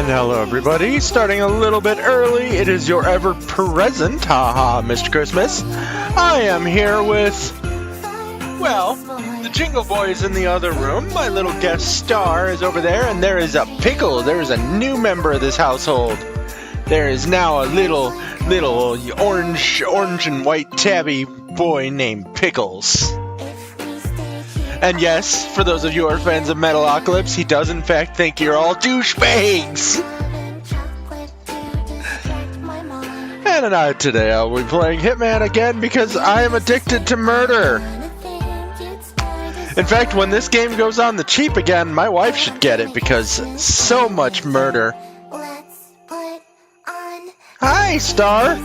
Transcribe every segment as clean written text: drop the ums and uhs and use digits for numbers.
And hello everybody, starting a little bit early, it is your ever-present, haha, Mr. Christmas. I am here with, well, the Jingle Boy is in the other room, my little guest star is over there, and there is a Pickle, there is a new member of this household. There is now a little orange and white tabby boy named Pickles. And yes, for those of you who are fans of Metalocalypse, he does in fact think you're all douchebags! And today I'll be playing Hitman again because I am addicted to murder! In fact, when this game goes on the cheap again, my wife should get it because so much murder. Hi, Star!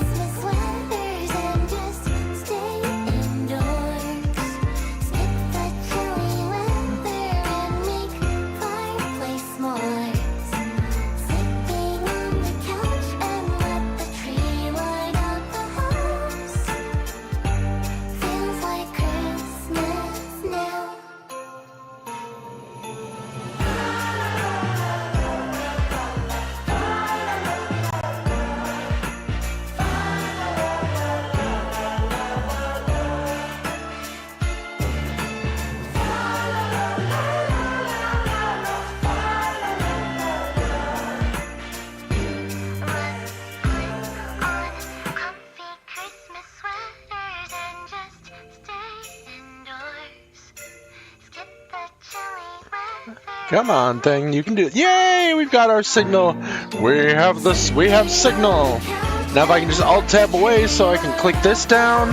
Come on, thing, you can do it. Yay! We've got our signal. We have signal. Now if I can just alt-tab away so I can click this down,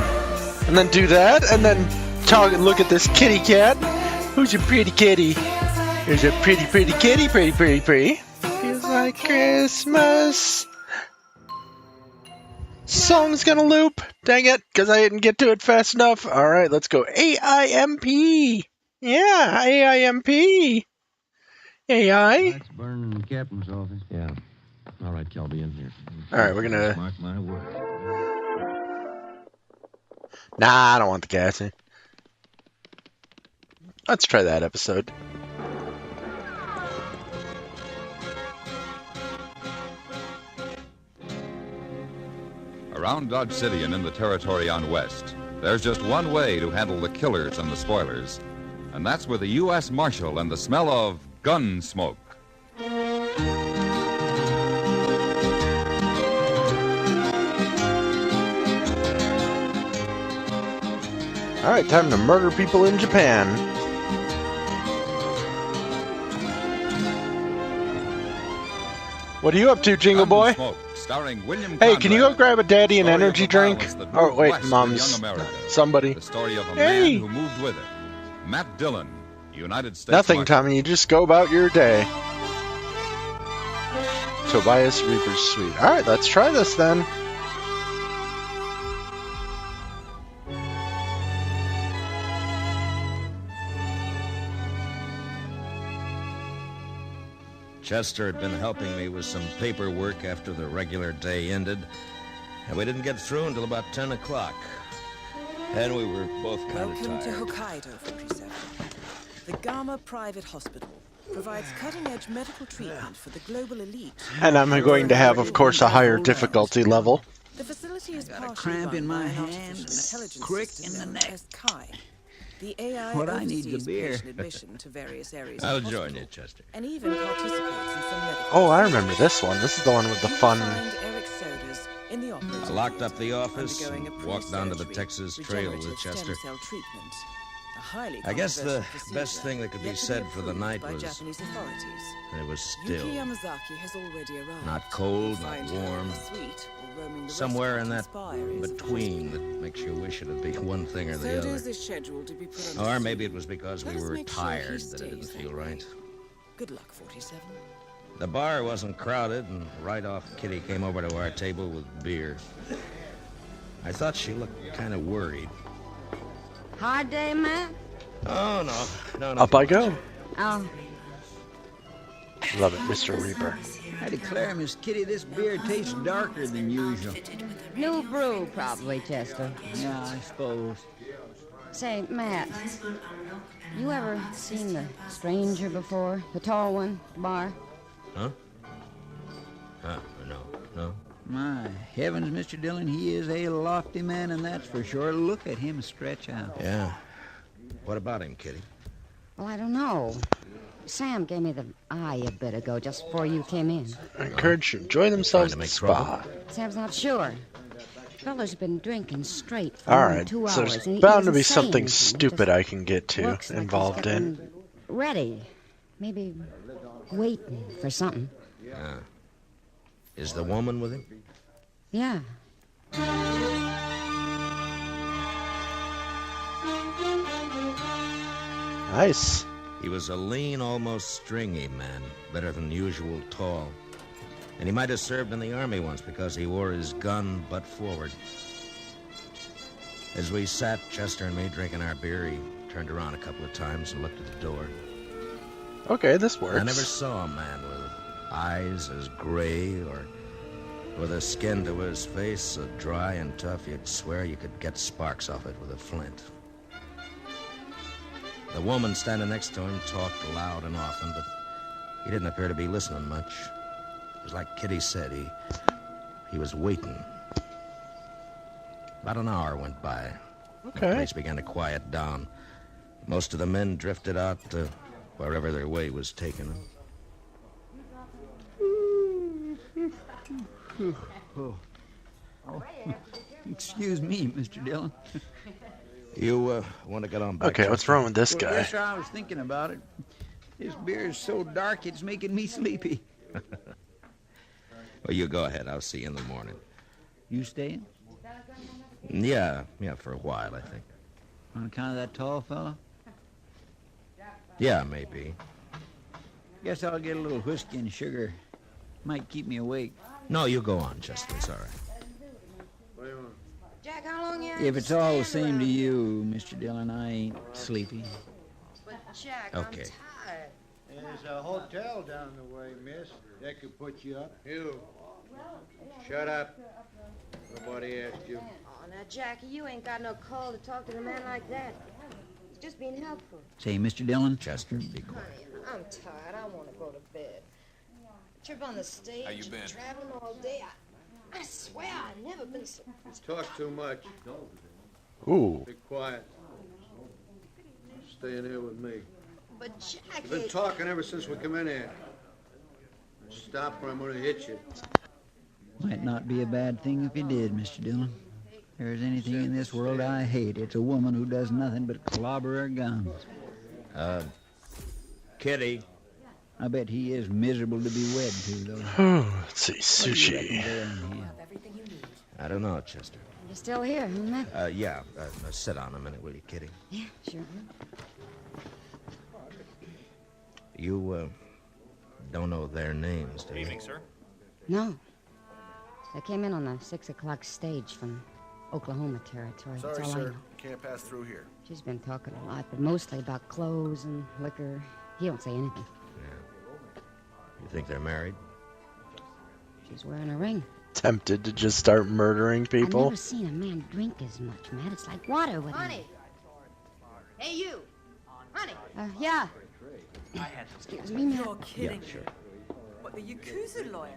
and then do that, and then talk and look at this kitty cat. Who's your pretty kitty? Here's a pretty kitty, pretty. Feels like Christmas. Song's gonna loop. Dang it, because I didn't get to it fast enough. Alright, let's go. AIMP. Yeah, AIMP. AI? Lights burning in the captain's office. Yeah. All right, Kel, be in here. All right, we're gonna. Mark my word. Nah, I don't want the gassing. Let's try that episode. Around Dodge City and in the territory on West, there's just one way to handle the killers and the spoilers, and that's with a U.S. Marshal and the smell of gun smoke. All right, time to murder people in Japan. What are you up to, Jingle Boy? Hey, can you go grab a daddy an energy drink? Oh, wait, Mom's. Somebody. The story of a Hey! man who moved with it. Matt Dillon, United States Nothing, Marshal. Tommy. You just go about your day. Tobias Reaper's Suite. All right, let's try this then. Chester had been helping me with some paperwork after the regular day ended, and we didn't get through until about 10 o'clock. And we were both kind of tired. Welcome to Hokkaido 47. The Gama Private Hospital provides cutting-edge medical treatment for the global elite. And I'm going to have, of course, a higher difficulty level. The facility is got a partially cramp run in by my an hand artificial and a intelligence crick system in the known neck. as Kai. The AI What I need oversees the beer. patient admission to various areas I'll of the join hospital, you, Chester. and even participates in some medical. Oh, I remember this one. This is the one with the You fun. find Eric Sodas in the operating I locked up theater, the office undergoing and a walked down to the pre-surgery Texas Trail with regenerative Chester. stem cell treatment. A highly I guess the controversial best procedure, thing that could be yet to said for the approved night by was Japanese authorities. it was Yuki still. Yamazaki has already arrived. Not cold, You'll not find her in warm. the suite or roaming the Somewhere in that restaurant and spa areas of the between that makes you wish it'd be one thing or the Sodas other. is scheduled to be put on Or the maybe scene. it was because we Let us were make sure he tired that it didn't stays feel that way. right. Good luck, 47. The bar wasn't crowded, and right off, Kitty came over to our table with beer. I thought she looked kind of worried. Hard day, Matt? Oh, no. Up I go. Oh, Love it, Mr. Reaper. I declare, Miss Kitty, this beer tastes darker than usual. new brew, probably, Chester. Yeah, I suppose. Say, Matt, you ever seen the stranger before? The tall one, at the bar? Huh? No. My heavens, Mr. Dillon, he is a lofty man, and that's for sure. Look at him stretch out. Yeah. What about him, Kitty? Well, I don't know. Sam gave me the eye a bit ago, just before you came in. I encourage you to enjoy themselves Trying at to the make spa. Sam's not sure. Fella's been drinking straight for All more than right, 2 so hours. there's and he bound to doesn't be say something anything. He stupid just I can get to looks like he's involved in. getting ready. Maybe waiting for something. Yeah. Is the woman with him? Yeah. Nice. He was a lean, almost stringy man, better than usual tall. And he might have served in the army once because he wore his gun butt forward. As we sat, Chester and me, drinking our beer, he turned around a couple of times and looked at the door. Okay, this works. I never saw a man with eyes as gray or with a skin to his face so dry and tough you'd swear you could get sparks off it with a flint. The woman standing next to him talked loud and often, but he didn't appear to be listening much. It was like Kitty said, he was waiting. About an hour went by. The Okay. place began to quiet down. Most of the men drifted out to wherever their way was taking them. Excuse me, Mr. Dillon. You want to get on back? Okay, what's wrong with this Well, guy? yes, sir, I was thinking about it. This beer is so dark, it's making me sleepy. Well, you go ahead. I'll see you in the morning. You staying? Yeah, for a while, I think. On account of that tall fella? Yeah, maybe. Guess I'll get a little whiskey and sugar. Might keep me awake. No, you go on, Chester. It's all right. Jack, how long you If it's all the same to you, Mr. Dillon, I ain't sleepy. But Jack, Okay. I'm tired. There's a hotel down the way, miss. That could put you up. You. Shut up. Nobody asked you. Oh, now, Jackie, you ain't got no call to talk to a man like that. He's just being helpful. Say, Mr. Dillon, Chester, be quiet. Honey, I'm tired. I want to go to bed. Trip on the stage. How you been? Traveling all day. I swear I've never been so... Talk too much. Ooh. Be quiet. Stay in here with me. But You've been Jackie... talking ever since we come in here. Stop or I'm going to hit you. might not be a bad thing if you did, Mr. Dillon. If there's anything in this world I hate, it's a woman who does nothing but clobber her guns. Kitty. I bet he is miserable to be wed to, though. Let's see, What do you reckon, sushi. Darren? I don't know, Chester. You're still here, huh, Matt? Yeah. Sit down a minute, will you, Kitty? Yeah, sure. You, don't know their names, do you? Evening, sir. No. They came in on the 6 o'clock stage from Oklahoma territory. That's all I know. Can't pass through here. She's been talking a lot, but mostly about clothes and liquor. He don't say anything. You think they're married? She's wearing a ring. Tempted to just start murdering I've people? never seen a man drink as much, Matt. It's like water with him. Honey. Hey, you. Honey. Yeah. Excuse me, Matt. You're kidding. Yeah, sure. What, the Yakuza lawyer?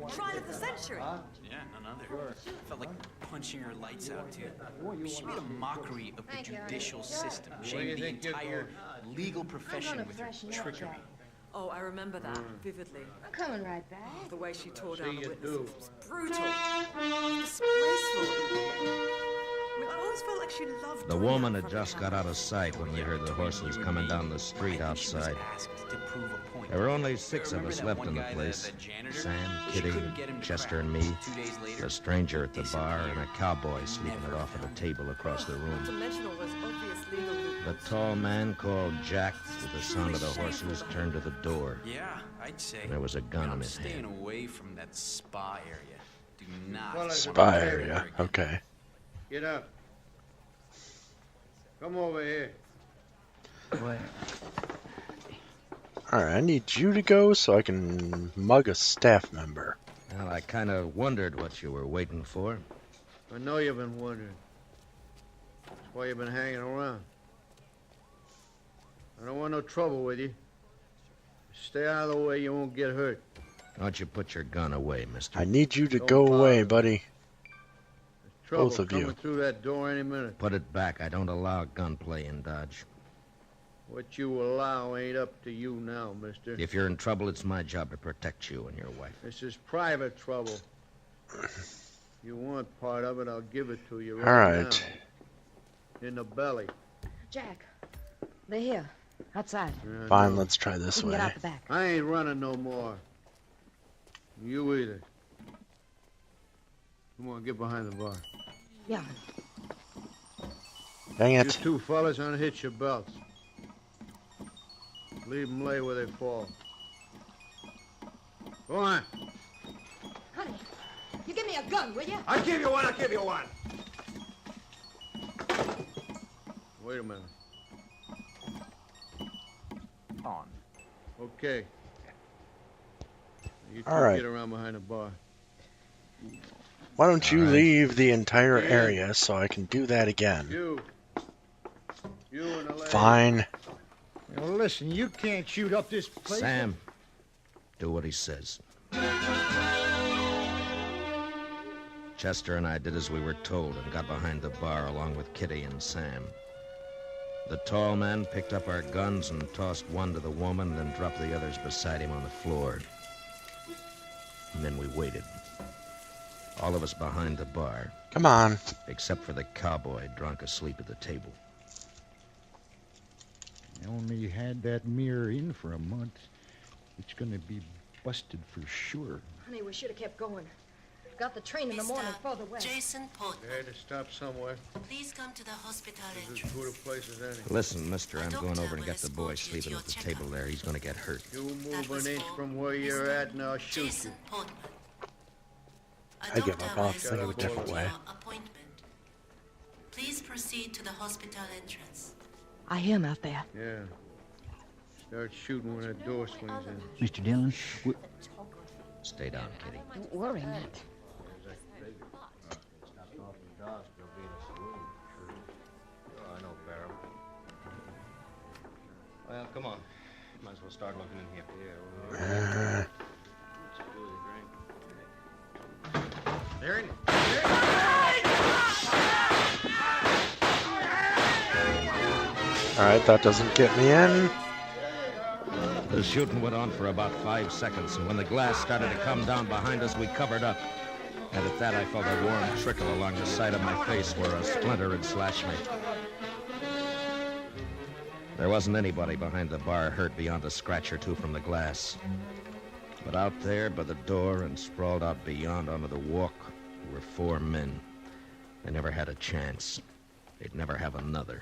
Trial of the century? Yeah, none other. Felt like punching her lights out, too. She made a mockery of the Thank you, honey. judicial system, do you shaming the think you're entire legal I'm profession gonna with her freshen up, trickery. Jack. Oh, I remember that vividly. I'm coming right back. The way she tore See down you the witnesses do. was brutal. Disgraceful. I mean, I always felt like she loved The doing woman that had for just me. got out of sight when we heard the horses coming down the street I think she was outside. asked to prove a point. There were only 6 of Remember us that left one in the guy, place. that janitor? Sam, She Kitty, couldn't get him to Chester, crack. and me. 2 days later, The stranger at the bar, and a cowboy sleeping it Never off at a table across the Not to room. mention all those obvious legal The loopholes. tall man called Jack, with the sound of the horses, turned to the door. Yeah, I'd say. There was a gun in I'm his staying hand. away from that spa area. Do not. Well, it's Spy area. Okay. Get up. Come over here. Boy, Alright, I need you to go so I can mug a staff member. Well, I kind of wondered what you were waiting for. I know you've been wondering. That's why you've been hanging around. I don't want no trouble with you. Stay out of the way, you won't get hurt. Why don't you put your gun away, mister? I need you to Don't go bother away, me. buddy. Trouble Both of you. coming through that door any minute. Put it back. I don't allow gunplay in Dodge. What you allow ain't up to you now, mister. If you're in trouble, it's my job to protect you and your wife. This is private trouble. You want part of it, I'll give it to you All right right. now. In the belly. Jack, they're here, outside. Yeah, Fine, no. let's try this We can way. get out the back. I ain't running no more. You either. Come on, get behind the bar. Yeah. Dang You it. two fellas unhitch your belts. Leave them lay where they fall. Go on. Honey, you give me a gun, will you? I'll give you one, Wait a minute. On. Okay. You two All right. get around behind the bar. Why don't you All right. leave the entire Yeah. area so I can do that again? You and the lady. Fine. Well, listen, you can't shoot up this place. Sam, do what he says. Chester and I did as we were told and got behind the bar along with Kitty and Sam. The tall man picked up our guns and tossed one to the woman, then dropped the others beside him on the floor. And then we waited. All of us behind the bar, Come on. except for the cowboy drunk asleep at the table. I only had that mirror in for a month. It's gonna be busted for sure. Honey, we should have kept going. Got the train in the morning further west. Jason Portman, They had to stop somewhere. please come to the hospital This is as entrance. good a place as any. Listen, mister, I'm going Doctor over and will get the boy escort you to sleeping your at the checkup. table there. He's going to get hurt. You move That was an inch for from where you're Mr. at and I'll shoot you. Jason Portman. I give up. I'll think of a escort different you way. to your appointment. Please proceed to the hospital entrance. I hear him out there. Yeah. Start shooting when that door swings in. Mr. Dillon, Stay down, Kitty. Don't worry, Matt. Well, come on. Might as well start looking in here. There it is. All right, that doesn't get me in. The shooting went on for about 5 seconds, and when the glass started to come down behind us, we covered up. And at that, I felt a warm trickle along the side of my face where a splinter had slashed me. There wasn't anybody behind the bar hurt beyond a scratch or two from the glass. But out there by the door and sprawled out beyond onto the walk were 4 men. They never had a chance. They'd never have another.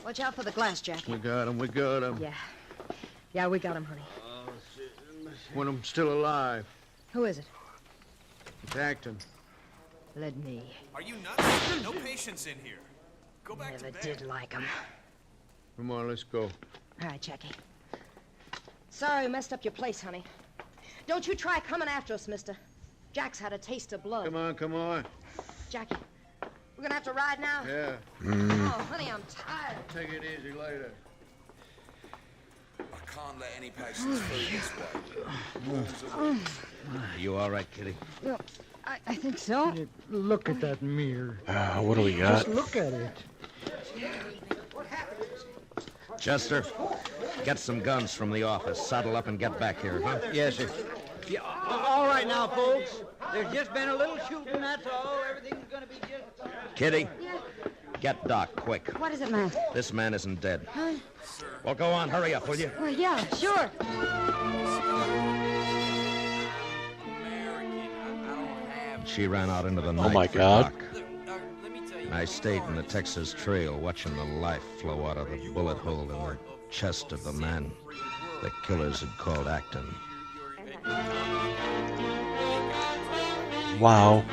Watch out for the glass, Jackie. We got him. Yeah. Yeah, we got him, honey. One of them still alive. Who is it? It's Acton. Let me. Are you nuts? No patience in here. Go back Never to bed. did like him. Come on, let's go. All right, Jackie. Sorry we messed up your place, honey. Don't you try coming after us, mister. Jack's had a taste of blood. Come on. Jackie, we're gonna have to ride now? Yeah. Oh, honey, I'm tired. Take it easy later. I can't let any patients through this way. You all right, Kitty? Well, I think so. Look at that mirror. What do we got? Just look at it. Chester, get some guns from the office. Saddle up and get back here, huh? Yes, sir. Yeah, all right now, folks. There's just been a little shooting, that's all. Everything's gonna be just... Kitty, get Doc, quick. What is it, Matt? This man isn't dead. Huh? Well, go on, hurry up, will you? Well, yeah, sure. She ran out into the night. my for God. Doc. And I stayed in the Texas Trail watching the life flow out of the bullet hole in the chest of the man the killers had called Acton. Wow.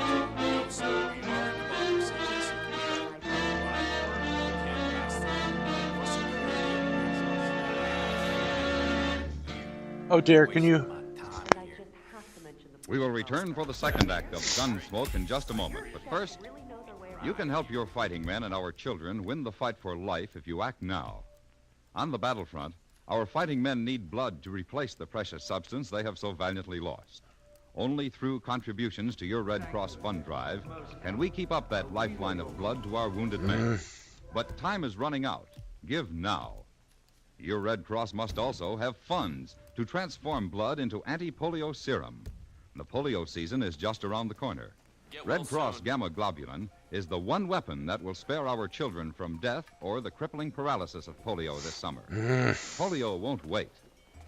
Oh dear, can you? We will return for the second act of Gunsmoke in just a moment. But first, you can help your fighting men and our children win the fight for life if you act now. On the battlefront, Our fighting men need blood to replace the precious substance they have so valiantly lost. Only through contributions to your Red Cross fund drive can we keep up that lifeline of blood to our wounded men. But time is running out. Give now. Your Red Cross must also have funds to transform blood into anti-polio serum. The polio season is just around the corner. Red Cross Gamma Globulin is the one weapon that will spare our children from death or the crippling paralysis of polio this summer. Polio won't wait.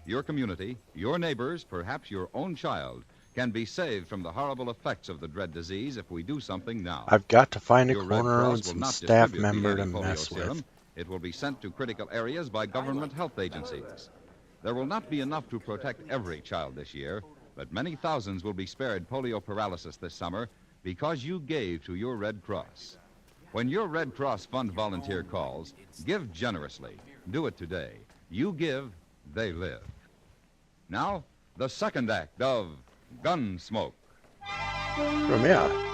Your community, your neighbors, perhaps your own child, can be saved from the horrible effects of the dread disease if we do something now. I've got to find a Your Red corner Cross and will some not staff distribute the member to anti-polio mess serum. with. It will be sent to critical areas by government health agencies. There will not be enough to protect every child this year, but many thousands will be spared polio paralysis this summer because you gave to your Red Cross. When your Red Cross Fund volunteer calls, give generously. Do it today. You give, they live. Now, the second act of Gunsmoke. From here.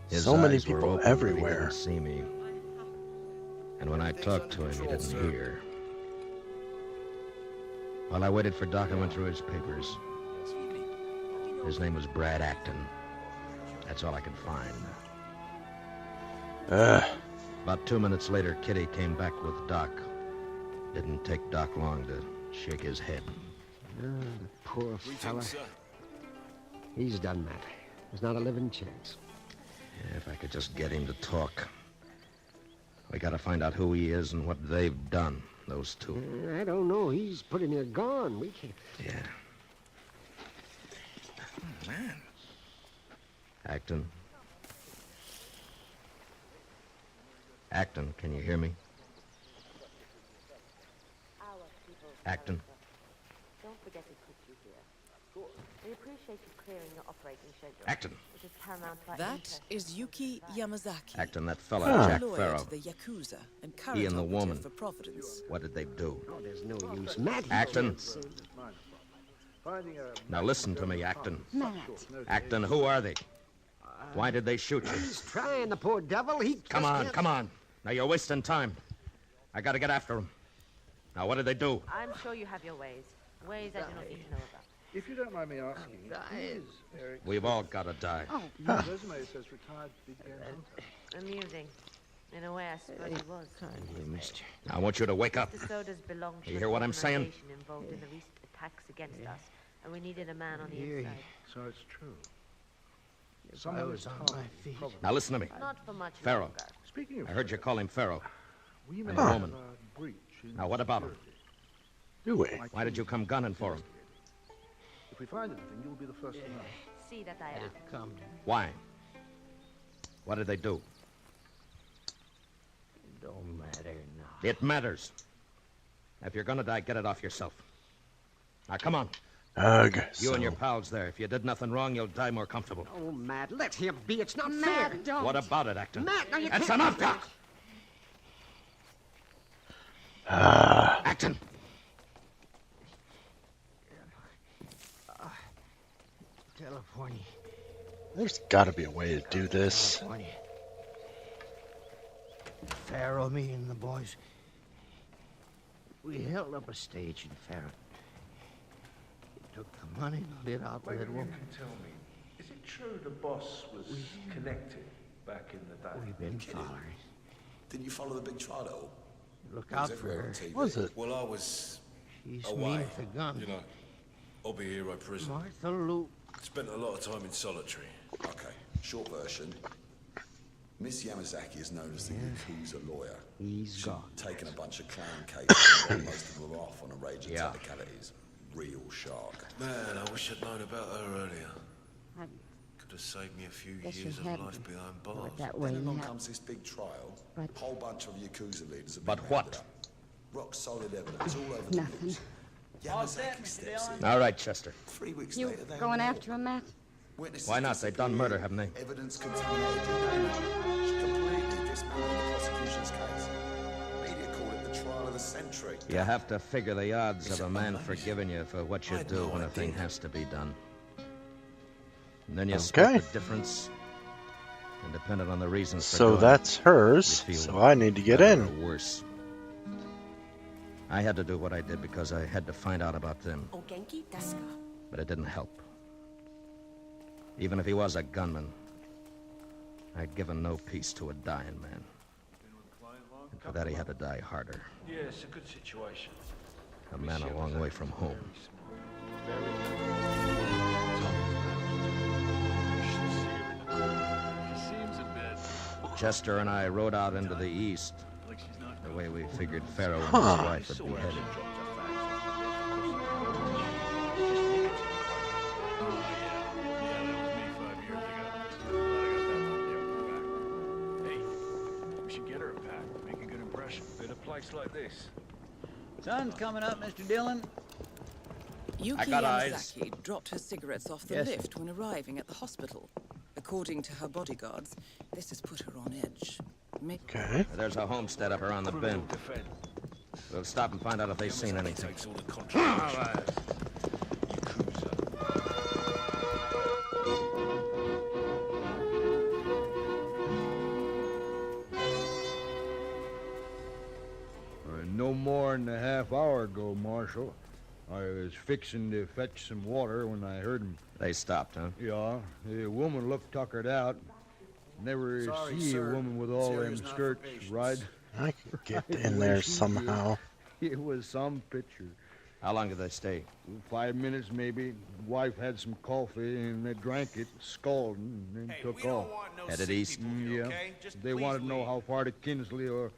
His So many eyes were people open, but everywhere. He didn't see me. And when I talked to him, he didn't hear. While I waited for Doc, I went through his papers. His name was Brad Acton. That's all I could find. About 2 minutes later, Kitty came back with Doc. Didn't take Doc long to shake his head. The poor fella. He's done that. There's not a living chance. Yeah, if I could just get him to talk. We gotta find out who he is and what they've done, those two. I don't know. He's pretty near gone. We can't... Yeah. Man. Acton. Acton, can you hear me? Acton. Don't forget to put you here. We appreciate you clearing your operating schedule. Acton. Which is paramount to our That interest. is Yuki Yamazaki. Acton, that fella, former Jack lawyer Farrow. to the Yakuza and He current and the operative woman. for Providence. What did they do? Oh, there's no use. Matt, he Acton. can't see. Now listen to me, Acton. Matt. Acton, who are they? Why did they shoot you? He's trying, the poor devil. He Come just on, can't- come on. Now you're wasting time. I gotta get after him. Now what did they do? I'm sure you have your ways. Ways I do not need to know about. If you don't mind me asking, who is Eric? We've all gotta die. Oh, His resume says retired big game hunter. Amusing. In a way, I suppose he was. mister. I want you to wake up. Mr. Sodas belonged to You an hear what I'm saying? organization involved in the recent attacks against us, and we needed a man on the inside. So it's true. I Someone was is on told my feet. Probably. Now listen to me. Not for much Pharaoh. longer. Speaking of I heard you call him Pharaoh. we may and a have woman. a breach in Now what about him? Do we? Why did you come gunning for him? If we find anything, you'll be the first to know. See that I am. Come. Why? What did they do? Don't matter now. It matters. If you're gonna die, get it off yourself. Now come on. Ugh. You and your pals there. If you did nothing wrong, you'll die more comfortable. Oh, Matt, let him be. It's not Matt, fair. don't. What about it, Acton? Matt, now you That's can't... enough, Doc. Ah. Acton. California. There's got to be a way to do this. California. Pharaoh, me and the boys. We held up a stage in Pharaoh. He took the money and lit out with that woman. Tell me, is it true the boss was connected back in the day? We've been following. Didn't you follow the big trial at all? Look It was out for everywhere her. on TV. Was it? Well, I was She's away. mean with the gun. You know, Obi Hero prison. Martha Lou. Spent a lot of time in solitary. Okay, short version. Miss Yamazaki is known as the Yakuza lawyer. He's She's gone. taken a bunch of clown cases and got most of them off on a rage of Yeah. technicalities. Real shark. Man, I wish I'd known about her earlier. I Could have saved me a few guess you years of hadn't life behind thought bars. that way. Then along yeah. comes this big trial. But- Whole bunch of Yakuza leaders have But been what? rounded up. Rock solid evidence all over the Nothing. news. Yamazaki steps in. All right, Chester. 3 weeks You later, they going were after him, Matt? Witnesses Why not? They've done murder, haven't they? Evidence contaminated DNA. Which completely dismantled the prosecution's case. Media called it the trial of another century. You have to figure the odds of a man forgiving you for what you do when a thing has to be done. And then you split the difference. And depending on the reasons for So doing that's it, hers. you feel So I need to get better in. or worse. I had to do what I did because I had to find out about them. But it didn't help. Even if he was a gunman, I'd given no peace to a dying man. And for that, he had to die harder. Yeah, it's a good situation. A man a long way from home. Chester and I rode out into the east, the way we figured Pharaoh and his wife would be headed. We should get her a pack. Make a good impression. In a place like this. Sun's coming up, Mr. Dillon. Yuki I got eyes. Yamazaki dropped her cigarettes off the Yes, lift when arriving at the hospital. According to her bodyguards, this has put her on edge. Okay. There's a homestead up around the bend. We'll stop and find out if they've seen anything. No more than a half hour ago, Marshal. I was fixing to fetch some water when I heard him. They stopped, huh? Yeah. The woman looked tuckered out. Never Sorry, see sir. a woman with all them Serious not for skirts patients. right. I could get The in way there she somehow. did. It was some picture. How long did they stay? 5 minutes, maybe. Wife had some coffee, and they drank it, scalding, and then took off. Headed east? Yeah. They wanted to know how far to Kinsley, or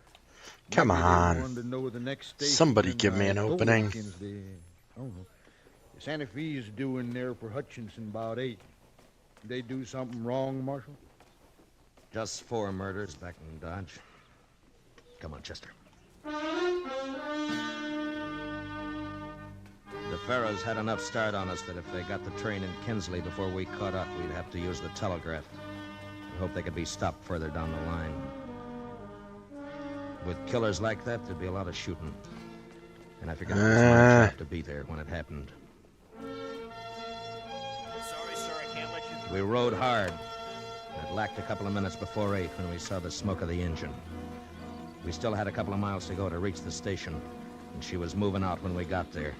Come maybe they on. wanted to know the next station. Somebody and give me I an told opening. Kinsley, I don't know. Santa Fe's due in there for Hutchinson about 8. They do something wrong, Marshal? Just 4 murders back in Dodge. Come on, Chester. The Pharaohs had enough start on us that if they got the train in Kinsley before we caught up, we'd have to use the telegraph. I hope they could be stopped further down the line. With killers like that, there'd be a lot of shooting. And I figured it was my job to be there when it happened. Sorry, sir, I can't let you. We rode hard. It lacked a couple of minutes before 8 when we saw the smoke of the engine. We still had a couple of miles to go to reach the station, and she was moving out when we got there.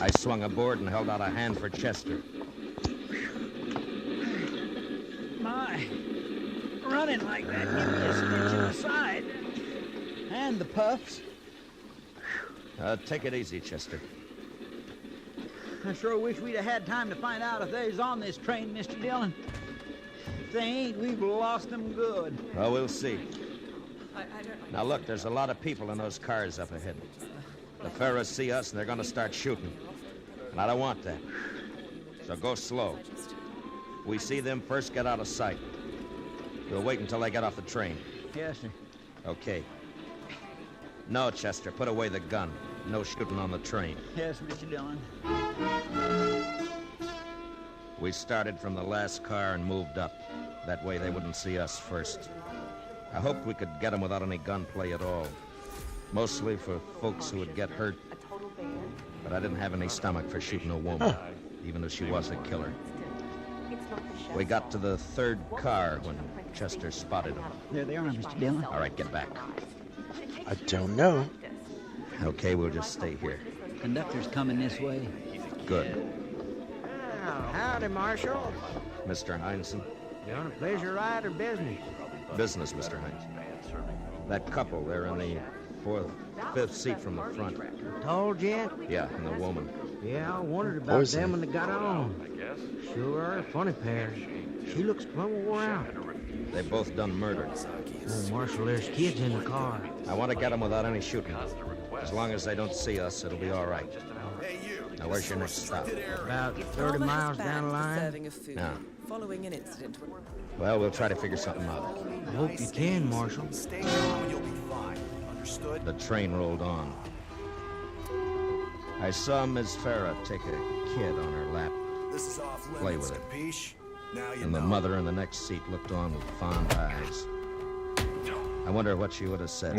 I swung aboard and held out a hand for Chester. My, running like that give me a stitch in the side. And the puffs. Take it easy, Chester. I sure wish we'd have had time to find out if they's on this train, Mr. Dillon. If they ain't, we've lost them good. Well, we'll see. Now, look, there's a lot of people in those cars up ahead. The Pharaohs see us, and they're going to start shooting. And I don't want that. So go slow. We see them first, get out of sight. We'll wait until they get off the train. Yes, sir. Okay. No, Chester, put away the gun. No shooting on the train. Yes, Mr. Dillon. We started from the last car and moved up. That way they wouldn't see us first. I hoped we could get them without any gunplay at all. Mostly for folks who would get hurt. But I didn't have any stomach for shooting a woman, even if she was a killer. We got to the 3rd car when Chester spotted them. There they are, Mr. Dillon. All right, get back. I don't know. Okay, we'll just stay here. Conductor's coming this way. Good. Well, howdy, Marshal. Mr. Heinsohn? You on a pleasure ride or business? Business, Mr. Heinz. That couple, they're in the 4th, 5th seat from the front. Tall gent? Yeah, and the woman. Yeah, I wondered about Poison. them when they got on. Sure, a funny pair. She looks plumb wore out. They both done murder. Oh, Marshal, there's kids in the car. I want to get them without any shooting. As long as they don't see us, it'll be all right. Now, where's your next stop? About 30 Father miles has down the banned the line. serving of food Yeah. following an incident. Well, we'll try to figure something out. I hope you can, Marshal. Stay calm and you'll be fine. Understood? The train rolled on. I saw Miss Farah take a kid on her lap, This is off play limits, with it. capiche? Now you And the know. mother in the next seat looked on with fond eyes. I wonder what she would have said.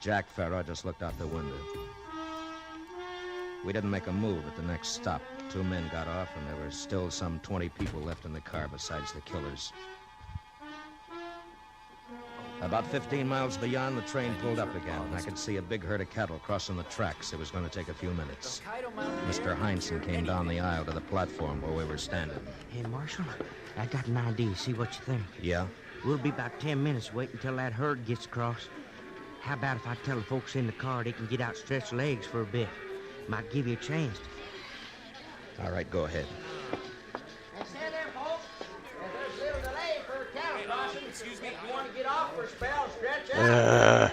Jack Farrow just looked out the window. We didn't make a move at the next stop. 2 men got off, and there were still some 20 people left in the car besides the killers. About 15 miles beyond, the train pulled up again. I could see a big herd of cattle crossing the tracks. It was going to take a few minutes. Mr. Heinsohn came down the aisle to the platform where we were standing. Hey, Marshal, I got an idea. See what you think. Yeah? We'll be about 10 minutes waiting until that herd gets across. How about if I tell the folks in the car they can get out, stretch legs for a bit? Might give you a chance. All right, go ahead. Stand there, folks. There's a little delay for cattle crossing. Excuse me. You want to get off for a spell, stretch out.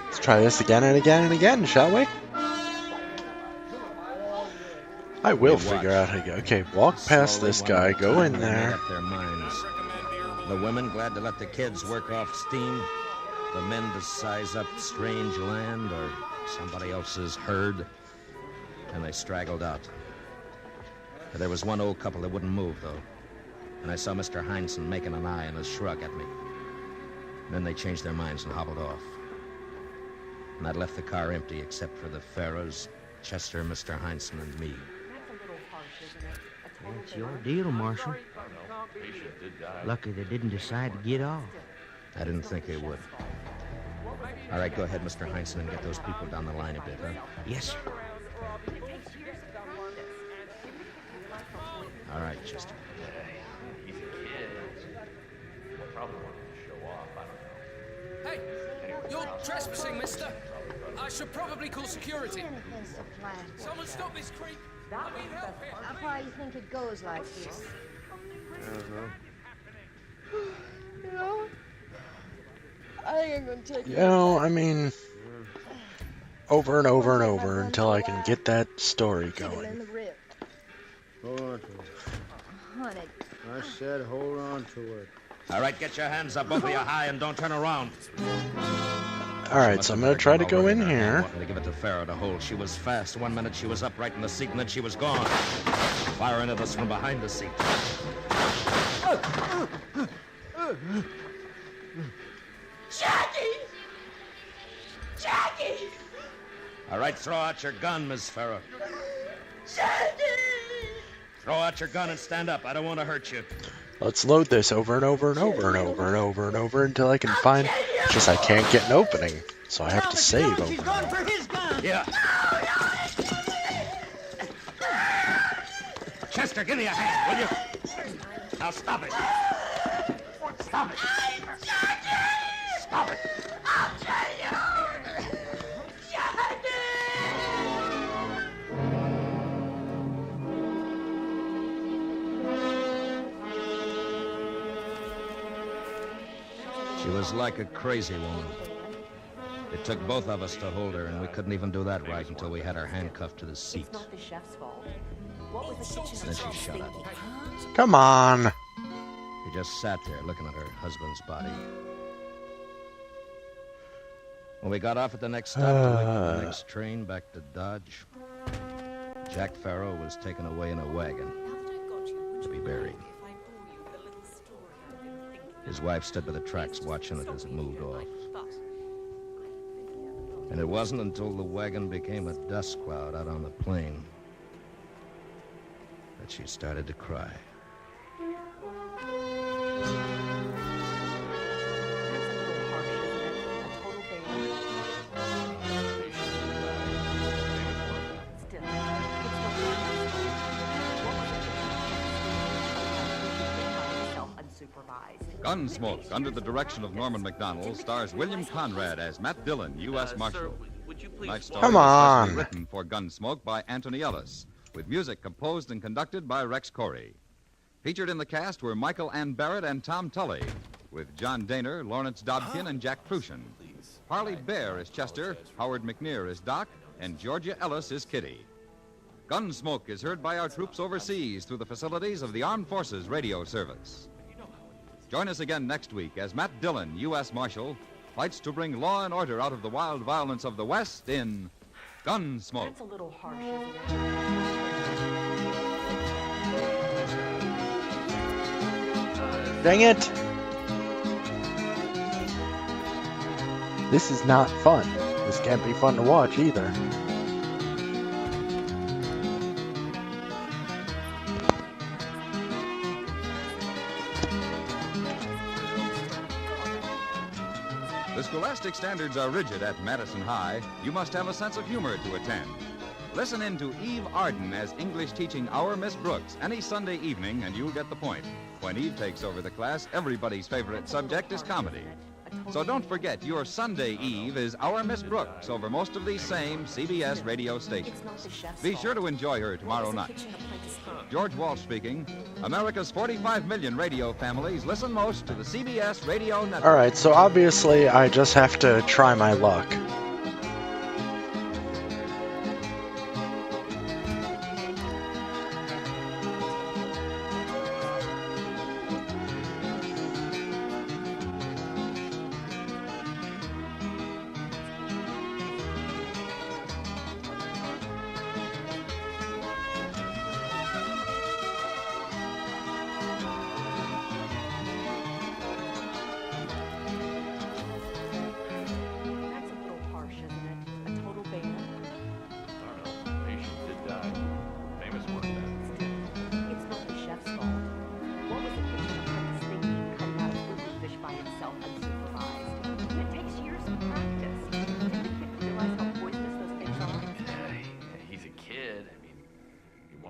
Let's try this again and again and again, shall we? I will figure out how to go. Okay, walk past this guy, go in there. Their minds. The women glad to let the kids work off steam. The men to size up strange land or somebody else's herd. And they straggled out. There was one old couple that wouldn't move, though. And I saw Mr. Heinsohn making an eye and a shrug at me. And then they changed their minds and hobbled off. And I'd left the car empty except for the Farrows, Chester, Mr. Heinsohn, and me. It's your deal, Marshal. Lucky they didn't decide to get off. I didn't think they would. All right, go ahead, Mr. Heinsohn, and get those people down the line a bit, huh? Yes, sir. All right, Chester. He's a kid. Probably wanted to show off. I don't know. Hey, you're trespassing, mister. I should probably call security. Someone stop this creep. I need help here. How far you think it goes like this? I don't know. You know, I think I'm gonna take You know, I mean, over and over and over until I can get that story going. Hold on to it. Honey. I said hold on to it. All right, get your hands up over your high and don't turn around. Alright, so I'm going to try to go in here. Wanting to give it to Farrow to hold. She was fast. 1 minute she was upright in the seat, and then she was gone. Firing at us from behind the seat. Jackie! Jackie! All right, throw out your gun, Miss Farrow. Jackie! Throw out your gun and stand up. I don't want to hurt you. Let's load this over and over and over and over and over and over until I can find... It's just I can't get an opening, so I have to save over. She's going for his gun! Yeah. Chester, give me a hand, will you? Now stop it. Stop it. Stop it. I'll tell you! Jackie! She was like a crazy woman. It took both of us to hold her, and we couldn't even do that right until we had her handcuffed to the seat. It's not the chef's fault. What was the kitchen Then she shut up. Come on. She just sat there looking at her husband's body. When we got off at the next stop to wait for the next train back to Dodge, Jack Farrow was taken away in a wagon to be buried. His wife stood by the tracks watching it as it moved off. And it wasn't until the wagon became a dust cloud out on the plain that she started to cry. Gunsmoke, under the direction of Norman Macdonald, stars William Conrad as Matt Dillon, U.S. Marshal. Tonight's story Come was on. specially written for Gunsmoke by Anthony Ellis, with music composed and conducted by Rex Corey. Featured in the cast were Michael Ann Barrett and Tom Tully, with John Daner, Lawrence Dobkin, and Jack Prussian. Harley Bear is Chester, Howard McNear is Doc, and Georgia Ellis is Kitty. Gunsmoke is heard by our troops overseas through the facilities of the Armed Forces Radio Service. Join us again next week as Matt Dillon, U.S. Marshal, fights to bring law and order out of the wild violence of the West in Gunsmoke. That's a little harsh, isn't it? Dang it. This is not fun. This can't be fun to watch either. The scholastic standards are rigid at Madison High. You must have a sense of humor to attend. Listen in to Eve Arden as English teaching Our Miss Brooks any Sunday evening, and you'll get the point. When Eve takes over the class, everybody's favorite subject is comedy. So don't forget, your Sunday Eve is Our Miss Brooks over most of these same CBS radio stations. Be sure to enjoy her tomorrow night. George Walsh speaking. America's 45 million radio families listen most to the CBS radio network. All right, so obviously I just have to try my luck.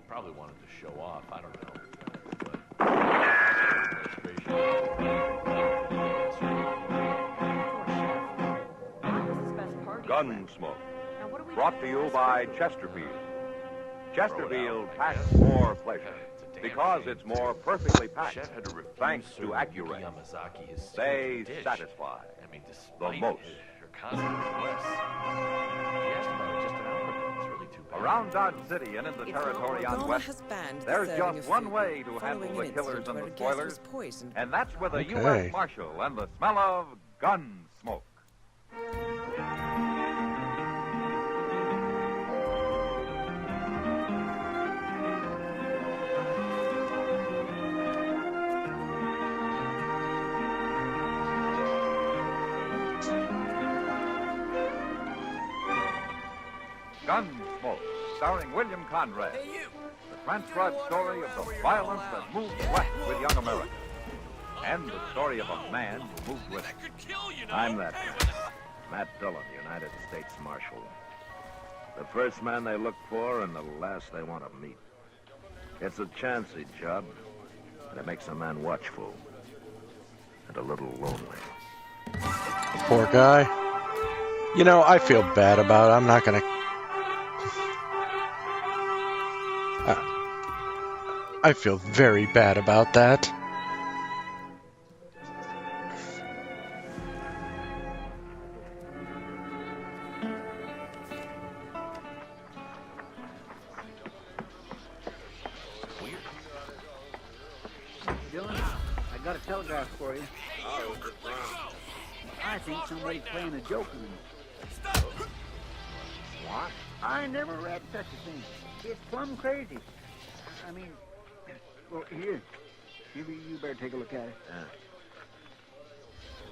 Probably wanted to show off. I don't know. Gunsmoke. Brought to you by Chesterfield. Chesterfield packs more pleasure because it's more perfectly packed. Thanks to Accurate. They satisfy the most. Around Dodge City and in the territory on West, there's just one way to handle the killers and the spoilers, and that's with a U.S. Marshal and the smell of gun smoke. Gunsmoke, starring William Conrad. The transcribed story of the violence that moved west with young America. And the story of a man who moved with it. I'm that man, Matt Dillon, United States Marshal. The first man they look for and the last they want to meet. It's a chancy job, and it makes a man watchful and a little lonely. Poor guy. You know, I feel bad about it. I'm not gonna... I feel very bad about that. Dylan, I got a telegraph for you. I think somebody's playing a joke on me. What? I never read such a thing. It's plumb crazy. I mean, well, here. Maybe you better take a look at it.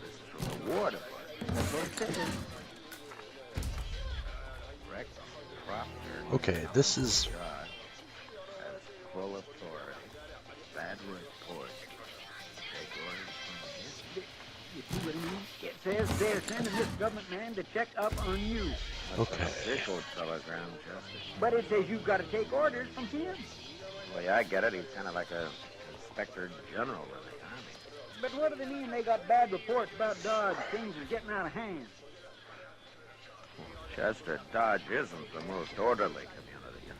This is from the War Department. That's what it says. Okay, this is... Has full authority. Bad report. Take orders from You see what I mean? It says they're sending this government man to check up on you. Okay. Official telegram, Justice. But it says you've got to take orders from him. Well, yeah, I get it. He's kind of like a inspector general of the army. But what do they mean they got bad reports about Dodge? Things are getting out of hand. Chester, Dodge isn't the most orderly community.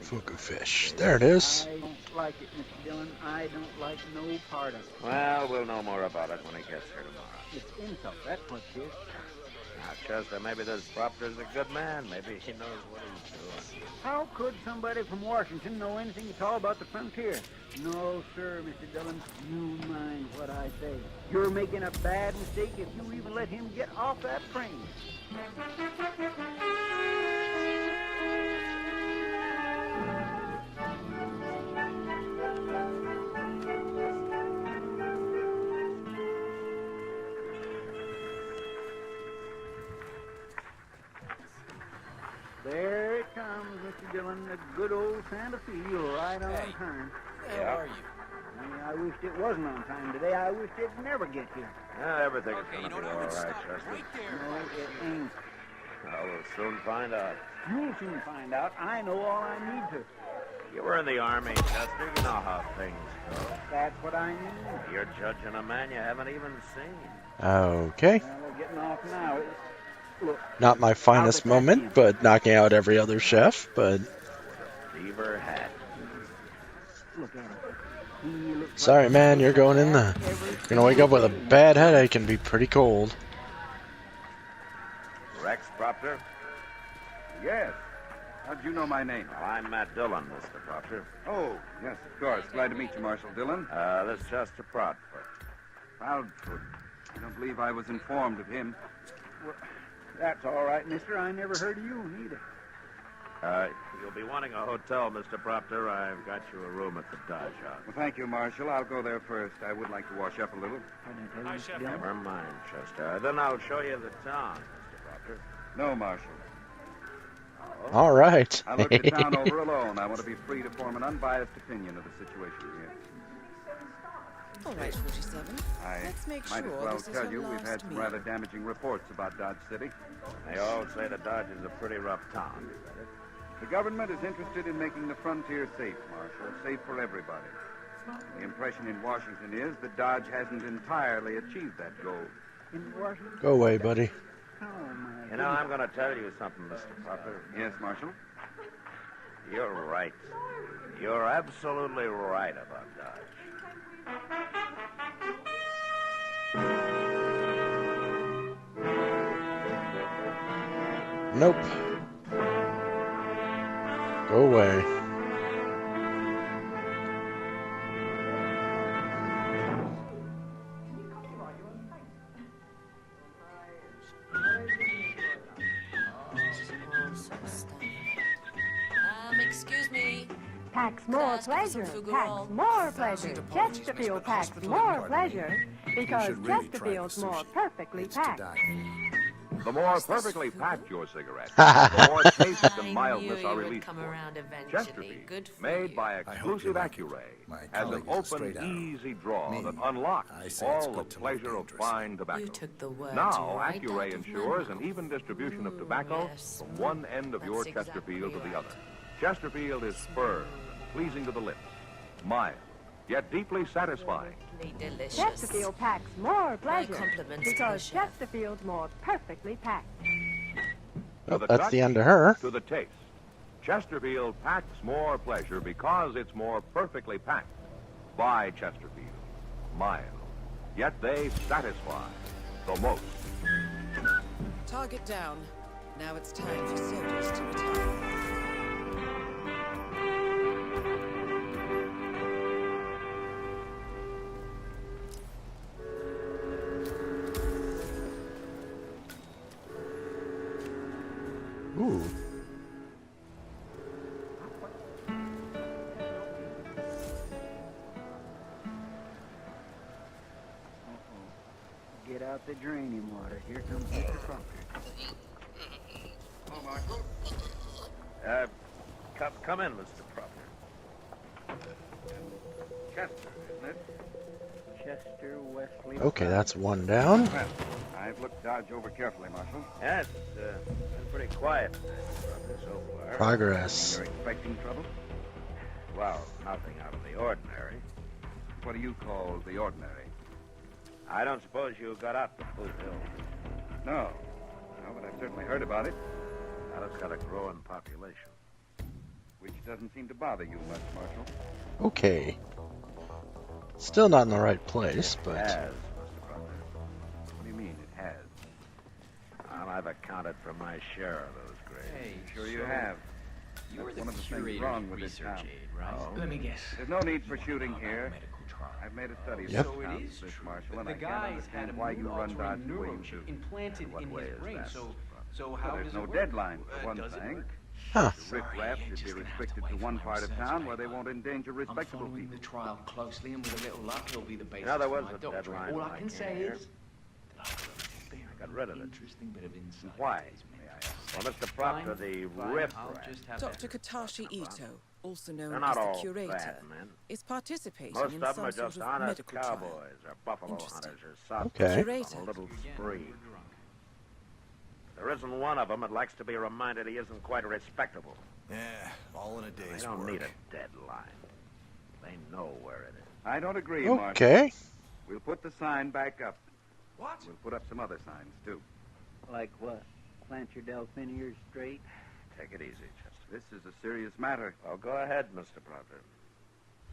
Fugu fish. There it is. I don't like it, Mr. Dillon. I don't like no part of it. Well, we'll know more about it when he gets here tomorrow. It's insult, that's what it is. Now, Chester, maybe this Proctor's a good man. Maybe he knows what he's doing. How could somebody from Washington know anything at all about the frontier? No, sir, Mr. Dillon. You mind what I say. You're making a bad mistake if you even let him get off that train. Dillon, the good old Santa Fe. You're right on time. How are you? I wished it wasn't on time today. I wished it'd never get here. Yeah, everything's gonna be all right, Chester. No, it ain't. Well, we'll soon find out. You'll soon find out. I know all I need to. You were in the Army, Chester. You know how things go. That's what I need. You're judging a man you haven't even seen. Okay. Well, we're getting off now. Look, Not my finest moment, but knocking out every other chef, but... Beaver hat. Look at him. He looks Sorry, man, you're going in the... You're gonna wake up with a bad headache and be pretty cold. Rex Proctor? Yes. How'd you know my name? Well, I'm Matt Dillon, Mr. Proctor. Oh, yes, of course. Glad to meet you, Marshal Dillon. This is Chester Proudfoot. Proudfoot. I don't believe I was informed of him. Well, that's all right, mister. I never heard of you neither. You'll be wanting a hotel, Mr. Proctor. I've got you a room at the Dodge House. Well, thank you, Marshal. I'll go there first. I would like to wash up a little. Never mind, Chester. Then I'll show you the town, Mr. Proctor. No, Marshal. All right. I looked the town over alone. I want to be free to form an unbiased opinion of the situation here. All right, 47. Let's make might sure as well this is tell your you we've last had some meal. rather damaging reports about Dodge City. They all say the Dodge is a pretty rough town. The government is interested in making the frontier safe, Marshal, safe for everybody. The impression in Washington is that Dodge hasn't entirely achieved that goal. In Washington? Go away, buddy. Oh, my You know, I'm going to tell you something, Mr. Proctor. Yes, Marshal? You're right. You're absolutely right about Dodge. Nope. Go away. Excuse me. Packs more pleasure. Packs more pleasure. Chesterfield packs more pleasure because Chesterfield's more perfectly packed. The more perfectly packed your cigarette, the more taste and mildness are released. Chesterfield, made by exclusive Accuray, has an open, easy draw that unlocks all the pleasure of fine tobacco. Now, Accuray ensures an even distribution of tobacco from one end of your Chesterfield to the other. Chesterfield is firm, pleasing to the lips, mild, yet deeply satisfying. Chesterfield packs more pleasure because Chesterfield's more perfectly packed. Oh, that's the end of her. To the taste. Chesterfield packs more pleasure because it's more perfectly packed. By Chesterfield. Mild. Yet they satisfy the most. Target down. Now it's time for soldiers to retire. Ooh. Get out the draining water. Here comes Mr. Proctor. Oh, Marshal. Come in, Mr. Proctor. Chester, isn't it? Chester Wesley. Okay, that's one down. Well, I've looked Dodge over carefully, Marshal. Yeah, it's been pretty quiet so far. Progress. You're expecting trouble? Well, nothing out of the ordinary. What do you call the ordinary? I don't suppose you got out to Boot Hill. No, but I've certainly heard about it. Now, it's got a growing population. Which doesn't seem to bother you much, Marshal. Okay. Still not in the right place, It but... has, Mr. Proctor. What do you mean, it has? Well, I've accounted for my share of those graves. Hey, Sure you have. You were That's the one of the things curator's wrong with this research town. aid, right? Oh. Let me guess. There's no need for shooting here. I've made a study of Yep. this So town, it is Mr. true. Marshal, and The I can't guy's had a understand why you run Dodge the way you do. implanted What in way his is brain. that, So how Well, there's does no it work? deadline, for one Does it thing. work? Huh. Riff-raff should be restricted to one part of town where they won't endanger respectable I'm following people. the trial closely, and with a little luck, it'll be the basis there for was my a doctorate. deadline All when I I can came say here. is that I've got a very Got rid of it. interesting bit of insight. Why, into these may I men. ask? Well, Mr. Proctor, the riff. Dr. Katashi Ito, also known They're as not the all curator, bad men. is participating Most in of them some are sort just of honest medical cowboys trial. or buffalo Interesting. hunters or south Okay. on a little spree. There isn't one of them that likes to be reminded he isn't quite respectable. Yeah, all in a day's They don't work. need a deadline. They know where it is. I don't agree, Okay. Marshal. We'll put the sign back up. What? We'll put up some other signs, too. Like what? Plant your delphin ears straight? Take it easy, Chester. This is a serious matter. Oh, go ahead, Mr. Proctor.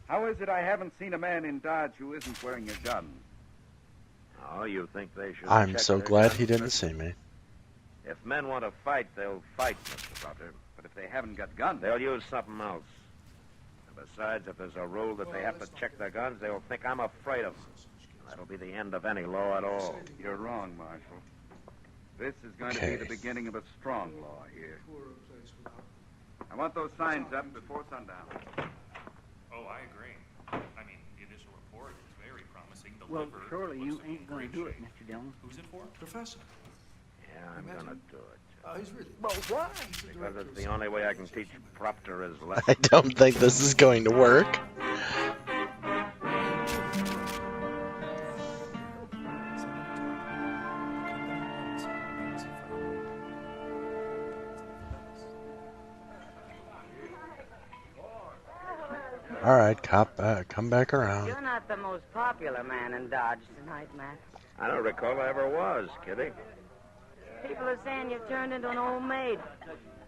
How is it I haven't seen a man in Dodge who isn't wearing a gun? Oh, you think they should I'm check so their glad guns, he didn't Chester? see me. If men want to fight, they'll fight, Mr. Proctor. But if they haven't got guns... They'll use something else. And besides, if there's a rule that they have to check their guns, they'll think I'm afraid of them. That'll be the end of any law at all. You're wrong, Marshal. This is going to Okay. be the beginning of a strong law here. I want those signs up before sundown. Oh, I agree. I mean, the initial report is very promising. The Well, liver surely you looks to be ain't in going to great do it, shape. Mr. Dillon. Who's it for? Professor. Yeah, I'm gonna do it. Oh, he's really... Well, why? Because it's the only way I can teach Proctor his lesson. I don't think this is going to work. All right, cop back. Come back around. You're not the most popular man in Dodge tonight, Matt. I don't recall I ever was, Kitty. People are saying you've turned into an old maid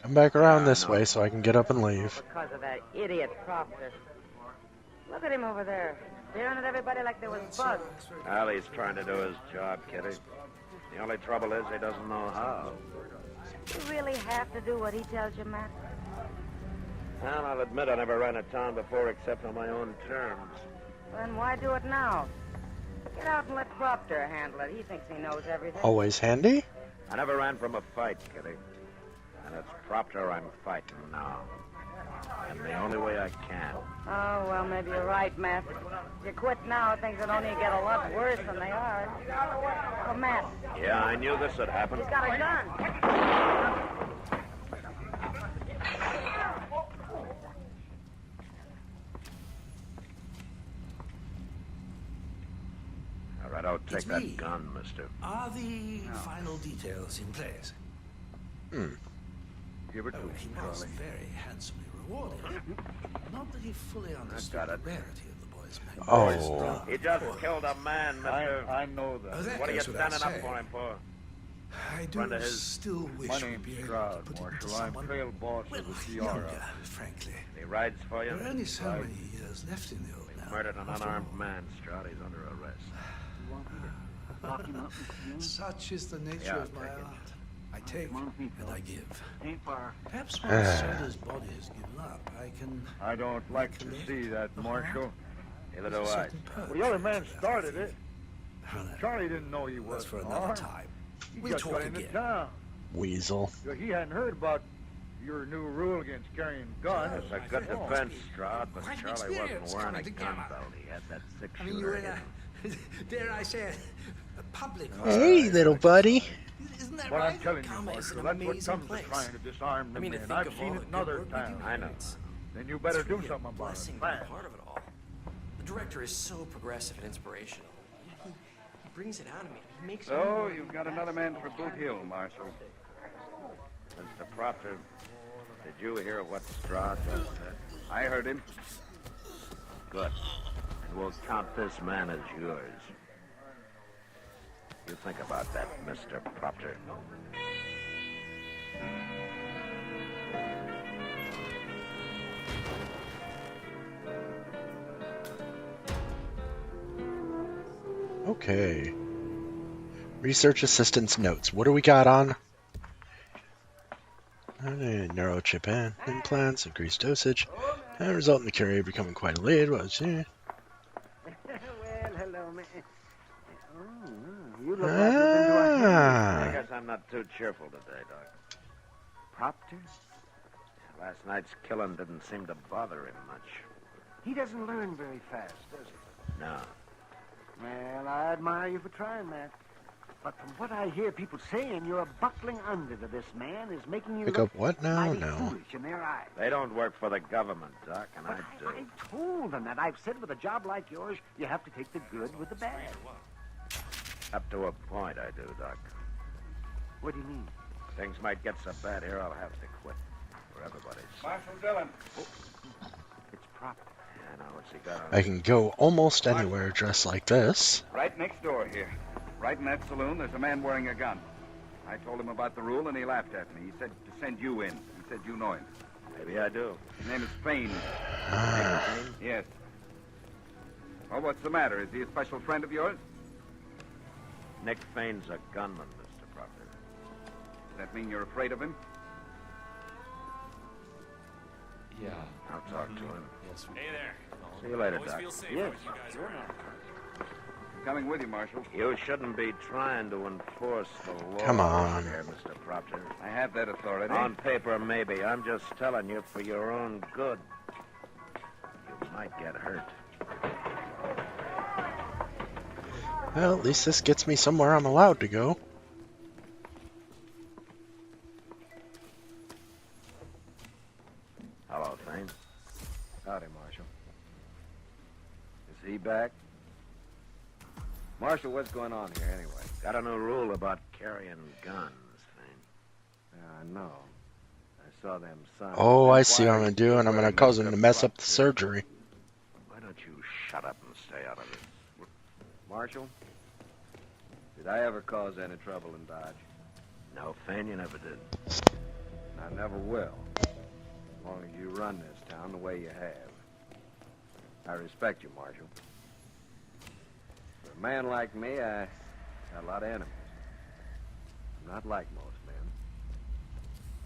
Come back around this way so I can get up and leave. because of that idiot Proctor. Look at him over there, staring at everybody like there was bugs. Well, he's trying to do his job, Kitty. The only trouble is he doesn't know how. You really have to do what he tells you, Matt. Well, I'll admit I never ran a town before except on my own terms. Then why do it now? Get out and let Proctor handle it. He thinks he knows everything. Always handy. I never ran from a fight, Kitty. And it's Proctor I'm fighting now. And the only way I can. Oh, well, maybe you're right, Matt. If you quit now, things would only get a lot worse than they are. Oh, Matt, Yeah, I knew this would happen. he's got a gun. All right, I'll take It's that me. gun, mister. Are the final details in place? Give it to him, He was Charlie. very handsomely rewarded. Not that he fully understood got the it. rarity of the boy's Oh. He just killed a man, mister. I know that. Oh, that What are you goes without standing up saying. for him for? I do Friend of his. still wish My we'd name's be able to Stroud, put it into Marshal. I'm someone trail boss well, of the younger, Sierra. frankly. He rides for you? There are only so Right. many years left in the old man. Murdered an After unarmed all. man, Stroud. He's under arrest. You want me to lock him up, Mr. Dillon? Such is the nature Yeah, of my take it. art. I take Come on with me, and I fellas. give. Ain't far. Perhaps once Soda's body has given up, I can... I don't like to see that, Marshal. Neither do I. certain Well, the other man started it. Oh, no. Charlie didn't know he was That's for another armed. time. He We'll just talk got into again. town. Weasel. He hadn't heard about your new rule against carrying guns. It's a good defense, Stroud, but Quite an Charlie wasn't experience wearing a coming gun together. belt. He had that I mean, you're six-shooter in hidden. a, dare I say, a public Hey, little buddy. Isn't that But right? I'm telling you, Karma is Marshal, an that's what amazing comes place. to trying to disarm the I mean, to men. think I've of seen all it the in good other work we do towns. I know. Then you better It's do really a something about blessing it. to be Fast. part of it all. The director is so progressive and inspirational. He brings it out of me. He makes me So, want to you've do got that. another man for Boot Hill, Marshal. Mr. Proctor, did you hear what Stroud just said? I heard him. Good. And we'll count this man as yours. You think about that, Mr. Proctor. Okay. Research assistant's notes. What do we got on? Neurochip implants, increased dosage, and result in the carrier becoming quite elate. Well, hello, man. Oh, you look like you've been to a I Ah. guess I'm not too cheerful today, Doc. Proctor? Last night's killing didn't seem to bother him much. He doesn't learn very fast, does he? No. Well, I admire you for trying that. But from what I hear people saying, you're a buckling under to this man is making you Pick look up what now? mighty No. foolish in their eyes. They don't work for the government, Doc, and But I do. I told them that. I've said with a job like yours, you have to take the good with the bad. Up to a point, I do, Doc. What do you mean? Things might get so bad here, I'll have to quit. For everybody's sake. Marshal Dillon. It's proper. Yeah, I know. What's he got on? I can go almost anywhere dressed like this. Right next door here. Right in that saloon, there's a man wearing a gun. I told him about the rule, and he laughed at me. He said to send you in. He said you know him. Maybe I do. His name is Fain. Yes. Well, what's the matter? Is he a special friend of yours? Nick Fain's a gunman, Mr. Proctor. Does that mean you're afraid of him? Yeah. I'll talk to him. Yes. Hey there. See you later, Always Doc. feel safe Yes, when you guys are around. I'm coming with you, Marshal. You shouldn't be trying to enforce the law Come on. here, Mr. Proctor. I have that authority. On paper, maybe. I'm just telling you for your own good. You might get hurt. Well, at least this gets me somewhere I'm allowed to go. Hello, Fain. Howdy, Marshal. Is he back? Marshal, what's going on here anyway? Got a new rule about carrying guns, Fain. Yeah, I know. I saw them signs. Oh, I see what I'm going to do, and I'm going to cause him to mess up the surgery. Why don't you shut up and stay out of this? Marshal, did I ever cause any trouble in Dodge? No, Fain, you never did. I never will. As long as you run this town the way you have. I respect you, Marshal. For a man like me, I got a lot of enemies. I'm not like most men.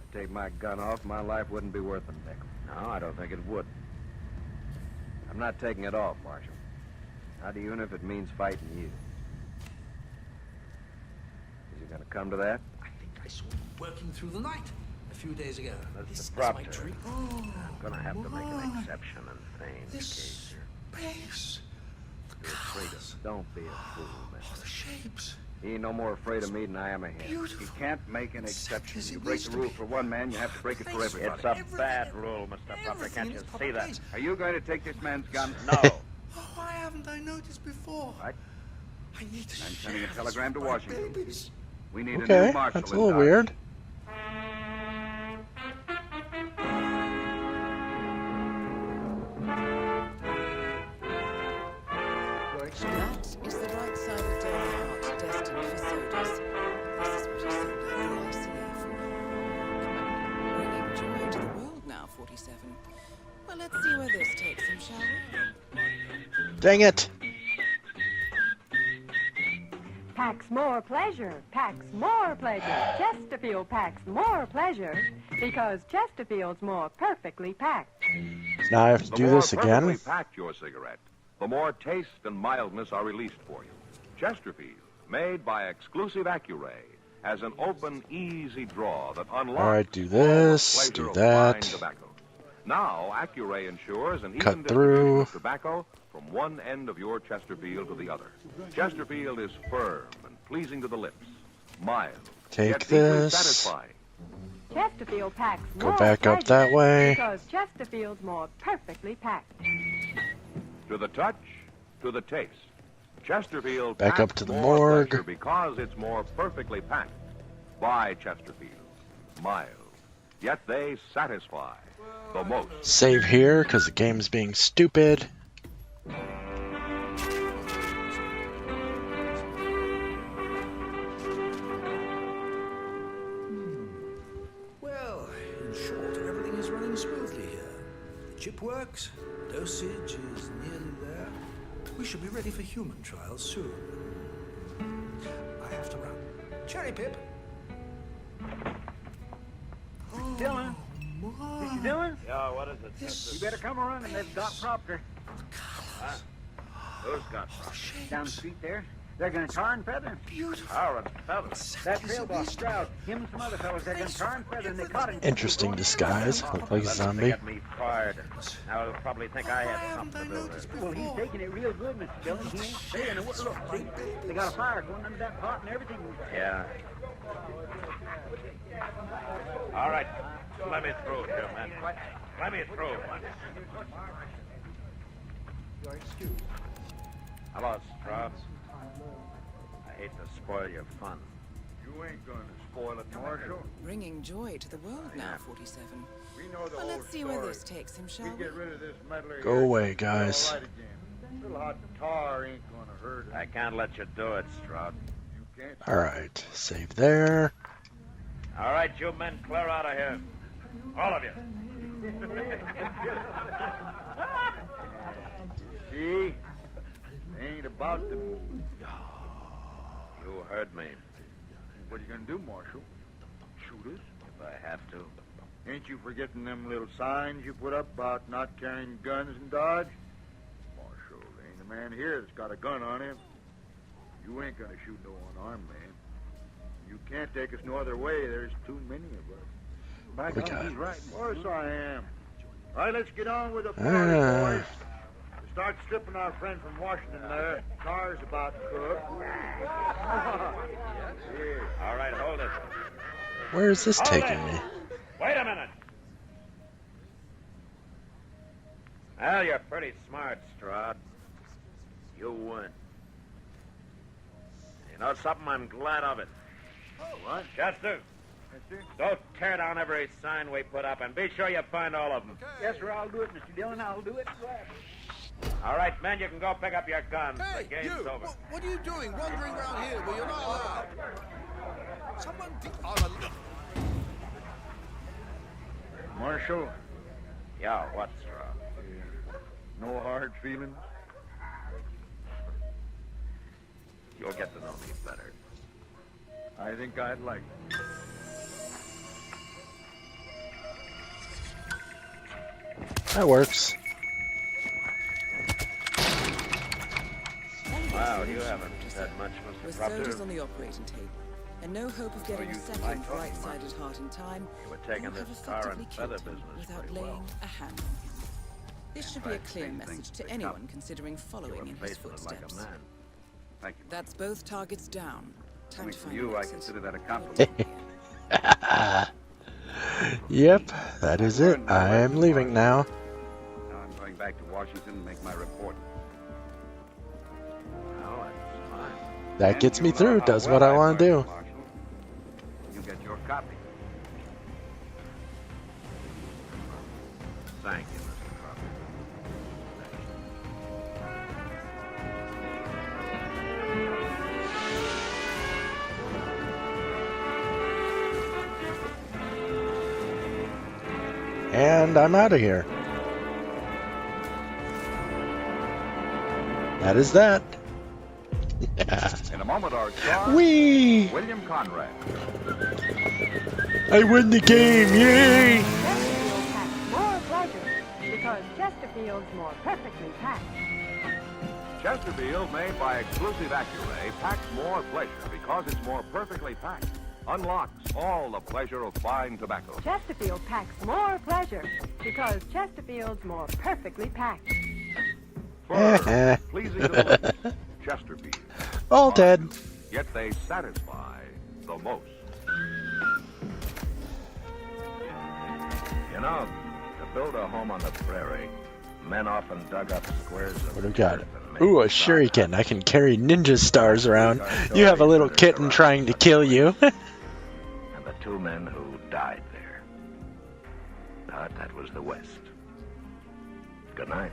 If I take my gun off, my life wouldn't be worth a nickel. No, I don't think it would. I'm not taking it off, Marshal. Not even if it means fighting you. Is it going to come to that? I think I saw him working through the night a few days ago. Mr. This is Proctor, my dream. I'm going to have to make an my. exception in Fain's case here. Space. You're afraid of. Don't be a fool, man. The shapes. He ain't no more afraid of me than I am of him. You can't make an exception. You break the rule for one man, you have to break it for everybody. It's a bad rule, Mr. Proctor. Can't you see that? Are you going to take this man's gun? No. Oh, why haven't I noticed before? What? I need to I'm sending a share telegram to this with my Washington. babies. We need a Okay, new marshal. that's a little weird. That is the right side of Donut destined for sodas. This is what he sold out the ICA for. Bringing joy to the world now, 47. Well, let's see where this takes him, shall we? Dang it! Packs more pleasure, packs more pleasure. Chesterfield packs more pleasure because Chesterfield's more perfectly packed. Now I have to do this The again. more perfectly packed your cigarette, the more taste and mildness are released for you. Chesterfield, made by exclusive Accuray, has an open, easy draw that unlocks Alright, do this, pleasure do of fine that. tobacco. Now, Accuray ensures an Cut even through. distribution of tobacco from one end of your Chesterfield to the other. Chesterfield is firm and pleasing to the lips, mild, Take yet deeply this. satisfying. Chesterfield packs Go more back up pleasure that way. because Chesterfield's more perfectly packed. To the touch, to the taste. Chesterfield Back packs up to the more morgue. pleasure because it's more perfectly packed. By Chesterfield. Mild. Yet they satisfy the most. Save here, because the game's being stupid. Well, in short, everything is running smoothly here. The chip works, dosage is nearly there. We should be ready for human trials soon. I have to run. Cherry Pip! Dillon? Mr. Dillon? Yeah, what is it? You better come around and they've got Proctor. Huh? Who's got Proctor? Down the street there. They're going to tar and feather. Tar and feathers. That trail boss Stroud, him and some other fellows, they're going to tar and feather, and they caught him. Interesting disguise. Look like a zombie. Get me fired. Now he'll probably think I had something to do with it. Well, he's taking it real good, Mr. Dillon. He ain't saying a word. Look, see? They got a fire going under that pot and everything. Yeah. All right. Let me through, Jim, man. Let me through, man. Hello, Stroud. I hate to spoil your fun. You ain't gonna spoil it, Marshal. Bringing joy to the world now, 47. We know the Well, whole let's see story. where this takes him, shall We we? get rid of this meddler Go here, away, we'll be all guys. right again. Little hot tar ain't gonna hurt him. I can't let you do it, Stroud. You can't. Alright, save there. All right, you men, clear out of here. All of you. See? They ain't about to move. You heard me. What are you gonna do, Marshal? Shoot us? If I have to. Ain't you forgetting them little signs you put up about not carrying guns in Dodge? Marshal, there ain't a man here that's got a gun on him. You ain't gonna shoot no unarmed man. You can't take us no other way. There's too many of us. What we got? He's right. Of course I am. All right, let's get on with the party, boys. Start stripping our friend from Washington there. Car's about cooked. All right, hold it. Where is this Hold taking it. me? Wait a minute. Well, you're pretty smart, Stroud. You win. You know something? I'm glad of it. What? Chester, don't tear down every sign we put up, and be sure you find all of them. Yes, sir, I'll do it, Mr. Dillon. I'll do it. All right, men, you can go pick up your guns. Hey, The game's you! over. What are you doing wandering around here where you're not allowed? Someone... Marshal, Yeah, what, Stroud? no hard feelings? You'll get to know me better. I think I'd like it. That works. Wow, you haven't said much, Mr. With Proctor. soldiers on the operating table, and no hope of getting a second bright-sided heart in time, You were taking you this have tar effectively and feather killed him business without pretty laying well. a hand on him. This should be a clear message to anyone considering following in his footsteps. Like a man. Thank you. That's both targets down. Time Coming to from find you, I exit. consider that a compliment. Yep, that is it. I am leaving now. Now I'm going back to Washington and make my report. Well, that's fine. That gets me through, does what I want to do. You get your copy. Thank you, Mr. Proctor. And I'm out of here. That is that. In a moment, our star, Whee! William Conrad. I win the game, yay! Chesterfield packs more pleasure because Chesterfield's more perfectly packed. Chesterfield, made by exclusive Accuray, packs more pleasure because it's more perfectly packed. Unlocks all the pleasure of fine tobacco. Chesterfield packs more pleasure because Chesterfield's more perfectly packed. Fur, pleasing to the lips. Chesterfield. All dead. Yet they satisfy the most. You know, to build a home on the prairie, men often dug up squares of What do we got? earth and made Ooh, a shuriken. I can carry ninja stars around. You have a little kitten trying to kill you. and the two men who died there. But that was the West. Good night.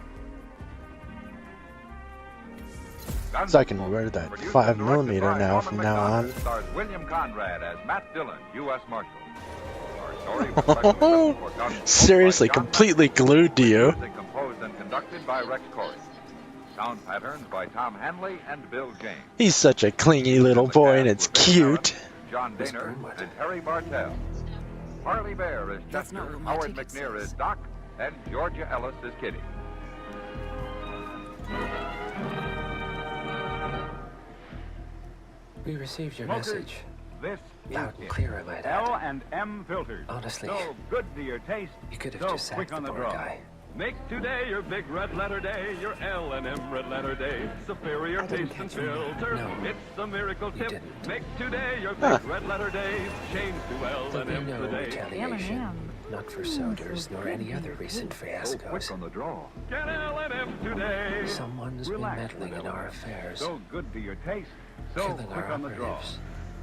So I can wear that 5mm now from now on. Stars William Conrad as Matt Dillon, U.S. Marshal. Our story was specially written for Gunsmoke Seriously, by John completely glued to you. Music composed and conducted by Rex Corey. Sound patterns by Tom Hanley and Bill James. He's such a clingy little boy, and it's cute. John Daner and Harry Bartell. Harley Bear is Chester, Howard McNear is Doc, and Georgia Ellis is Kitty. We received your Smokers, message. This Loud is and clear, I might add. L&M filters. Honestly, So good to your taste. You could have so just sacked quick on the the poor draw. guy. Make today your big red letter day, your L&M red letter day. Superior taste and filter. No. It's the miracle You tip. didn't. Make today your big red letter day. Change to There'll be L&M no today. retaliation. Not for sodas, nor any other recent fiascos. on the draw. Get L&M today. Someone's Relax been meddling with in our L&M. affairs. So good to your taste. So Killing quick our on the draw. operatives.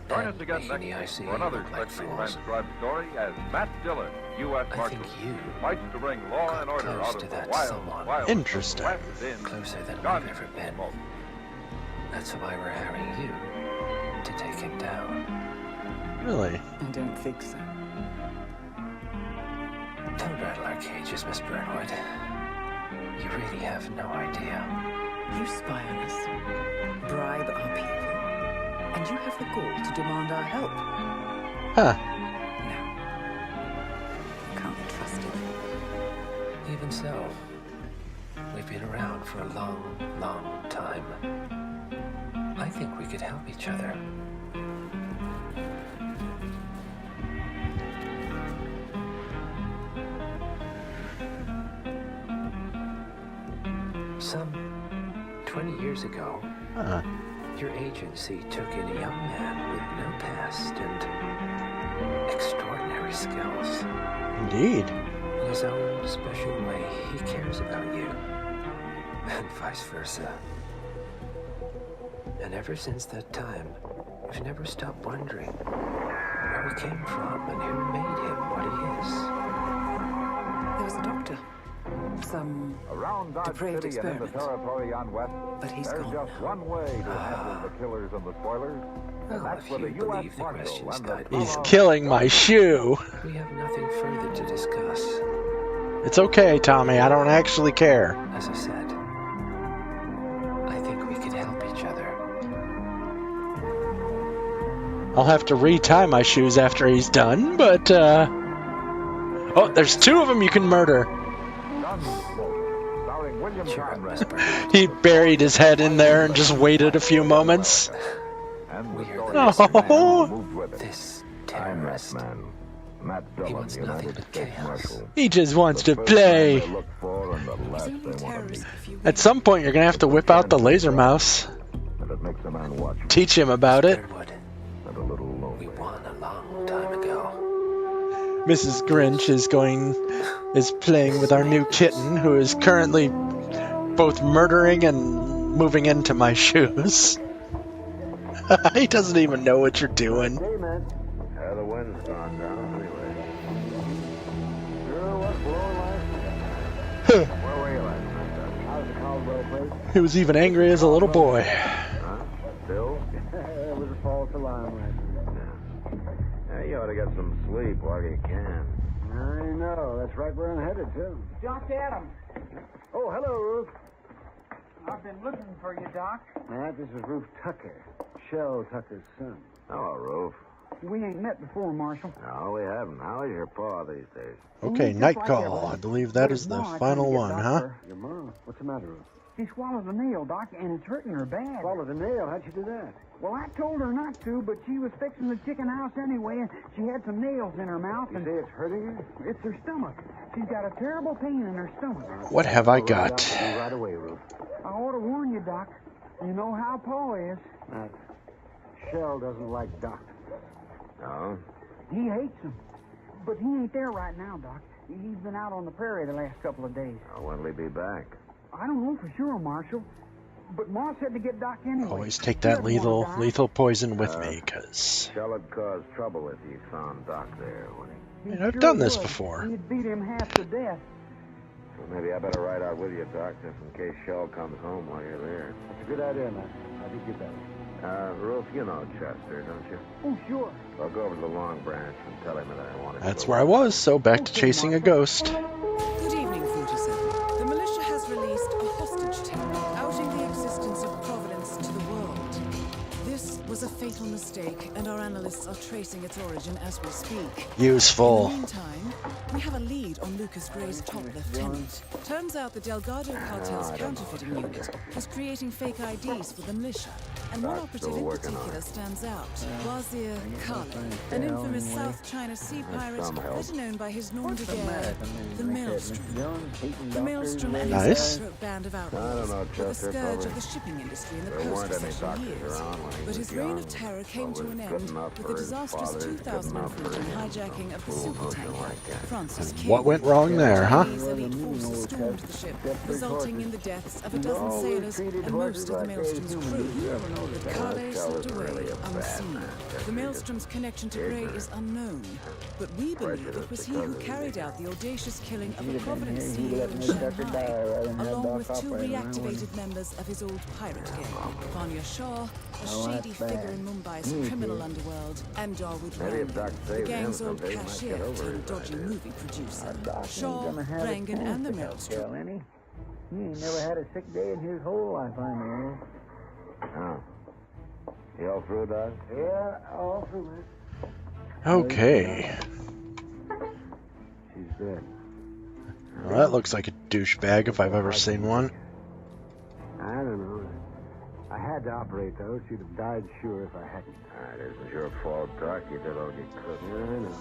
Join us And again making next the week ICU for another look like specially fools. transcribed story as Matt Dillon, U.S. I Marshal, think you fights to bring law and order close out to of the that wild, someone. wild Interesting. West in Closer than Gun we've ever been. Smoke. That's why we're hiring you to take him down. Really? I don't think so. Don't rattle our cages, Miss Burnwood. You really have no idea. You spy on us, bribe our people, and you have the gall to demand our help. Huh. You can't be trusted. Even so, we've been around for a long, long time. I think we could help each other. Some 20 years ago, your agency took in a young man with no past and extraordinary skills. Indeed. In his own special way, he cares about you, and vice versa. And ever since that time, we've never stopped wondering where he came from and who made him what he is. There was a doctor. Some Around Dodge depraved City and in the experiment. territory on West, But he's there's gone just now. one way to handle the killers and the spoilers. Well, and that's if with the you U.S. believe the Marshal questions and guide the He's fellow- killing my shoe. We have nothing further to discuss. It's okay, Tommy. I don't actually care. As I said, I think we could help each other. I'll have to retie my shoes after he's done, but, oh, there's two of them you can murder. Starring William Conrad. He buried his head in there and just waited a few moments. And We the are story the Oh. moved with it. This I'm that terrorist. man. Matt He Dillon, wants nothing United but States chaos. Marshal. He just wants The to first man play. they look for and the last they want to meet. At some point, you're gonna have to whip out the laser mouse. And it makes a man watch Teach him about it. Burnwood, and a little lonely. we won a long time ago. Mrs. Grynch is playing with our new kitten, who is currently both murdering and moving into my shoes. He doesn't even know what you're doing. Hey, man. The wind's gone down anyway. Sure was blowing last night. Where were you last night, Out of the Caldwell place. He was even angry as a little boy. Huh? Still? It was a false alarm last night. Yeah, you ought to get some sleep while you can. I know. That's right where I'm headed, too. Doc Adams. Oh, hello, Ruth. I've been looking for you, Doc. Matt, this is Ruth Tucker. Shell Tucker's son. Hello, Roof. We ain't met before, Marshal. No, we haven't. How is your paw these days? Okay, night call. I believe that is the final one, huh? Your mom. What's the matter, Ruth? She swallowed a nail, Doc, and it's hurting her bad. Swallowed a nail. How'd you do that? Well, I told her not to, but she was fixing the chicken house anyway, and she had some nails in her mouth. You And say it's hurting her? it's her stomach. She's got a terrible pain in her stomach. What have I I'll ride out got? to you right away, Ruth. I ought to warn you, Doc. You know how Paul is. Matt, Shell doesn't like doctors. No? He hates them. But he ain't there right now, Doc. He's been out on the prairie the last couple of days. When'll he be back? I don't know for sure, Marshal. But Ma said to get Doc anyway. Always take He that doesn't wanna die. lethal poison with me, because Shell would cause trouble if he found Doc there, wouldn't he? He I've sure done this would. before. He'd beat him half to death. So maybe I better ride out with you, Doc, just in case Shell comes home while you're there. That's a good idea, Matt. I think you better. Roof, you know Chester, don't you? Oh, sure. I'll go over to the Long Branch and tell him that I want to that's go where I was, so back to chasing a ghost. Good evening, 47. The militia has released a hostage tape outing the existence of Providence to the world. This was a fatal mistake, and our analysts are tracing its origin as we speak. Useful. In the meantime, we have a lead on Lucas Gray's top lieutenant. Turns out the Delgado cartel's counterfeiting unit was creating fake IDs for the militia. And one operative in particular stands out. Wazir Khaled, an infamous South China Sea pirate better known by his nom de guerre, the Maelstrom. The Maelstrom and his cutthroat band of outlaws were the scourge of the shipping industry in the post-recession years. But his reign of terror came to an end with the disastrous 2014 hijacking of the supertanker, Francis King. What went wrong there, huh? Chinese elite forces stormed the ship, resulting in the deaths of a dozen sailors and most of the Maelstrom's crew. But Kale slipped away unseen. The Maelstrom's connection to Grey is unknown, but we believe it was he who carried out the audacious killing of a Providence CEO in Shanghai, along with two reactivated members of his old pirate gang, Vanya Shah, a shady figure in Mumbai's criminal underworld, and Dawood Rangan, the gang's old cashier turned dodgy movie producer. Shaw, Rangan, and the Maelstrom. He ain't never had a sick day in his whole life, I know. Oh. You all through, Doc? Yeah, all through it. Okay. She's dead. Well, that looks like a douchebag if I've ever seen one. I don't know. I had to operate, though. She'd have died sure if I hadn't. It isn't your fault, Doc. You did all you could. Yeah, I know.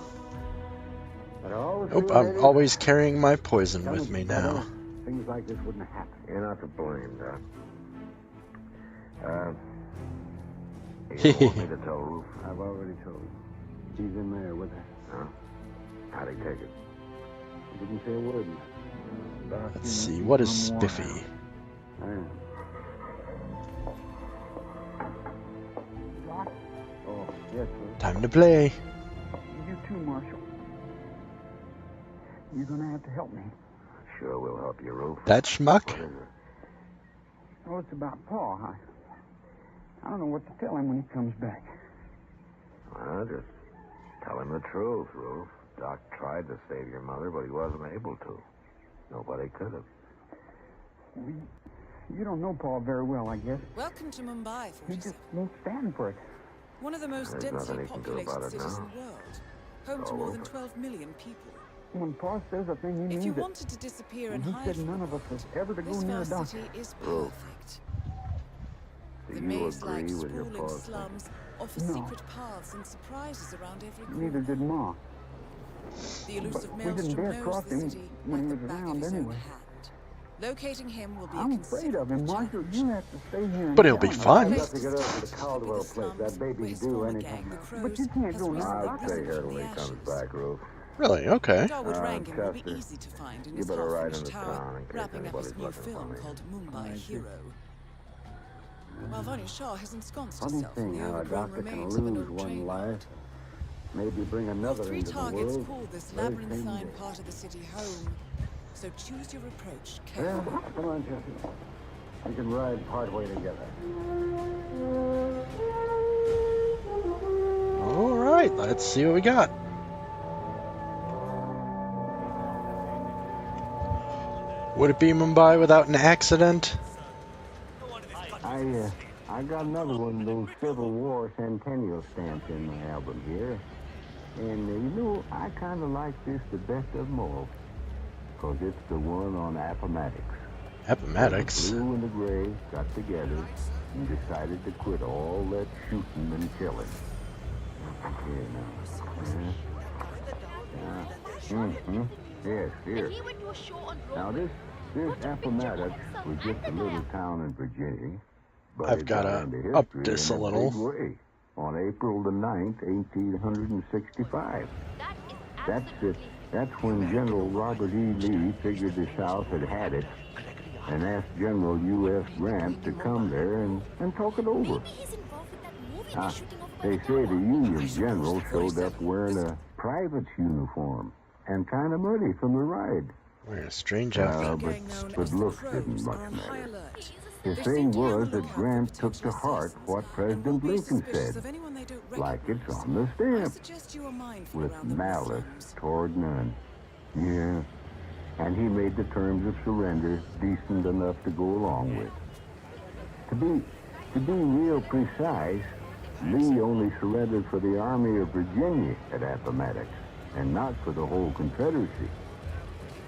But all Nope, I'm always carrying my poison with me now. Things like this wouldn't happen. You're not to blame, Doc. You want me to tell Ruth? I've already told her. She's in there with her. Huh? How'd he take it? He didn't say a word. Let's see, what is Spiffy? Oh, yes, sir. Time to play. You too, Marshal. You're gonna have to help me. Sure, we'll help you, Ruth. That schmuck? What is it? Oh, it's about Paul. I don't know what to tell him when he comes back. Well, just tell him the truth, Ruth. Doc tried to save your mother, but he wasn't able to. Nobody could have. You don't know Paul very well, I guess. Welcome to Mumbai, He just won't stand for it. one of the most There's densely nothing he can do populated about it cities now. in the world, home to more than 12 million people. When Paul says a thing, he means If you it. wanted to disappear and He hide said none of us was ever to go this near a vast doctor. city is perfect. Do The you maze-like agree with your sprawling Paul's slums offer No. secret paths and surprises around every corner. Neither did Ma. The elusive But we didn't Maelstrom dare knows cross the him city when he like was the back of around his own anyway. hand. Locating him will be I'm a afraid of him, Marshal. You have to stay here. and But it'll be tell him. fun. I've got to get over to the Caldwell place. That baby can do anything. But you can't go now. I'll stay here till he comes back, Ruth. Really? Okay. Darwood Rangan will be Chester, easy to find in you his better ride half-finished into tower, town in case wrapping up his anybody's new looking for film me. called Mumbai Hero. While Vanya Shah has ensconced Funny herself in thing the how a overgrown doctor can remains of an lose old one train life, yard. maybe bring another Three into the targets world. call this very same labyrinthine day. part of the city home, so choose your approach Well, carefully. come on, Jesse. We can ride partway together. All right, let's see what we got. Would it be Mumbai without an accident? I got another one of those Civil War centennial stamps in my album here. And, you know, I kind of like this the best of them all. Because it's the one on Appomattox. Appomattox? The blue and the gray got together and decided to quit all that shooting and killing. Yes, here. Now, this Appomattox was just a little town in Virginia. But I've it got got to into up history this in a big little. way. On April the 9th, 1865. That's when General Robert E. Lee figured the South had had it and asked General U.S. Grant to come there and talk it over. They say the Union general showed up wearing a private's uniform and kind of muddy from the ride. Wearing a strange outfit. But looks didn't much matter. The thing was that Grant took to heart what President Lincoln said, like it's on the stamp, with malice toward none. Yeah, and he made the terms of surrender decent enough to go along with. To be real precise, Lee only surrendered for the Army of Virginia at Appomattox, and not for the whole Confederacy.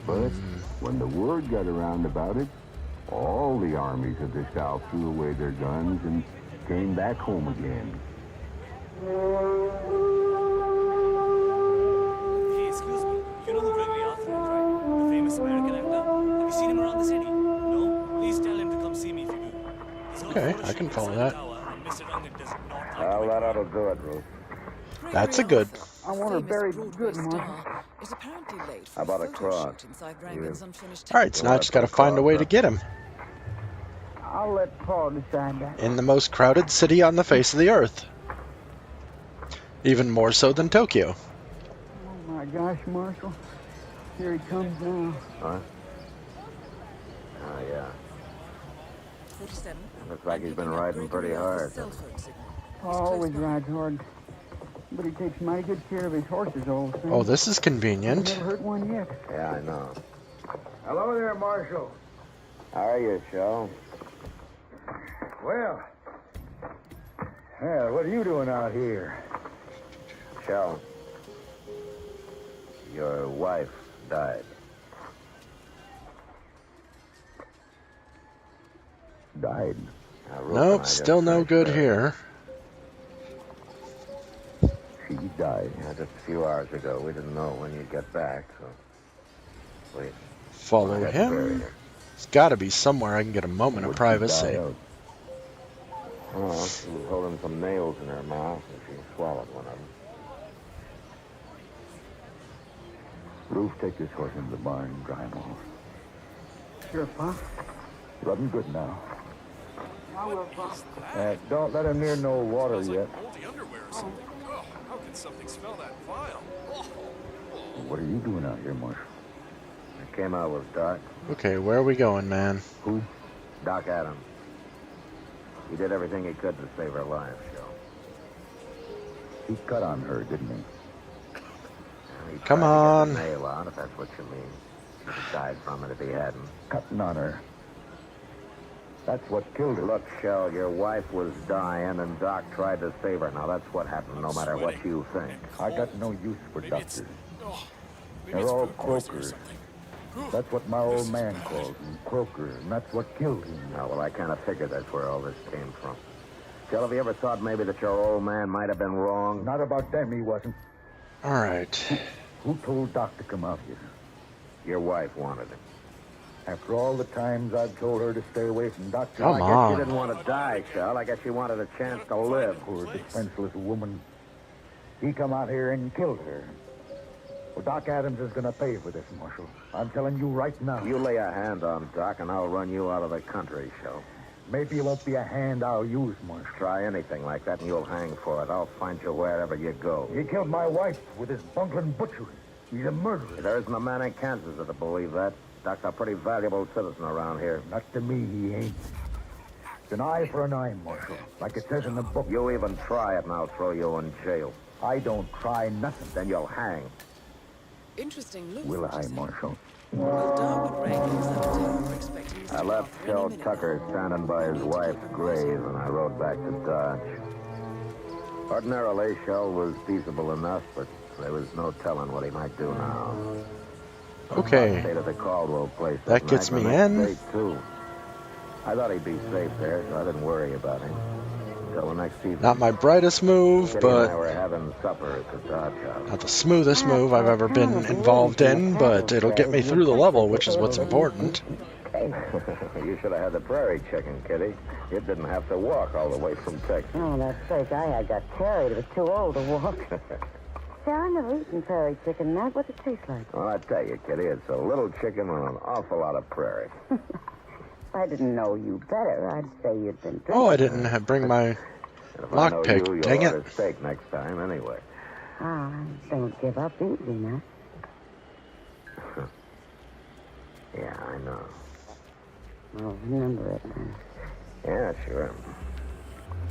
But when the word got around about it, all the armies of the South threw away their guns and came back home again. Hey, excuse me. You know who Gregory Arthur is, right? The famous American actor? Have you seen him around the city? No? Please tell him to come see me if you do. He's got Okay, a photo I can shoot follow inside that. the tower, and Mr. Rungan does not like Well, that ought to do it, Ruth. That's a good. I want her buried good, Marshal. Is apparently late How for about a a photo cross? shoot inside Rangan's unfinished All right, so now I just got to find a way to get him. I'll let Paul decide that. In the most crowded city on the face of the earth. Even more so than Tokyo. Oh my gosh, Marshal. Here he comes now. Huh? Oh, yeah. 47. Looks like he's been riding pretty hard. Paul always rides hard. But he takes mighty good care of his horses, old thing. Oh, this is convenient. Never hurt one yet. Yeah, I know. Hello there, Marshal. How are you, Shell? Well, what are you doing out here? Shell, your wife died. Died. Nope, still no good here. She died. Yeah, just a few hours ago. We didn't know when you'd get back, so... Wait. Follow him. It's got to be somewhere I can get a moment of privacy. Oh, she was holding some nails in her mouth, and she swallowed one of them. Ruth, take this horse into the barn and dry him off. Sure, Pop. Rub him good now. I will, Pop. Don't let him near no water yet. Moldy underwear or something. Oh, how can something smell that vile? What are you doing out here, Marshal? I came out with Doc. Okay, where are we going, man? Who? Doc Adams. He did everything he could to save her life, Joe. He cut on her, didn't he? And he Come tried on. to get the nail out, if that's what you mean. He'd have died from it if he hadn't. Cutting on her. That's what killed her. Look, Shell, your wife was dying, and Doc tried to save her. Now, that's what happened, no matter what you think. I got no use for doctors. They're all croakers. That's what my old man called them, croakers, and that's what killed him. Oh, well, I kind of figured that's where all this came from. Shell, have you ever thought maybe that your old man might have been wrong? Not about them, he wasn't. All right. Who told Doc to come out here? Your wife wanted him. After all the times I've told her to stay away from doctors. Come I guess on. she didn't want to die, Shell. I guess she wanted a chance to live. Poor defenseless woman. He come out here and killed her. Well, Doc Adams is going to pay for this, Marshal. I'm telling you right now. You lay a hand on Doc, and I'll run you out of the country, Shell. Maybe it won't be a hand I'll use, Marshal. Try anything like that, and you'll hang for it. I'll find you wherever you go. He killed my wife with his bungling butchery. He's a murderer. There isn't a man in Kansas that'll believe that. Doc's a pretty valuable citizen around here. Not to me, he ain't. It's an eye for an eye, Marshal, like it says in the book. You even try it, and I'll throw you in jail. I don't try nothing. Then you'll hang. Interesting look. Will I, Marshal? Well, Darwood Rankin was at the tower expecting Mr. I left Arthur Shell any minute Tucker now. standing by his wife's grave, and I rode back to Dodge. Ordinarily, Shell was peaceable enough, but there was no telling what he might do now. Okay. Stayed at the Caldwell place. That gets me night, in. the next day, too. I thought he'd be safe there, so I didn't worry about him. Until the next evening. Not my brightest move, Kitty and I but were having supper at the Dodge house. not the smoothest move I've ever been involved in, but it'll get me through the level, which is what's important. You should have had the prairie chicken, Kitty. It didn't have to walk all the way from Texas. Oh, that's sake, I got carried. It was too old to walk. See, I never eaten prairie chicken, Matt. What's it taste like? Well, I tell you, Kitty, it's a little chicken and an awful lot of prairie. If I didn't know you better, I'd say you'd been drinking. Oh, I didn't bring my And if I know you, lockpick. you'll Dang order it. steak next time, anyway. Ah, don't give up easy, Matt. Yeah, I know. Well, remember it, then. Yeah, sure.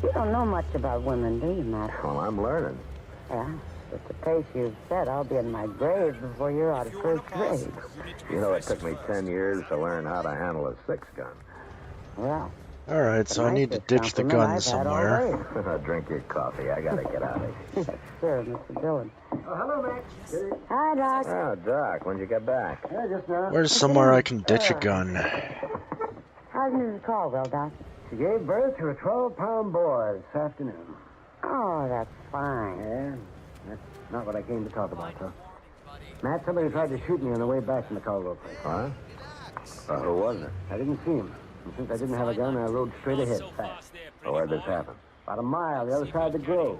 You don't know much about women, do you, Matt? Well, I'm learning. Yeah, at the pace you've set, I'll be in my grave before you're out of first grade. You know, it took me 10 years to learn how to handle a 6-gun. Well, Alright, so I need to ditch the gun somewhere. Drink your coffee. I gotta get out of here. Sure, Mr. Dillon. Oh, hello, Max. Hi, Doc. Oh, Doc, when'd you get back? Yeah, just now. Where's somewhere I can ditch a gun? How's Mrs. Caldwell, Doc? She gave birth to a 12-pound boy this afternoon. Oh, that's fine. Yeah, that's not what I came to talk about, though. Matt, somebody tried to shoot me on the way back from the Caldwell place. Huh? Who was it? I didn't see him. And since I didn't have a gun, I rode straight ahead, fast. Where'd this happen? About a mile, the other side of the grove.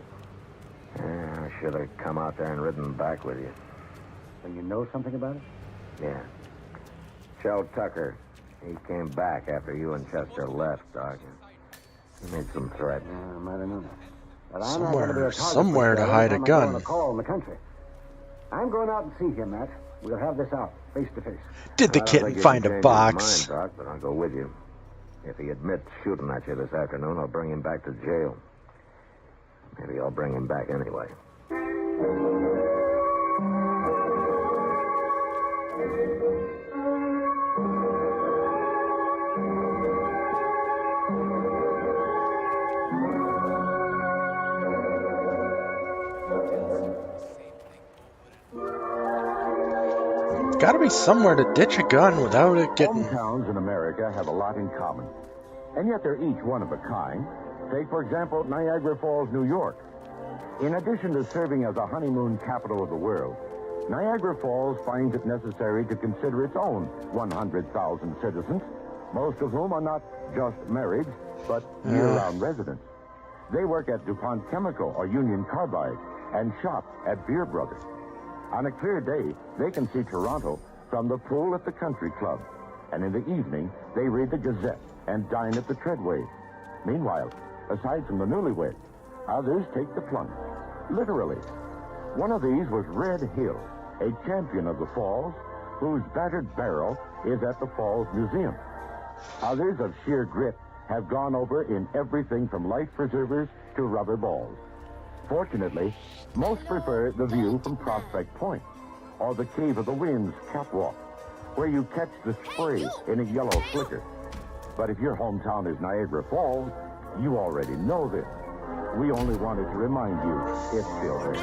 Yeah, I should have come out there and ridden back with you. And you know something about it? Yeah. Shell Tucker. He came back after you and Chester left, Doc. He made some threats. Yeah, I might have known that. But I'm not going to be a target Somewhere to hide a gun. I'm call in the country. I'm going out and see him, Matt. We'll have this out, face to face. Did the kitten find a box? Mind, Doc, but I'll go with you. If he admits shooting at you this afternoon, I'll bring him back to jail. Maybe I'll bring him back anyway. Gotta be somewhere to ditch a gun without it getting... Hometowns in America have a lot in common, and yet they're each one of a kind. Take, for example, Niagara Falls, New York. In addition to serving as a honeymoon capital of the world, Niagara Falls finds it necessary to consider its own 100,000 citizens, most of whom are not just married, but year-round residents. They work at DuPont Chemical or Union Carbide and shop at Beer Brothers. On a clear day, they can see Toronto from the pool at the country club. And in the evening, they read the Gazette and dine at the Treadway. Meanwhile, aside from the newlyweds, others take the plunge. Literally. One of these was Red Hill, a champion of the Falls, whose battered barrel is at the Falls Museum. Others of sheer grit have gone over in everything from life preservers to rubber balls. Fortunately, most prefer the view from Prospect Point, or the Cave of the Winds catwalk, where you catch the spray in a yellow flicker. But if your hometown is Niagara Falls, you already know this. We only wanted to remind you it's still there.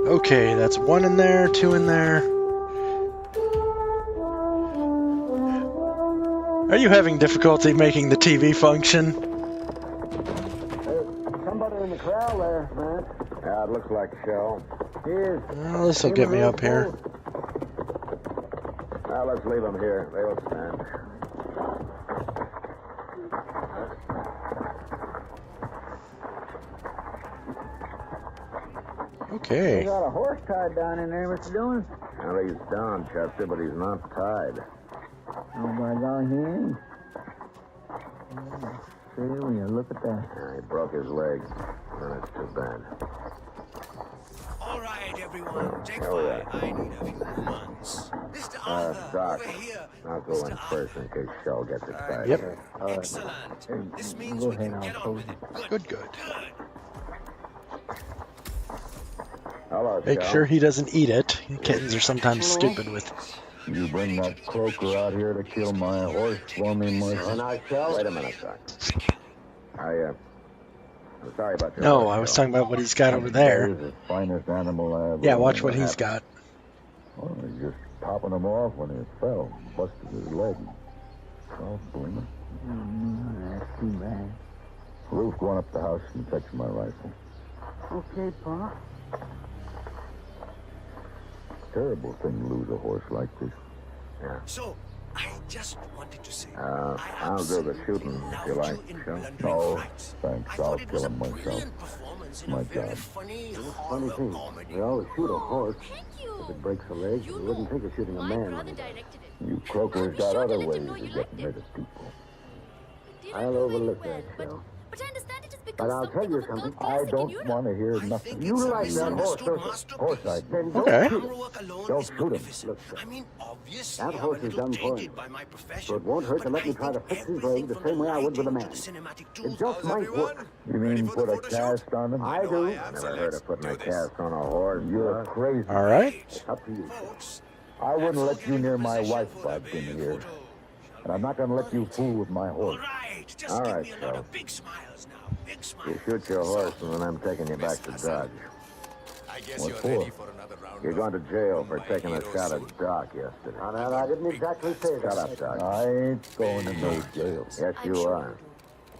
Okay, that's 1 in there, 2 in there. Are you having difficulty making the TV function? Somebody in the corral there, man. Yeah, it looks like Shell. Yes. Well, this will get me up here. Well, let's leave them here. They'll stand. Okay. You got a horse tied down in there, Mr. Dillon? Well, he's down, Chester, but he's not tied. Oh, my God, he ain't. See, when you look at that. Yeah, he broke his leg. That's too bad. All right, everyone, take Oh, five. I need a few moments. Mr. Arthur, Doc, over here. I'll go in first in case Shell gets excited. Yep. Excellent. This means Go we ahead, can I'll get on close with it. it. Good, good. Hello, Make Shell. sure he doesn't eat it. Kittens are sometimes stupid with... You bring that croaker out here to kill my horse for me, Marshal? Oh, now, Shell? Wait a minute, Doc. I'm sorry about your No, horse, I was Shell. talking about what he's got over there. That is the finest animal I ever Yeah, watch owned. what he's got. Well, he's just popping him off when he fell. Busted his leg. Oh, blimey. That's too bad. Ruth, go on up the house and fetch my rifle. Okay, Pa. Terrible thing to lose a horse like this. Yeah. So, I just wanted to say. I'll do the shooting if you like, Shell. No, thanks. I'll kill him myself. It's my job. Funny thing, we always shoot a horse. If it breaks a leg, we wouldn't think of shooting a man. when he dies. You croakers got other ways of getting rid of people. I'll overlook that, Shell. But I understand it is because But I'll tell you something. I don't want to hear nothing. You like that horse, don't you? Horse I then don't shoot him. Don't shoot him. Look, that horse is done for him. So it won't hurt to let me try to fix his leg the same way I would with a man. It just might work. You mean put a cast on him? I do. I never heard of putting a cast on a horse. You're crazy. All right. Up to you. I wouldn't let you near my wife if I'd been here. And I'm not going to let you fool with my horse. All right, so. You shoot your horse and then I'm taking you back to Dodge. What for? You're going to jail for taking a shot at Doc yesterday. Now, that I didn't exactly say that. Shut up, Doc. I ain't going to no jail. Yes, you are.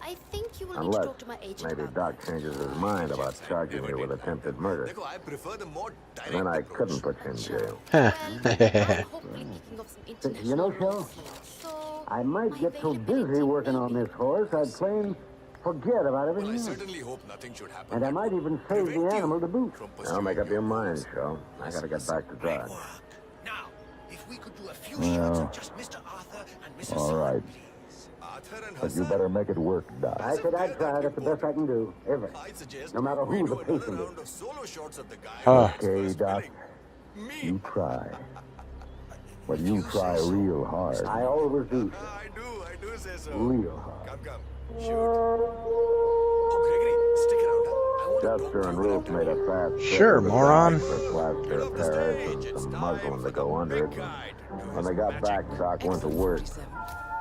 I think you will need to Unless talk to my agent. maybe Doc changes his mind about charging you with attempted murder. Then I couldn't put you in jail. You know, Shell, I might get so busy working on this horse, I'd plain forget about everything else. And I might even save the animal to boot. Now make up your mind, Joe. I gotta get back to Dodge. Well, all right. But you better make it work, Doc. I said I'd try. That's the best I can do, ever. No matter who the patient is. Okay, Doc. You try. But you try real hard. I always do. I do say so. Real hard. Come. Shoot. Chester and Ruth made a fat Sure, moron. for plaster of Paris and some muslin to go under it. When they got back, Doc went to work.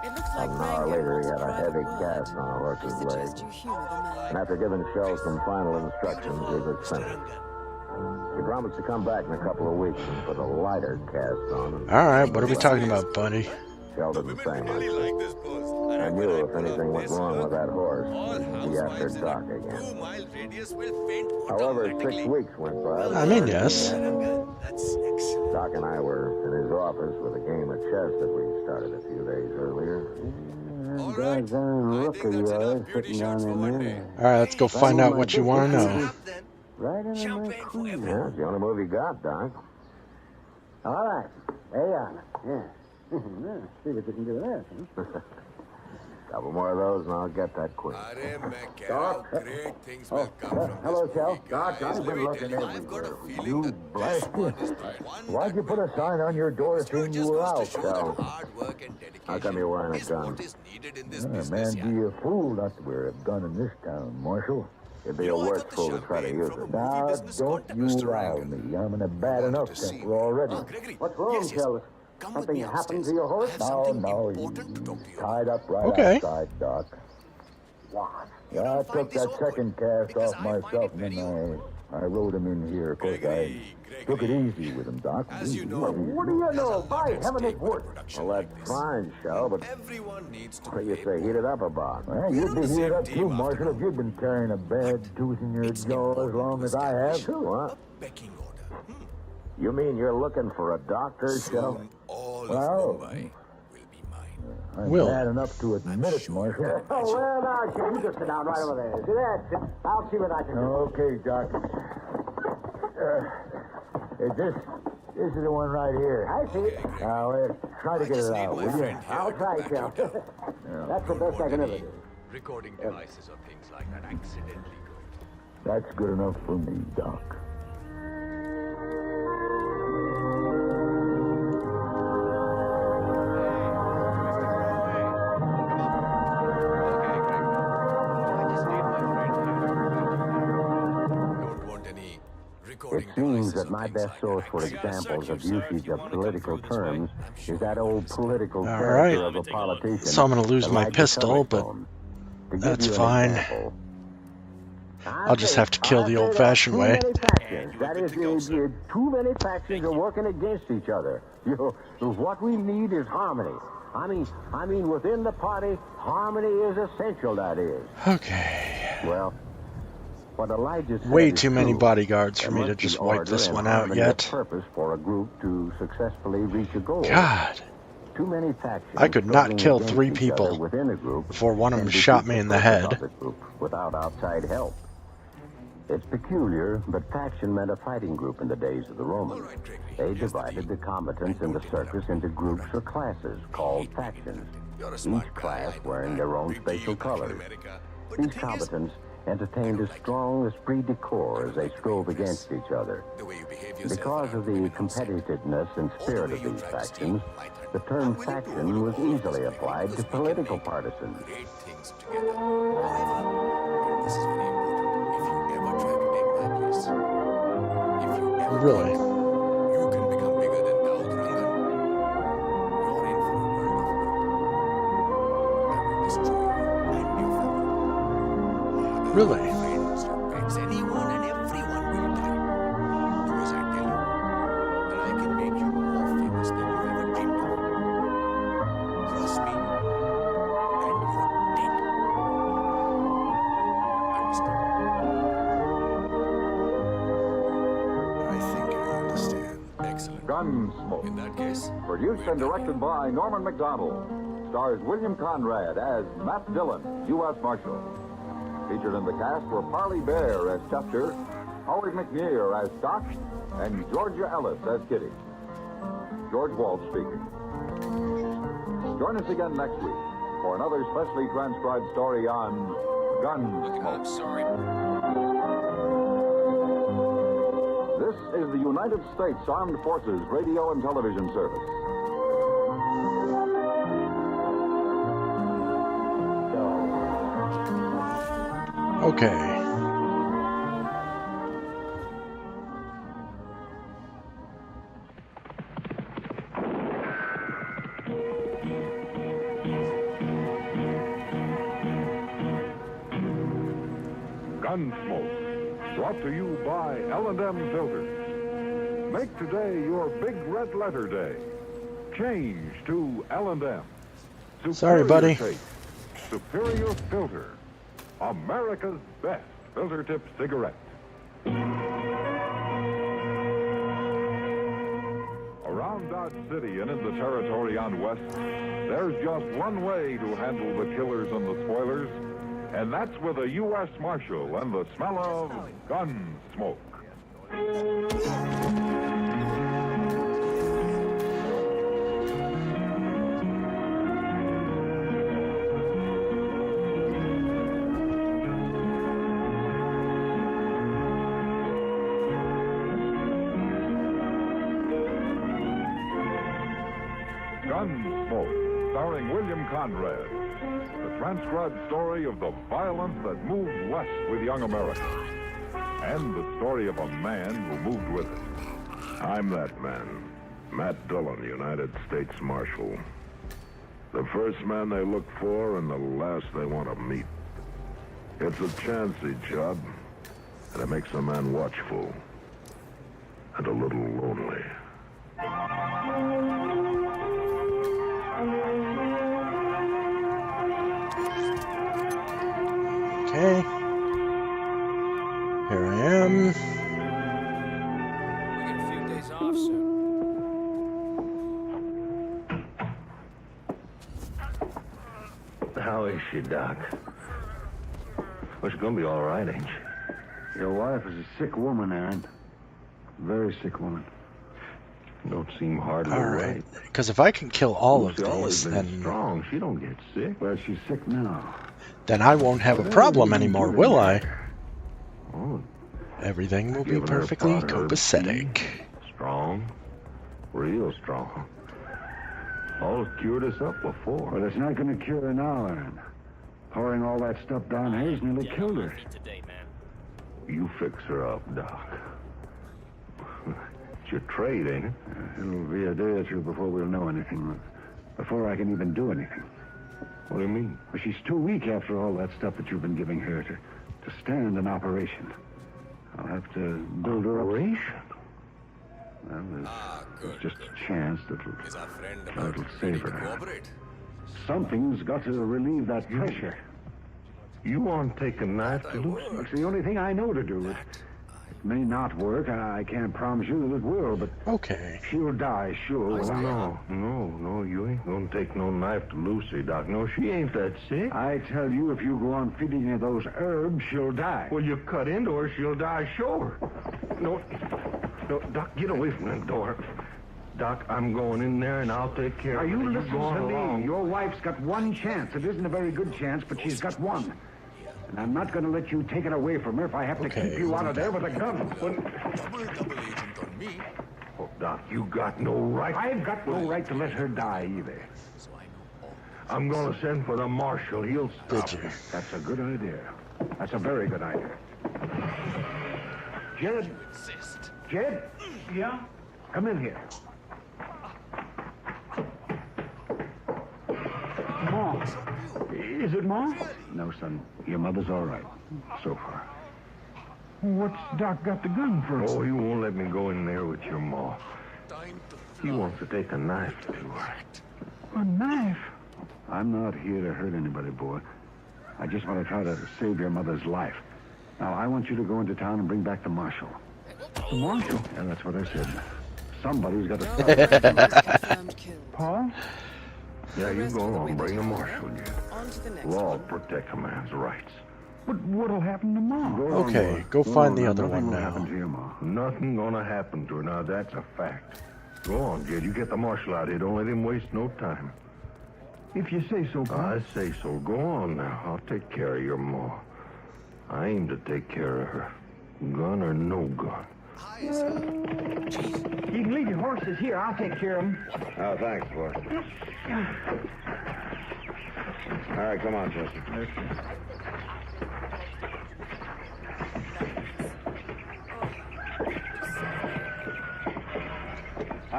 An hour later, he had a heavy cast on a horse's leg. And after giving Shell some final instructions, he was sentenced. He promised to come back in a couple of weeks and put a lighter cast on him. All right, what are we talking about, buddy? Shell didn't say much. I knew if anything went wrong with that horse, he'd be after Doc again. However, 6 weeks went by. I mean, yes. Doc and I were in his office with a game of chess that we started a few days earlier. All right, let's go find out what you want to know. Right in my queen. Yeah, it's the only move you got, Doc. All right. There you are. Yeah. See what you can do with that, huh? Couple more of those and I'll get that queen. Doc. Hello, Shell. Doc, I've been looking everywhere. You blast you. Why'd you put a sign on your door saying you were out? Shell, how come you're wearing a gun? Man, be a fool not to wear a gun in this town, Marshal. It'd be a worse fool to try to use it. Now, don't you rile me. I'm in a bad enough temper already. What's wrong, Shell? Something happened to your horse? No, he's tied up right outside, Doc. What? Yeah, I took that second cast off myself, and then I rode him in here. Of course, I took it easy with him, Doc. What do you know? By heaven, it worked. Well, that's fine, Shell, but what do you say heated up about? Well, you'd be heated up too, Marshal, if you'd been carrying a bad tooth in your jaw as long as I have. What? You mean you're looking for a doctor, Shell? Well, I'm bad enough to admit it, Marshal. Oh, well, now, Shell, you just sit down right over there. See that? I'll see what I can do. Okay, Doc. This is the one right here. I see it. Now, try to get it out, will you? I'll try, Shell. That's the best I can ever do. Recording devices or things like that accidentally good. That's good enough for me, Doc. It seems that my best source for examples of usage of political terms is that old political character of a politician. So I'm going to lose my pistol, but that's fine. I'll just have to kill the old-fashioned way. That is, too many factions are working against each other. What we need is harmony. I mean, within the party, harmony is essential, that is. Okay. Well, what Elijah said way too many bodyguards for me to just wipe this one out yet. Purpose for a group to successfully reach a goal. God. Too many factions. I could not kill 3 people within a group before one of them shot me in the head. Without outside help. It's peculiar, but faction meant a fighting group in the days of the Romans. They divided the combatants in the circus into groups or classes called factions, each class wearing their own special colors. These combatants entertained a strong esprit de corps as they strove against each other. Because of the competitiveness and spirit of these factions, the term faction was easily applied to political partisans. Really? You can become bigger than Daud Rangan. You're in for a world of hurt. I will destroy you and your family. Really? Friends, your pets, anyone and everyone will die. Do as I tell you, and I can make you more famous than you've ever dreamed of. Cross me, and you're dead. Understood? I think I understand. Excellent. Gunsmoke. In that case, Produced and directed by Norman MacDonald. Stars William Conrad as Matt Dillon, U.S. Marshal. Featured in the cast were Parley Bear as Chester, Howard McNear as Doc, and Georgia Ellis as Kitty. George Walsh speaking. Join us again next week for another specially transcribed story on Gunsmoke. sorry. This is the United States Armed Forces Radio and Television Service. Okay. Gunsmoke, brought to you by L&M Filters. Make today your big red letter day. Change to L&M. Sorry, buddy. Taste, superior filter. America's best filter tip cigarette. Around Dodge City and in the territory on West, there's just one way to handle the killers and the spoilers, and that's with a U.S. Marshal and the smell of gun smoke. Gunsmoke, starring William Conrad. The transcribed story of the violence that moved west with young America. And the story of a man who moved with it. I'm that man, Matt Dillon, United States Marshal. The first man they look for and the last they want to meet. It's a chancy job, and it makes a man watchful and a little lonely. Okay. Here I am. We get a few days off soon. How is she, Doc? Well, she's gonna be all right, ain't she? Your wife is a sick woman, Aaron. Very sick woman. Don't seem hardly All right. Because if I can kill all of She's always these, been then strong. She don't get sick. Well, she's sick now. then I won't have a problem anymore, will I? Oh, Everything will be Giving her perfectly powder of copacetic. strong. Real strong. Always cured us up before. Well, it's not going to cure her now, Aaron. Pouring all that stuff down hers nearly killed her. Today, man. You fix her up, Doc. It's your trade, ain't it? It'll be a day or two before we'll know anything. Before I can even do anything. What do you mean? Well, she's too weak after all that stuff that you've been giving her to stand an operation. I'll have to build her up. Operation? Well, there's just a chance that'll save her. Something's got to relieve that pressure. You want to take a knife to Lucy? It's the only thing I know to do. It may not work. I can't promise you that it will, but okay. She'll die, sure. Oh, no, you ain't gonna take no knife to Lucy, Doc. No, she ain't that sick. I tell you, if you go on feeding her those herbs, she'll die. Well, you cut into her, she'll die sure. No, Doc, get away from that door. Doc, I'm going in there and I'll take care of her. You listen going to me. along. Your wife's got one chance. It isn't a very good chance, but she's got one. And I'm not going to let you take it away from her if I have to keep you out of there with a gun. Double agent on me. Oh, Doc, you got no right. I've got no right to let her die either. I'm going to send for the marshal. He'll stop Did you? me. That's a good idea. That's a very good idea. Jed? Jed? Yeah? Come in here. Ma. Is it Ma? No, son. Your mother's all right. So far. What's Doc got the gun for? Oh, he won't let me go in there with your ma. He wants to take a knife to her. A knife? I'm not here to hurt anybody, boy. I just want to try to save your mother's life. Now, I want you to go into town and bring back the marshal. The marshal? Yeah, that's what I said. Somebody's got to stop. Paul? Yeah, you go on. Bring the marshal, yeah. Law will protect a man's rights. But what'll happen to Ma? Okay, go find the other one now. Happen to your Ma. Nothing gonna happen to her. Now, that's a fact. Go on, Jed. You get the marshal out here. Don't let him waste no time. If you say so, Paul. I say so. Go on now. I'll take care of your ma. I aim to take care of her. Gun or no gun. You can leave your horses here. I'll take care of them. Oh, thanks, boy. All right, come on, Chester.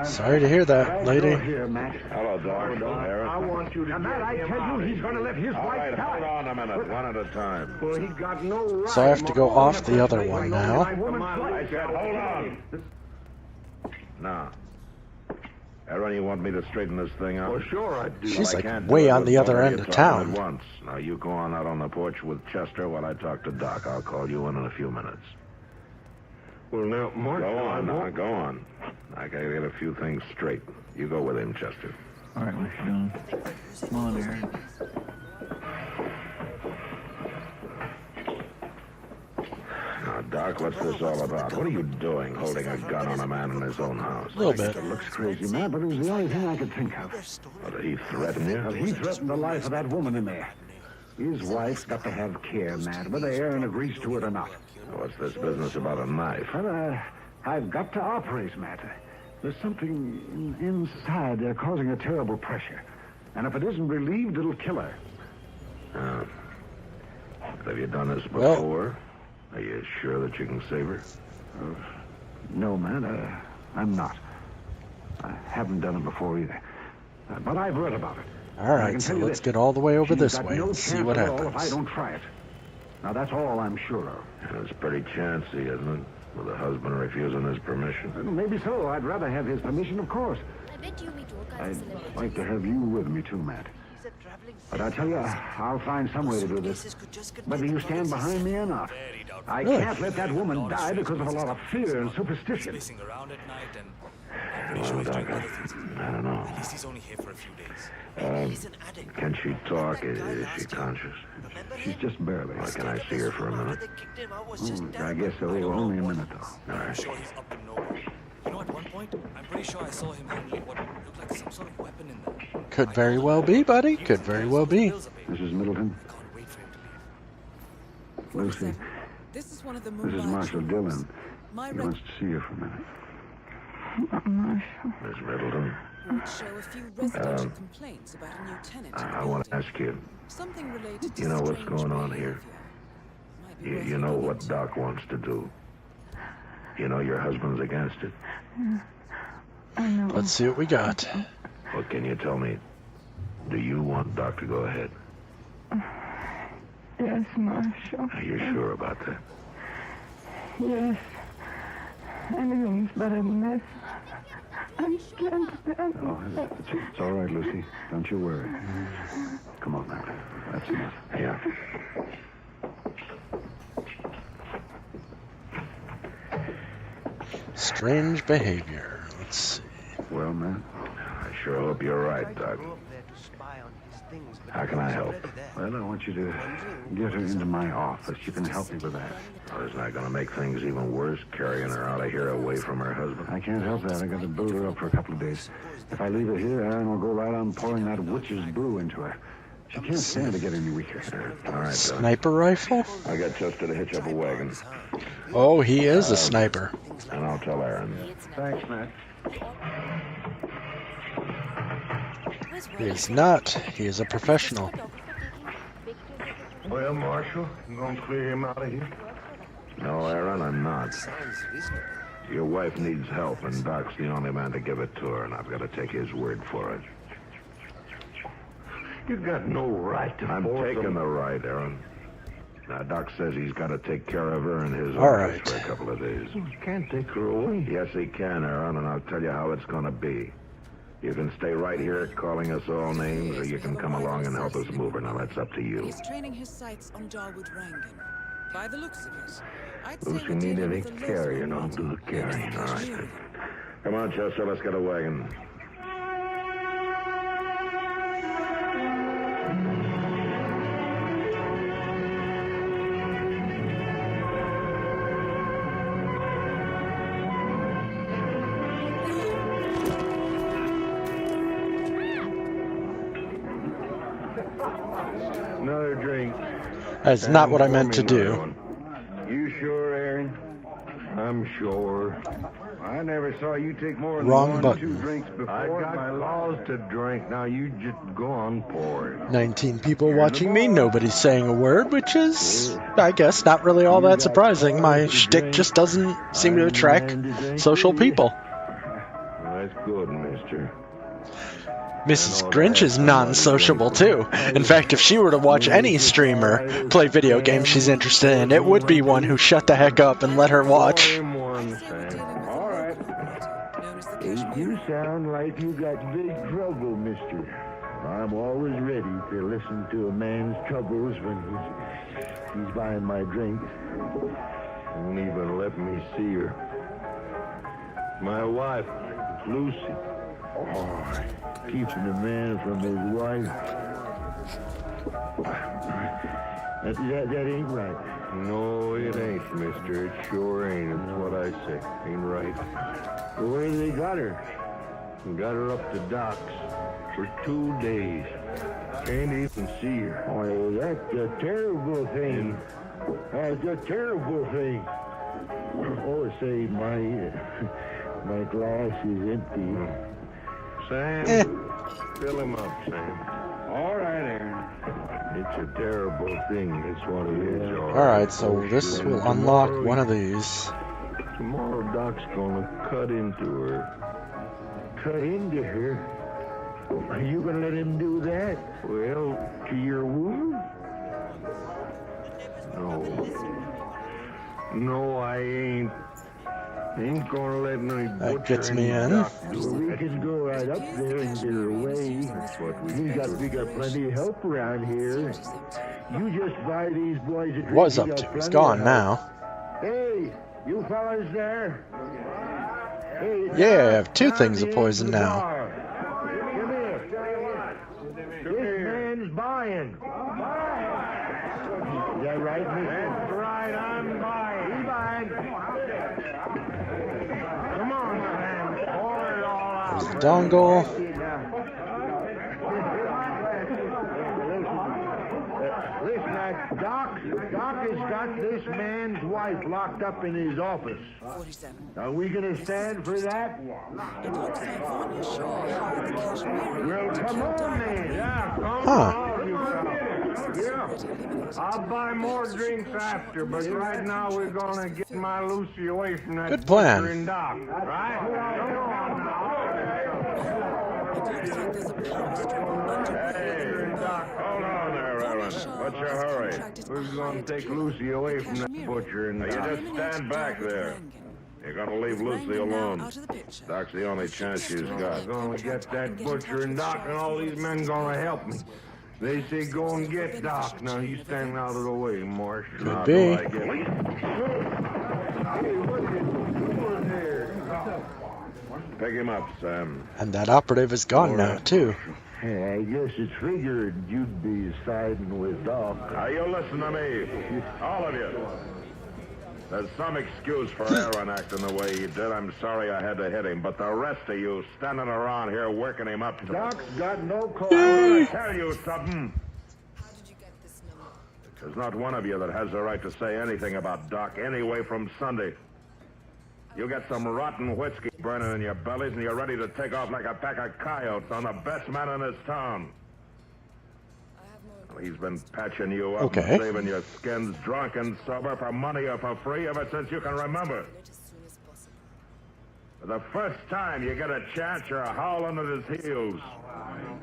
Sorry to hear that, lady. Here, Matt. Hello, Doc. I want you to Matt, I tell you, he's going to let his wife die. Hold on a minute. One at a time. Well, he got no right. So I have to go off the other one now. Come on, I said, hold on. Now, Aaron, you want me to straighten this thing out? Well, sure I do. She's I like can't way do it on with the other somebody end of talking town. At once. Now, you go on out on the porch with Chester while I talk to Doc. I'll call you in a few minutes. Well, now, Mark... Go on, now, go on. I gotta get a few things straight. You go with him, Chester. All right, what you doing? Come on, Aaron. Now, Doc, what's this all about? What are you doing, holding a gun on a man in his own house? A little bit. It looks crazy, man, but it was the only thing I could think of. Well, did he threaten you? Well, he threatened the life of that woman in there. His wife's got to have care, Matt, whether Aaron agrees to it or not. What's this business about a knife? Well, I've got to operate, Matt. There's something inside there causing a terrible pressure. And if it isn't relieved, it'll kill her. Have you done this before? Are you sure that you can save her? No, man, I'm not. I haven't done it before either. But I've read about it. All right, so let's get all the way over this way and see what happens. If I don't try it. Now, that's all I'm sure of. It's pretty chancy, isn't it? With a husband refusing his permission. Maybe so. I'd rather have his permission, of course. I'd like to have you with me, too, Matt. But I tell you, I'll find some way to do this. Whether you stand behind me or not. I can't let that woman die because of a lot of fear and superstition. Well, Doc, I don't know. At least he's only here for a few days. Can she talk? Is she conscious? She's just barely. Well, can I see her for a minute? I guess so. Only a minute, though. All right. I'm sure he's up to no good. You know, at one point, I'm pretty sure I saw him handling what looked like some sort of weapon in there. Could very well be, buddy. Could very well be. Mrs. Middleton? Lucy, This is one of the this is Marshal Dillon. He wants to see you for a minute. Miss Middleton, show a few residential complaints about a new tenant. I want to ask you, Something related to you know what's strange going on here? You know what Doc wants to do. You know your husband's against it. I know. Let's see what we got. Well, can you tell me, do you want Doc to go ahead? Yes, Marshal. Are you sure about that? Yes. Anything's better than this. I can't stand it. It's all right, Lucy. Don't you worry. Come on, now. That's enough. Yeah. Strange behavior. Let's see. Well, man? I sure hope you're right, Doc. How can I help? Well, I want you to get her into my office. You can help me with that. Oh, isn't that going to make things even worse, carrying her out of here away from her husband? I can't help that. I got to build her up for a couple of days. If I leave her here, Aaron will go right on pouring that witch's brew into her. She can't stand to get any weaker. All right, Sniper rifle? I got Chester to hitch up a wagon. Oh, he is a sniper. And I'll tell Aaron. Thanks, Matt. He is not. He is a professional. Well, Marshal, you gonna clear him out of here? No, Aaron, I'm not. Your wife needs help, and Doc's the only man to give it to her, and I've got to take his word for it. You got no right to I'm taking the right, Aaron. Now, Doc says he's got to take care of her in his office for a couple of days. You can't take her away. Yes, he can, Aaron, and I'll tell you how it's going to be. You can stay right here calling us all names, or you can come along and help us move her. Now, that's up to you. He's training his sights on Darwood Rangan. By the looks of it, I'd say Those who need any carrying, I'll do the carrying. All right, then. Come on, Chester, let's get a wagon. Another drink. That's not what I meant to do. You sure, Aaron? I'm sure. I never saw you take more than Wrong one button. or 2 drinks before. I got laws to drink. Now you just go on pour it. 19 people watching me, nobody's saying a word, which is, I guess, not really all that surprising. My shtick just doesn't seem to attract social people. That's good, mister. Mrs. Grynch is non-sociable too. In fact, if she were to watch any streamer play video games she's interested in, it would be one who shut the heck up and let her watch. All right. You sound like you got big trouble, mister. I'm always ready to listen to a man's troubles when he's buying my drink. Won't even let me see her. My wife, Lucy. Oh, keeping a man from his wife. That ain't right. No, it ain't, mister. It sure ain't. It's what I say. Ain't right. Well, where they got her? Got her up to Doc's for 2 days. Can't even see her. Oh, that's a terrible thing. That's a terrible thing. Oh, say, my glass is empty. Sam, fill him up, Sam. All right, Aaron. It's a terrible thing. It's what it is. Alright, so this will unlock one of these. Tomorrow, Doc's gonna cut into her. Cut into her? Are you gonna let him do that? Well, to your wound? No, I ain't. Ain't gonna let no That gets me in. We can go right up there and get her away. We got plenty of help around here. You just buy these boys a drink. Was up to. He's gone now. Hey, you fellas there? Hey, Yeah, I have 2 things of poison now. Come here. This man's buying. Is that right, mister? That's right, I'm buying. He's buying. Come on, Sam. Pour it all out. There's the dongle. Listen, Doc has got this man's wife locked up in his office. 47. Are we going to stand for that? It looks like Vanya Shaw hired the Kashmiri Well, to come kill on, Darwood. man. Yeah, come Huh. on, you fellas. Yeah. I'll buy more drinks after, but right now we're going to get my Lucy away from that Good plan. butcher and Doc. Right? Come on now. It looks like there's a power struggle underway. Hey, Doc, hold on there, Aaron. What's your hurry? We're going to take Lucy away from that butcher and Doc. You just stand back there. You're going to leave Lucy alone. Doc's the only chance she's got. We're going to get that butcher and Doc, and all these men going to help me. They say go and get Doc. Now you stand out of the way, Marshal. Could be. Pick him up, Sam. And that operative is gone now, too. Hey, I guess it's figured you'd be siding with Doc. Now, you listen to me. All of you. There's some excuse for Aaron acting the way he did. I'm sorry I had to hit him. But the rest of you standing around here working him up to... Doc's got no call. I'm going to tell you something. There's not one of you that has the right to say anything about Doc anyway from Sunday. You get some rotten whiskey burning in your bellies and you're ready to take off like a pack of coyotes on the best man in this town. Well, he's been patching you up and saving your skins drunk and sober for money or for free ever since you can remember. For the first time you get a chance, you're howling at his heels.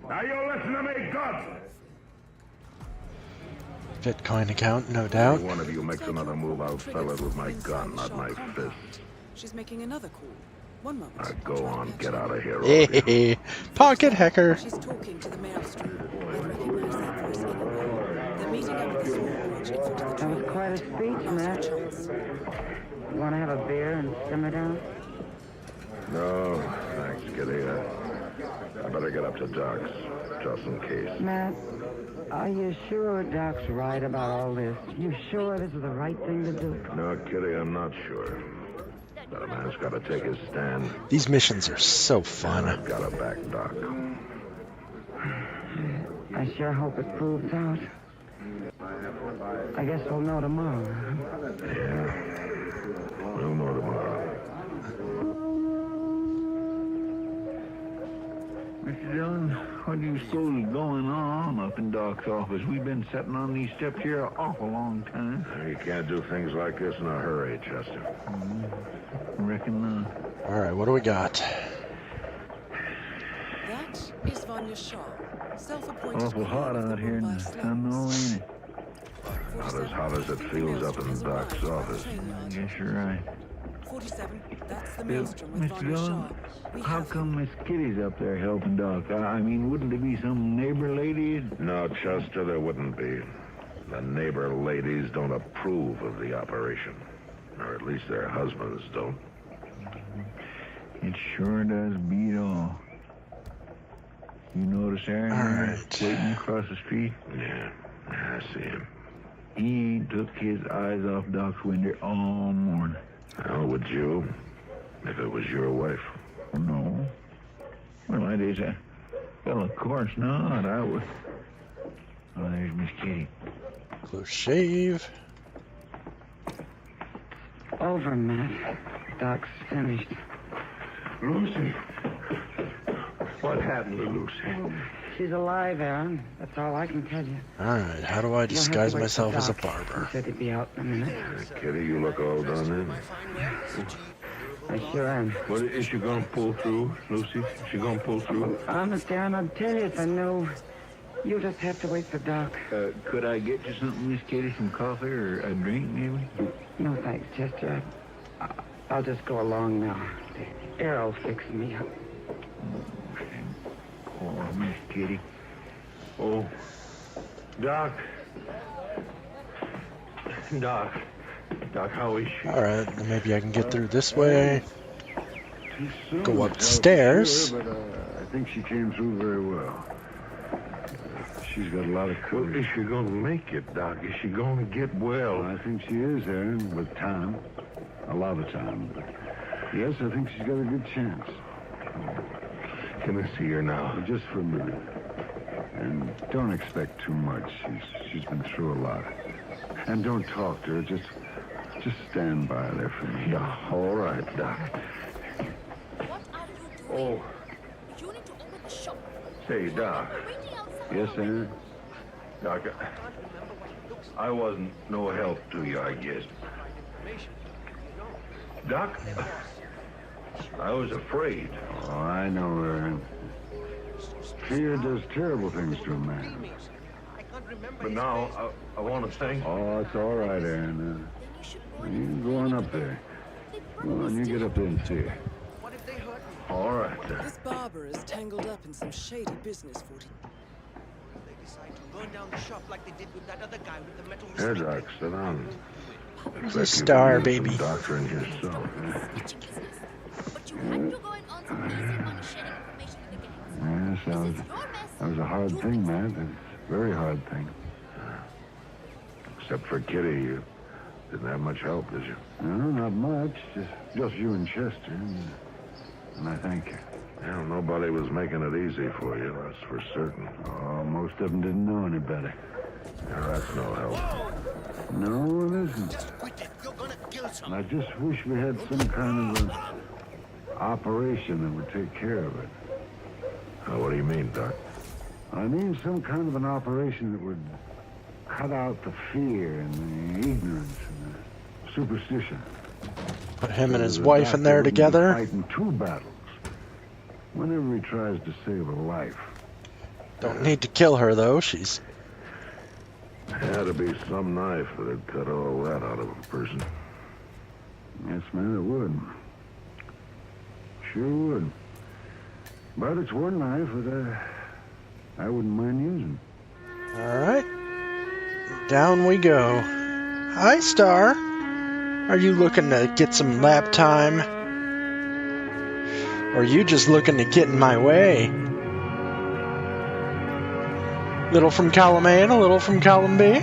Now you listen to me good! Bitcoin account, no doubt. If one of you makes another move, I'll fell it with my gun, not my fist. She's making another call. One moment. Now go on, get out of here. All of you. Pocket hacker. She's talking to the maelstrom. I recognize that voice anywhere. They're meeting up at the small bridge in front of the That was train. quite a speech, Matt. You want to have a beer and simmer down? No, thanks, Kitty. I better get up to Doc's, just in case. Matt, are you sure Doc's right about all this? You sure this is the right thing to do? No, Kitty, I'm not sure. But a man's got to take his stand. These missions are so fun. I've got to back Doc. I sure hope it proves out. I guess we'll know tomorrow. Yeah. We'll know tomorrow. Mr. Dillon, what do you suppose is going on up in Doc's office? We've been sitting on these steps here an awful long time. You can't do things like this in a hurry, Chester. Reckon not. All right, what do we got? That is Vanya Shaw, self-appointed. Awful hot out here in the sun, though, ain't it? Not as hot as it feels up in Doc's office. I guess you're right. 47, that's the maelstrom with Mr. Vanya Shaw. Dillon, how come Miss Kitty's up there helping Doc? I mean, wouldn't there be some neighbor ladies? No, Chester, there wouldn't be. The neighbor ladies don't approve of the operation. Or at least their husbands don't. It sure does beat all. You notice Aaron waiting across the street? Yeah, I see him. He took his eyes off Doc's window all morning. How would you, if it was your wife? No. Well, that is a... Well, of course not. I would... Oh, there's Miss Kitty. Close shave. Over, Matt. Doc's finished. Lucy. What happened to Lucy? She's alive, Aaron. That's all I can tell you. All right, how do I disguise myself as a barber? He said he'd be out in a minute. Kitty, you look all done in. I sure am. What, is she gonna pull through, Lucy? Is she gonna pull through? Honest, Aaron, I'd tell you if I knew. You just have to wait for Doc. Could I get you something, Miss Kitty? Some coffee or a drink, maybe? No, thanks, Chester. I'll just go along now. Errol'll fix me up. Oh, Miss Kitty. Oh, Doc. Doc, how is she? All right, maybe I can get through this way. Go upstairs. Sure, but I think she came through very well. She's got a lot of courage. Well, is she gonna make it, Doc? Is she gonna get well? I think she is, Aaron, with time. A lot of time. But yes, I think she's got a good chance. Can I see her now? Just for a minute. And don't expect too much. She's been through a lot. And don't talk to her. Just stand by there for me. Yeah, all right, Doc. What are you doing? Oh. You need to open the shop. Say, Doc. Yes, Aaron? Doc, I wasn't no help to you, I guess. Doc, I was afraid. Oh, I know, Aaron. Fear does terrible things to a man. But now, I want to thank... Oh, it's all right, Aaron. You can go on up there. Go on, you get up there and see her. All right, then. This barber is tangled up in some shady business, 40. Burn down the shop like they did with that other guy with the metal Here, Doc, sit down. Who's a star, baby? Some doctoring yourself. But you had to go and earn some decent money sharing information with the gangs. Yes, that was a hard thing, man. It's a very hard thing. Except for Kitty, you didn't have much help, did you? No, not much. Just you and Chester. And I thank you. Well, nobody was making it easy for you, that's for certain. Oh, most of them didn't know any better. That's no help. No, it isn't. I just wish we had some kind of an operation that would take care of it. What do you mean, Doc? I mean some kind of an operation that would cut out the fear and the ignorance and the superstition. Put him and his The wife in doctor there wouldn't be together. Fighting two battles. Whenever he tries to save a life. Don't need to kill her, though. She's... Had to be some knife that'd cut all that out of a person. Yes, man, it would. Sure would. But it's one knife that I wouldn't mind using. All right. Down we go. Hi, Star. Are you looking to get some lap time? Or are you just looking to get in my way? Little from column A and a little from column B.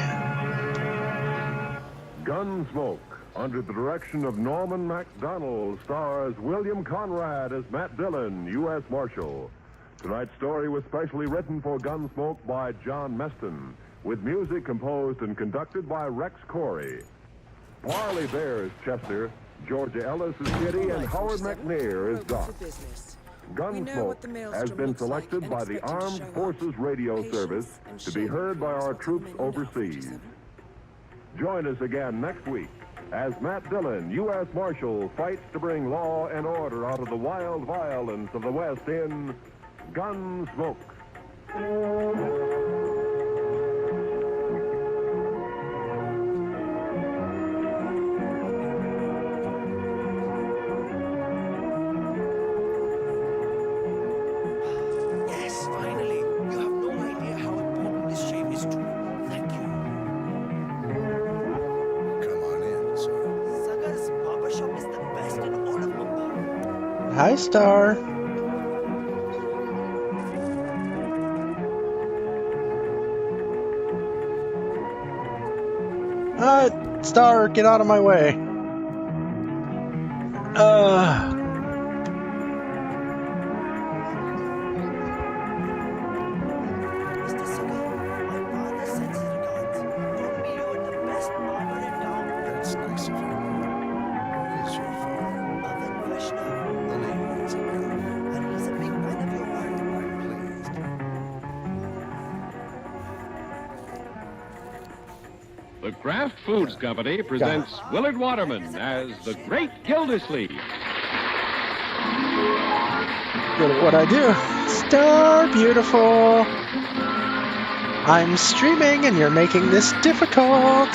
Gunsmoke, under the direction of Norman MacDonald, stars William Conrad as Matt Dillon, U.S. Marshal. Tonight's story was specially written for Gunsmoke by John Meston, with music composed and conducted by Rex Corey. Parley Bear is Chester, Georgia Ellis is Kitty, and Howard McNear is Doc. Gunsmoke has been selected by the Armed Forces Radio Service to be heard by our troops overseas. Join us again next week as Matt Dillon, U.S. Marshal, fights to bring law and order out of the wild violence of the West in Gunsmoke. Yes, finally. You have no idea how important this shave is to me. Thank you. Come on in, sir. Saga's barbershop is the best in all of Mumbai. Hi, Star. Star, get out of my way. Mr. Saga, my father sends his regards. Told me you were the best barber in town. That's nice of you. Who is your father? Pavan Vaishnav. The name is enough. And he's a big fan of your work. I'm pleased. The Kraft Foods Company presents Willard Waterman as the Great Gildersleeve. Good at what I do. Star beautiful. I'm streaming and you're making this difficult.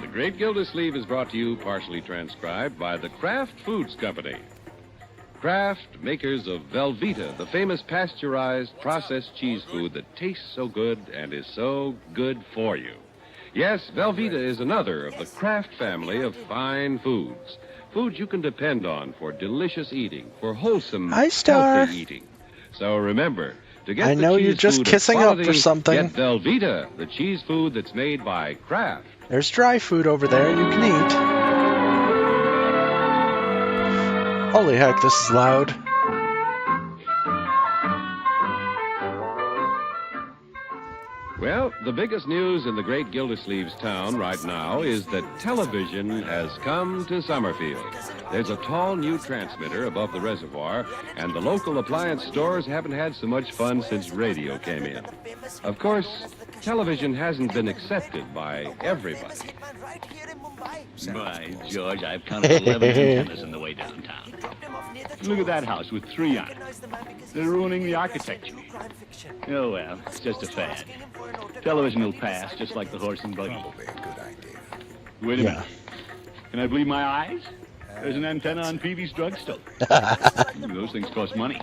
The Great Gildersleeve is brought to you, partially transcribed, by the Kraft Foods Company. Kraft, makers of Velveeta, the famous pasteurized processed cheese food that tastes so good and is so good for you. Yes, Velveeta is another of the Kraft family of fine foods. Foods you can depend on for delicious eating, for wholesome, healthy eating. So remember, to get I the know cheese you're just food of kissing up quality, for something. Get Velveeta, the cheese food that's made by Kraft. There's dry food over there you can eat. Holy heck, this is loud. Well, the biggest news in the great Gildersleeve's town right now is that television has come to Summerfield. There's a tall new transmitter above the reservoir, and the local appliance stores haven't had so much fun since radio came in. Of course, television hasn't been accepted by everybody. By George, I've counted 11 antennas on the way downtown. Look at that house with 3 on it. They're ruining the architecture. Oh, well, it's just a fad. Television will pass, just like the horse and buggy. Wait a minute. Can I believe my eyes? There's an antenna on Peavy's drugstore. Those things cost money.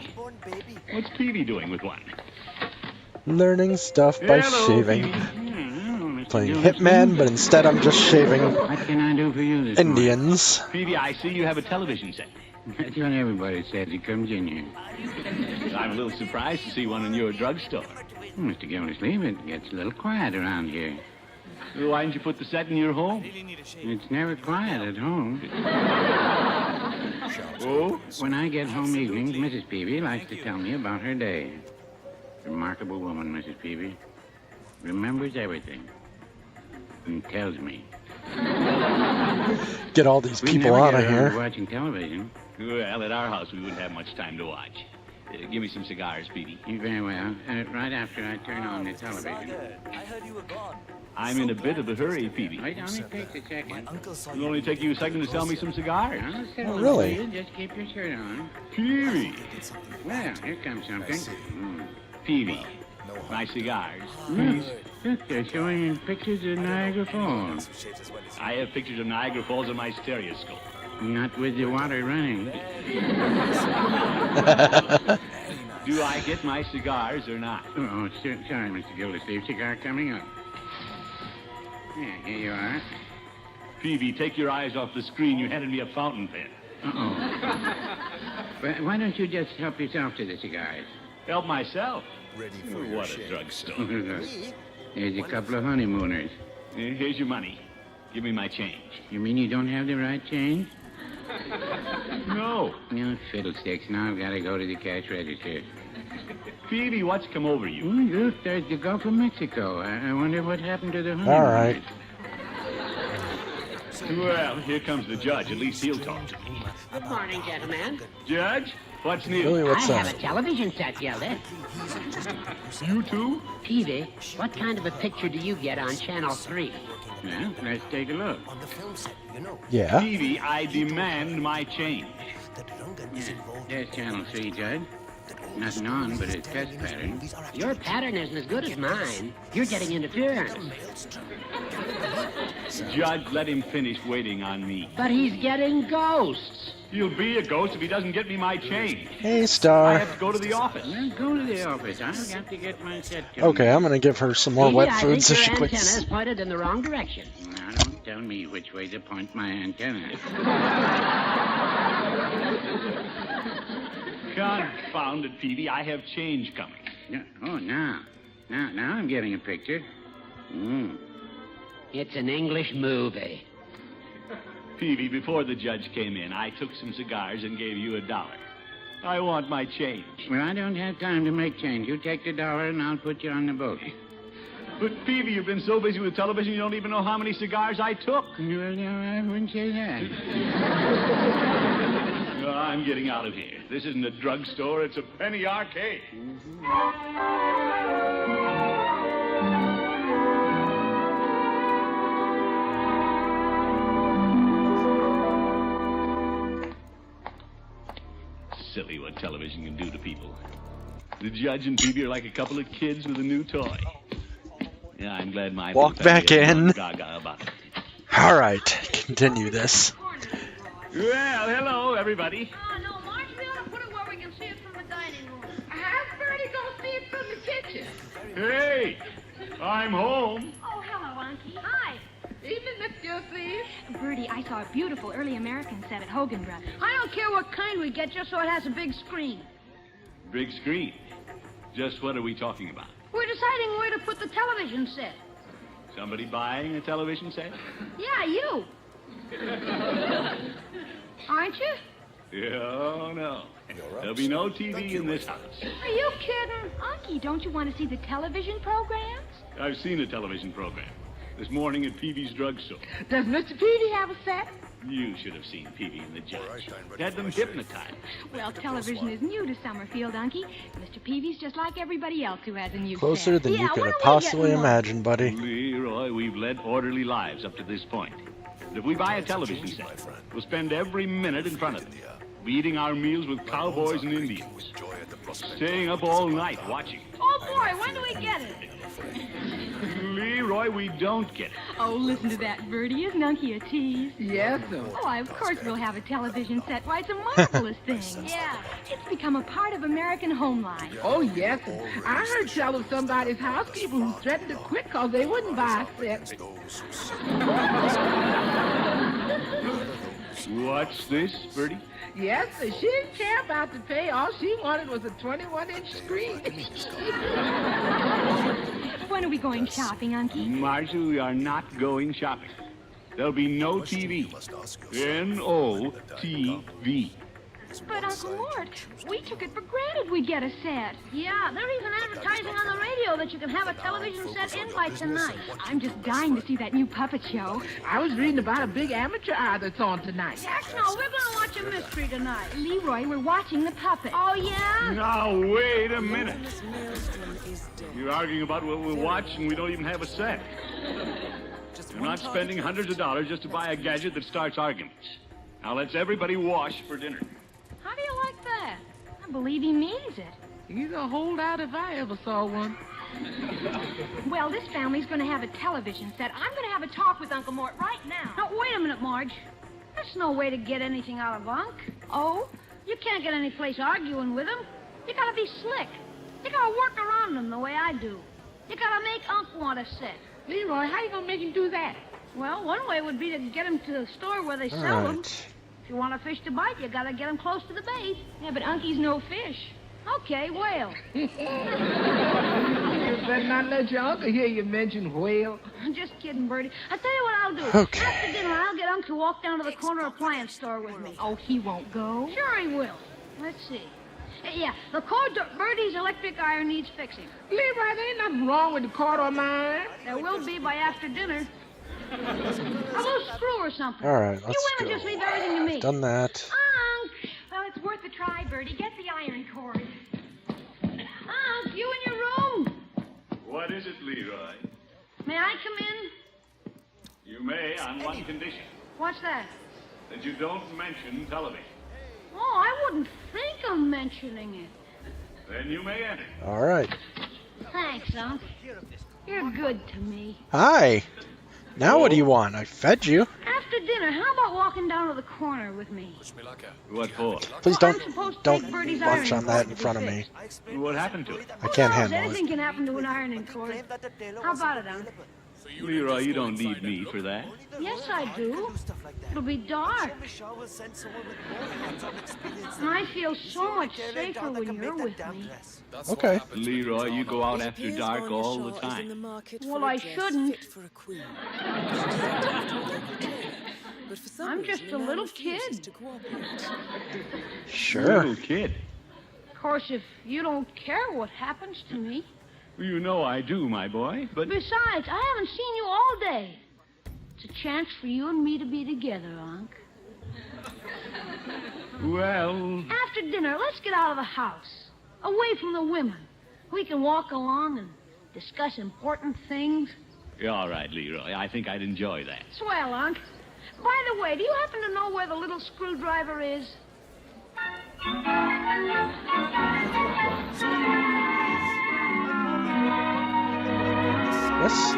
What's Peavy doing with one? Learning stuff by shaving. Playing Hitman, but instead I'm just shaving What can I do for you this Indians. Peavy, I see you have a television set. That's what everybody says who comes in here. I'm a little surprised to see one in your drugstore. Mr. Gildersleeve, it gets a little quiet around here. Why didn't you put the set in your home? It's never quiet at home. Oh? When I get home evenings, Mrs. Peavy likes to tell me about her day. Remarkable woman, Mrs. Peavy. Remembers everything. And tells me. Get all these people out of here. Watching television. Well, at our house, we wouldn't have much time to watch. Give me some cigars, Petey. Very well. Right after I turn on the television. I heard you were gone. I'm in a bit of a hurry, Petey. Wait, only takes a second. It'll only take you a second to sell me some cigars. Oh, really? Just keep your shirt on. Peavy. Well, here comes something. Peavy. My cigars, Look, please. look, they're showing pictures of Niagara Falls. I have pictures of Niagara Falls on my stereoscope. Not with the water running. Do I get my cigars or not? Oh, sorry, Mr. Gildersleeve. Cigar coming up. Yeah, here you are. Peavy, take your eyes off the screen. You handed me a fountain pen. Uh-oh. Well, why don't you just help yourself to the cigars? Help myself? Ready for What a drugstore. There's a couple of honeymooners. Here's your money. Give me my change. You mean you don't have the right change? No. No, fiddlesticks. Now I've got to go to the cash register. Peavy, what's come over you? Look, there's the Gulf of Mexico. I wonder what happened to the honeymooners. All right. Well, here comes the judge. At least he'll talk to me. Good morning, gentlemen. Judge, what's new? Billy, what's I up? have a television set, Gilda. You too? Peavy, what kind of a picture do you get on Channel 3? Yeah, let's take a look. Yeah. Peavy, I demand my change. There's Channel 3, Judge. Nothing on but a test pattern. Your pattern isn't as good as mine. You're getting interference. Judge, let him finish waiting on me. But he's getting ghosts. He'll be a ghost if he doesn't get me my change. Hey, I Star. have to go to the office. Well, go to the office. I've got to get my set to Okay, I'm going to give her some more Peavy, wet I food so think she your antenna quits. is pointed in the wrong direction. Now, don't tell me which way to point my antenna. Confound it, Peavy. I have change coming. Oh, now I'm getting a picture. It's an English movie. Peavy, before the judge came in, I took some cigars and gave you $1. I want my change. Well, I don't have time to make change. You take the $1 and I'll put you on the boat. But, Peavy, you've been so busy with television, you don't even know how many cigars I took. Well, no, I wouldn't say that. I'm getting out of here. This isn't a drugstore, it's a penny arcade. Silly what television can do to people. The judge and Peavy are like a couple of kids with a new toy. Yeah, I'm glad my Walk back in. Gaga about it. All right, continue this. Well, hello, everybody. Oh, no, Marge, we ought to put it where we can see it from the dining room. Have Bertie go see it from the kitchen. Hey, I'm home. Oh, hello, Unky. Hi. Evening, Miss Gilsleeve. Bertie, I saw a beautiful early American set at Hogan Brothers. I don't care what kind we get, just so it has a big screen. Big screen. Just what are we talking about? We're deciding where to put the television set. Somebody buying a television set? Yeah, you. Aren't you? Oh, no. There'll be no TV in this house. Are you kidding? Unky, don't you want to see the television programs? I've seen a television program. This morning at Peavy's drugstore. Does Mr. Peavy have a set? You should have seen Peavy and the judge. Had them hypnotized. Well, television is new to Summerfield, Unky. Mr. Peavy's just like everybody else who has a new Closer set. than you Yeah, could what have are we possibly getting on? imagined, buddy. Leroy, we've led orderly lives up to this point. But if we buy a television set, we'll spend every minute in front of it. We're eating our meals with cowboys and Indians. Staying up all night watching. Oh, boy, when do we get it? Leroy, we don't get it. Oh, listen to that, Bertie. Isn't Unky a tease? Yes, sir. Oh, of course we'll have a television set. Why, it's a marvelous thing. Yeah. It's become a part of American home life. Oh, yes, sir. I heard tell of somebody's housekeeper who threatened to quit because they wouldn't buy a set. What's this, Bertie? Yes, sir. She didn't care about the pay. All she wanted was a 21-inch screen. When are we going shopping, Unky? Margie, we are not going shopping. There'll be no TV. N-O-T-V. But Uncle Mort, we took it for granted we'd get a set. Yeah, they're even advertising on the radio that you can have a television set in by tonight. I'm just dying to see that new puppet show. I was reading about a big amateur hour that's on tonight. Heck no, we're gonna watch a mystery tonight. Leroy, we're watching the puppet. Oh, yeah? Now, wait a minute. You're arguing about what we're watching. We don't even have a set. You're not spending hundreds of dollars just to buy a gadget that starts arguments. Now, let's everybody wash for dinner. How do you like that? I believe he means it. He's a holdout if I ever saw one. Well, this family's going to have a television set. I'm going to have a talk with Uncle Mort right now. Now, wait a minute, Marge. There's no way to get anything out of Unc. Oh? You can't get any place arguing with him. You got to be slick. You got to work around him the way I do. You got to make Unc want a set. Leroy, how you going to make him do that? Well, one way would be to get him to the store where they sell them. If you want a fish to bite, you got to get him close to the bait. Yeah, but Uncie's no fish. Okay, whale. You better not let your uncle hear you mention whale. Just kidding, Bertie. I'll tell you what I'll do. Okay. After dinner, I'll get Unc to walk down to the corner appliance store with me. Oh, he won't go? Sure he will. Let's see. Yeah, the cord to Bertie's electric iron needs fixing. Leroy, there ain't nothing wrong with the cord on my iron. There will be by after dinner. A little screw or something. All right, let's You women go. just leave everything to me. Done that. Unc! Well, it's worth a try, Bertie. Get the iron cord. Unc, you in your room. What is it, Leroy? May I come in? You may on one condition. What's that? That you don't mention television. Oh, I wouldn't think of mentioning it. Then you may enter. All right. Thanks, Unc. You're good to me. Hi. Now what do you want? I fed you. After dinner, how about walking down to the corner with me? What for? Please Well, I'm supposed to take Bertie's munch ironing on that cord in to be front of me. fixed. What happened to it? I can't Who knows? handle Anything it. can happen to an ironing cord. How about it, Unc? Leroy, you don't need me for that. Yes, I do. It'll be dark. And I feel so much safer when you're with me. Okay. Leroy, you go out after dark all the time. Well, I shouldn't. I'm just a little kid. Sure. Little kid. Of course, if you don't care what happens to me. You know I do, my boy, but... Besides, I haven't seen you all day. It's a chance for you and me to be together, Unc. Well... After dinner, let's get out of the house. Away from the women. We can walk along and discuss important things. All right, Leroy. I think I'd enjoy that. Swell, Unc. By the way, do you happen to know where the little screwdriver is? Yes.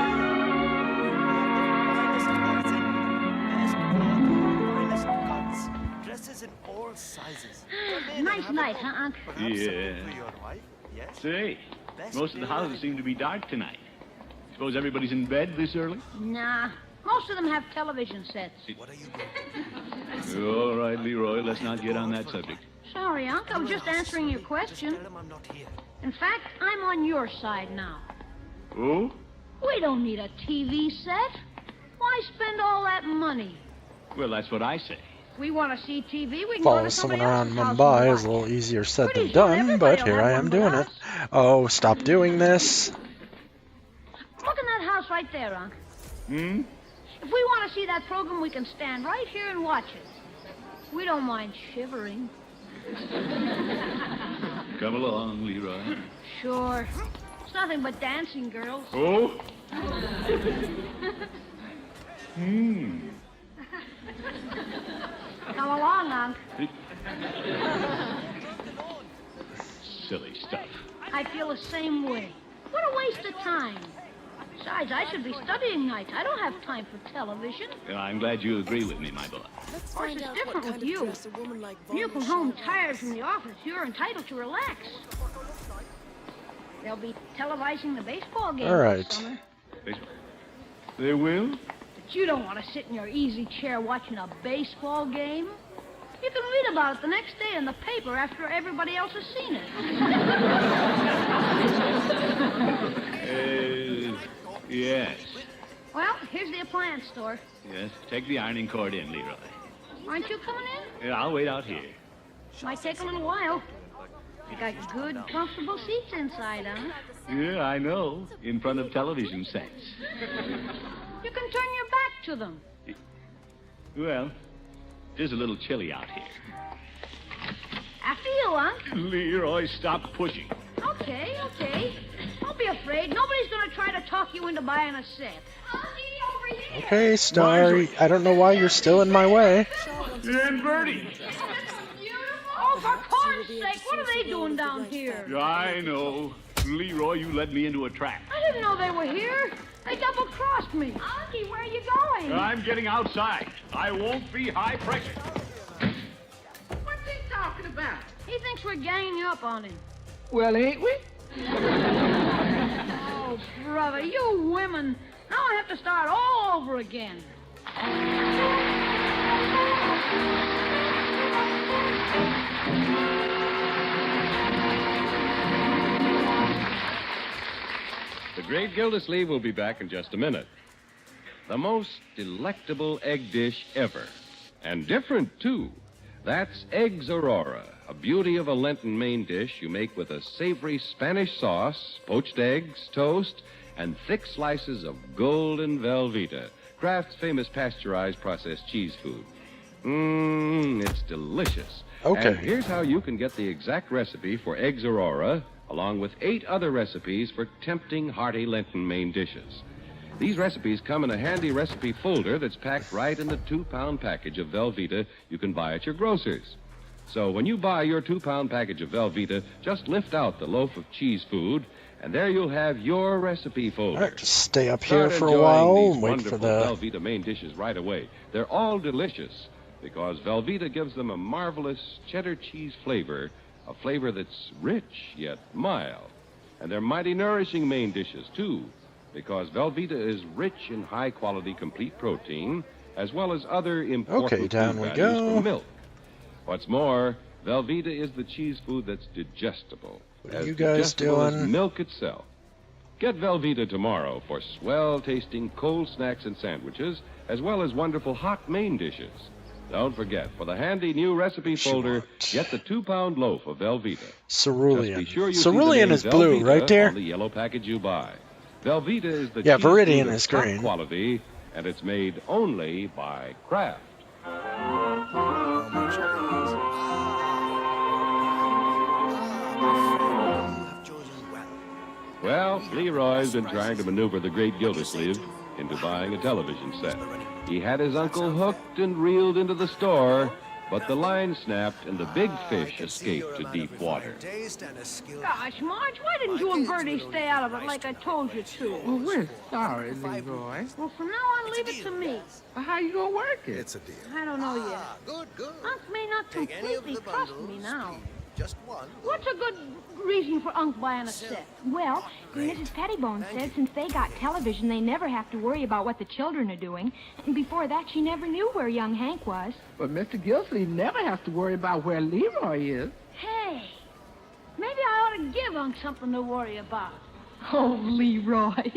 Dresses in all sizes. Nice night, huh, Unc? Yeah. Say, most of the houses seem to be dark tonight. Suppose everybody's in bed this early? Nah. Most of them have television sets. All right, Leroy, let's not get on that subject. Sorry, Unc. I was just answering your question. In fact, I'm on your side now. Oh? We don't need a TV set. Why spend all that money? Well, that's what I say. If we want to see TV, we can go Follow to someone somebody around else's house Mumbai and is a watch. little easier said Pretty than soon done, everybody but will here have I one am but doing it. us. Oh, stop doing this. Look in that house right there, Unc. Hmm? If we want to see that program, we can stand right here and watch it. We don't mind shivering. Come along, Leroy. Sure. It's nothing but dancing girls. Oh? Hmm. Come along, Unc. Silly stuff. I feel the same way. What a waste of time. Besides, I should be studying nights. I don't have time for television. Well, I'm glad you agree with me, my boy. Of course, it's different with you. When you come home tired from the office, you're entitled to relax. They'll be televising the baseball game All right. this summer. They will? But you don't want to sit in your easy chair watching a baseball game. You can read about it the next day in the paper after everybody else has seen it. Yes. Well, here's the appliance store. Yes. Take the ironing cord in, Leroy. Aren't you coming in? Yeah, I'll wait out here. Might take a little while. You got good, comfortable seats inside, huh? Yeah, I know. In front of television sets. You can turn your back to them. Well, it is a little chilly out here. After you, Unc. Leroy, stop pushing. Okay. Don't be afraid. Nobody's going to try to talk you into buying a set. Over here. Okay, Star. I don't know why you're still in my way. And Bertie. Oh, for corn's sake, what are they doing down here? I know. Leroy, you led me into a trap. I didn't know they were here. They double-crossed me. Unky, where are you going? I'm getting outside. I won't be high pressure. What's he talking about? He thinks we're ganging up on him. Well, ain't we? Oh, brother, you women. Now I have to start all over again. The Great Gildersleeve will be back in just a minute. The most delectable egg dish ever. And different, too. That's Eggs Aurora, a beauty of a Lenten main dish you make with a savory Spanish sauce, poached eggs, toast, and thick slices of golden Velveeta, Kraft's famous pasteurized processed cheese food. It's delicious. Okay. And here's how you can get the exact recipe for Eggs Aurora, along with 8 other recipes for tempting, hearty Lenten main dishes. These recipes come in a handy recipe folder that's packed right in the 2-pound package of Velveeta you can buy at your grocer's. So when you buy your 2-pound package of Velveeta, just lift out the loaf of cheese food, and there you'll have your recipe folder. All right, just stay up here Start for a while enjoying and wait for wonderful the... Velveeta main dishes right away. They're all delicious because Velveeta gives them a marvelous cheddar cheese flavor, a flavor that's rich yet mild. And they're mighty nourishing main dishes, too, because Velveeta is rich in high-quality complete protein, as well as other important down food we values go. from milk. What's more, Velveeta is the cheese food that's digestible. What are as you guys digestible as doing? milk itself. Get Velveeta tomorrow for swell-tasting cold snacks and sandwiches, as well as wonderful hot main dishes. Don't forget, for the handy new recipe folder, get the 2-pound loaf of Velveeta. Cerulean. Just be sure you see the Cerulean name is blue, Velveeta right there? on the yellow package you buy. Velveeta is the Yeah, cheese Viridian food of is top green. quality, and it's made only by Kraft. Well, Leroy's been trying to maneuver the Great Gildersleeve into buying a television set. He had his uncle hooked and reeled into the store, but the line snapped and the big fish escaped to deep water. Gosh, Marge, why didn't you and Bertie stay out of it like I told you to? Well, we're sorry, Leroy. Well, from now on, leave it to me. Well, how you gonna work it? It's a deal. I don't know yet. Unc may not completely trust me now. Just one. What's a good reason for Unc buying a set? Well, Mrs. Pettibone said since they got television, they never have to worry about what the children are doing. And before that, she never knew where young Hank was. But Mr. Gildersleeve never has to worry about where Leroy is. Hey, maybe I ought to give Unc something to worry about. Oh, Leroy.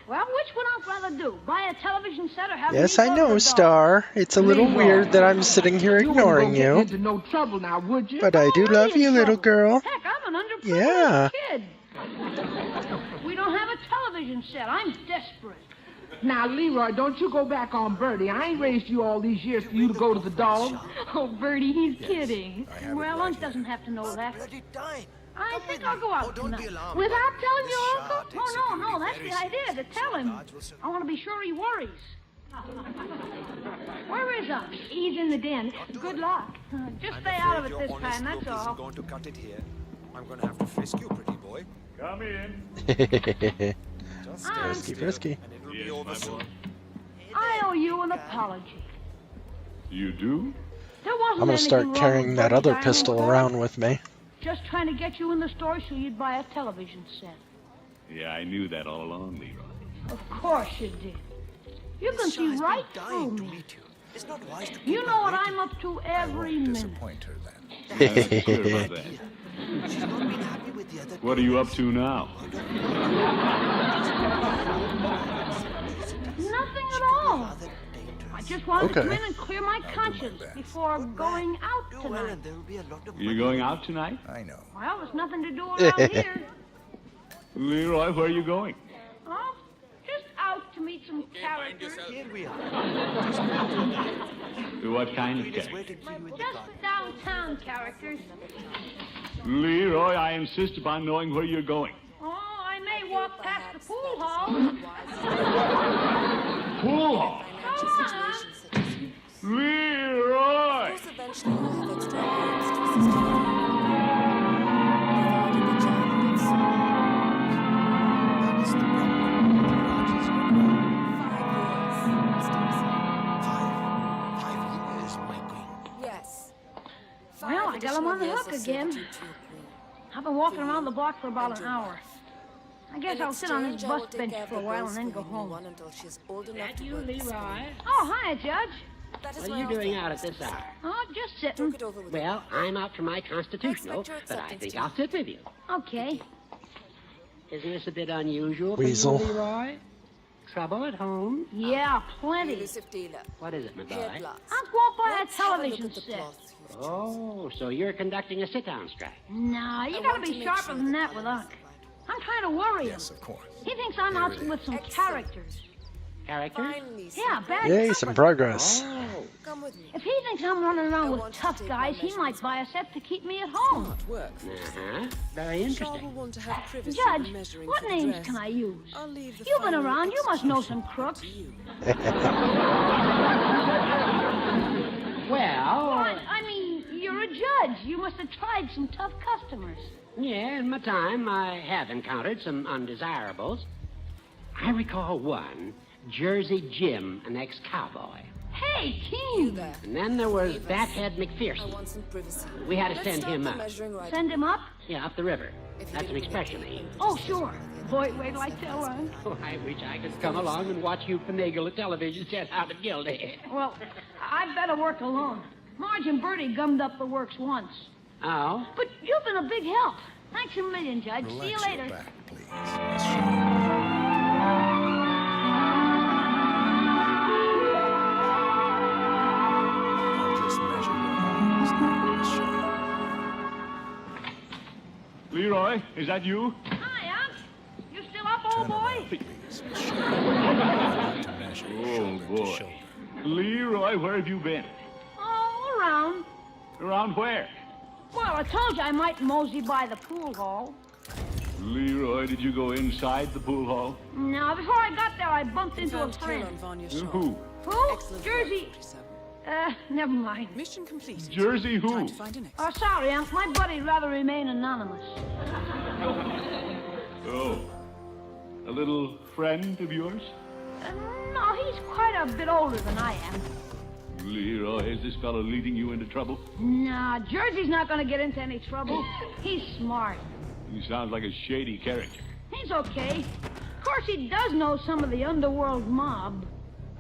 Well, which would Unc rather do? Buy a television set or have Yes, me I go to know, the dog? Star. It's a little weird that I'm sitting here ignoring You you. wouldn't go get into no trouble now, would you? But I do love you, little girl. Heck, I'm an underprivileged Yeah. kid. We don't have a television set. I'm desperate. Now, Leroy, don't you go back on Bertie. I ain't raised you all these years for you to go to the dog. Oh, Bertie, he's kidding. Well, Unc doesn't have to know that. I think I'll go out tonight. alarmed. Without telling your This uncle? shot Oh, no, that's the idea, to tell him. I want to be sure he worries. Where is Unc? He's in the den. Good luck. Just stay out of it this time, that's I'm all. going to cut it here. I'm going to have to frisk you, pretty boy. Come in. Just Frisky, frisky. and it'll be over soon. I owe you an apology. You do? There wasn't I'm gonna anything start wrong carrying with that Bertie other buying pistol the set. around with me. Just trying to get you in the store so you'd buy a television set. Yeah, I knew that all along, Leroy. Of course you did. You can see right through me. It's not wise to You know what I'm up to every minute. disappoint her then. I'm not clear about that. She's not been happy with the other. What are you up to now? Nothing at all. I Just wanted to Okay. come in and clear my conscience before going out tonight. You going out tonight? I know. Well, there's nothing to do around here. Leroy, where are you going? Oh, just out to meet some characters. Here we are. What kind of character? Just the downtown characters. Leroy, I insist upon knowing where you're going. Oh, I may walk past the pool hall. Pool hall? Leroy! Yes. Well, I got him on the hook again. I've been walking around the block for about an hour. I guess I'll sit on this bus bench for a while and then go home. That you, Leroy? Oh, hi, Judge. What are you doing out at this hour? Oh, just sitting. Well, I'm out for my constitutional, but I think I'll sit with you. Okay. Isn't this a bit unusual Weasel. for you, Leroy? Trouble at home? Yeah, plenty. What is it, my boy? I'm going by that television set. Oh, so you're conducting a sit-down strike. Nah, you gotta be sharper than that with Unc. I'm trying to worry him. Yes, of course. He thinks I'm out with some characters. Characters? Yeah, bad Yay, stuff. some progress. Oh. If he thinks I'm running around with tough guys, he might buy a set to keep me at home. Uh-huh. Very interesting. Judge, what names can I use? You've been around. You must know some crooks. Well... I mean, you're a judge. You must have tried some tough customers. Yeah, in my time, I have encountered some undesirables. I recall one, Jersey Jim, an ex-cowboy. Hey, King! And then there was Bathead McPherson. We had to send him up. Send him up? Yeah, up the river. That's an expression they use. Oh, sure. Boy, wait till I tell her. Oh, I wish I could come along and watch you finagle a television set out at Gilday. Well, I'd better work alone. Marge and Bertie gummed up the works once. Oh? But you've been a big help. Thanks a million, Judge. See you later. Leroy, is that you? Hi, Unc. You still up, old boy? Oh, boy. Leroy, where have you been? Oh, around. Around where? Well, I told you I might mosey by the pool hall. Leroy, did you go inside the pool hall? Now, before I got there, I bumped into a friend. Who? Who? Jersey. Never mind. Mission complete. Jersey who? Oh, sorry, Unc. My buddy'd rather remain anonymous. Oh. A little friend of yours? No, he's quite a bit older than I am. Leroy, is this fellow leading you into trouble? Nah, Jersey's not gonna get into any trouble. He's smart. He sounds like a shady character. He's okay. Of course, he does know some of the underworld mob.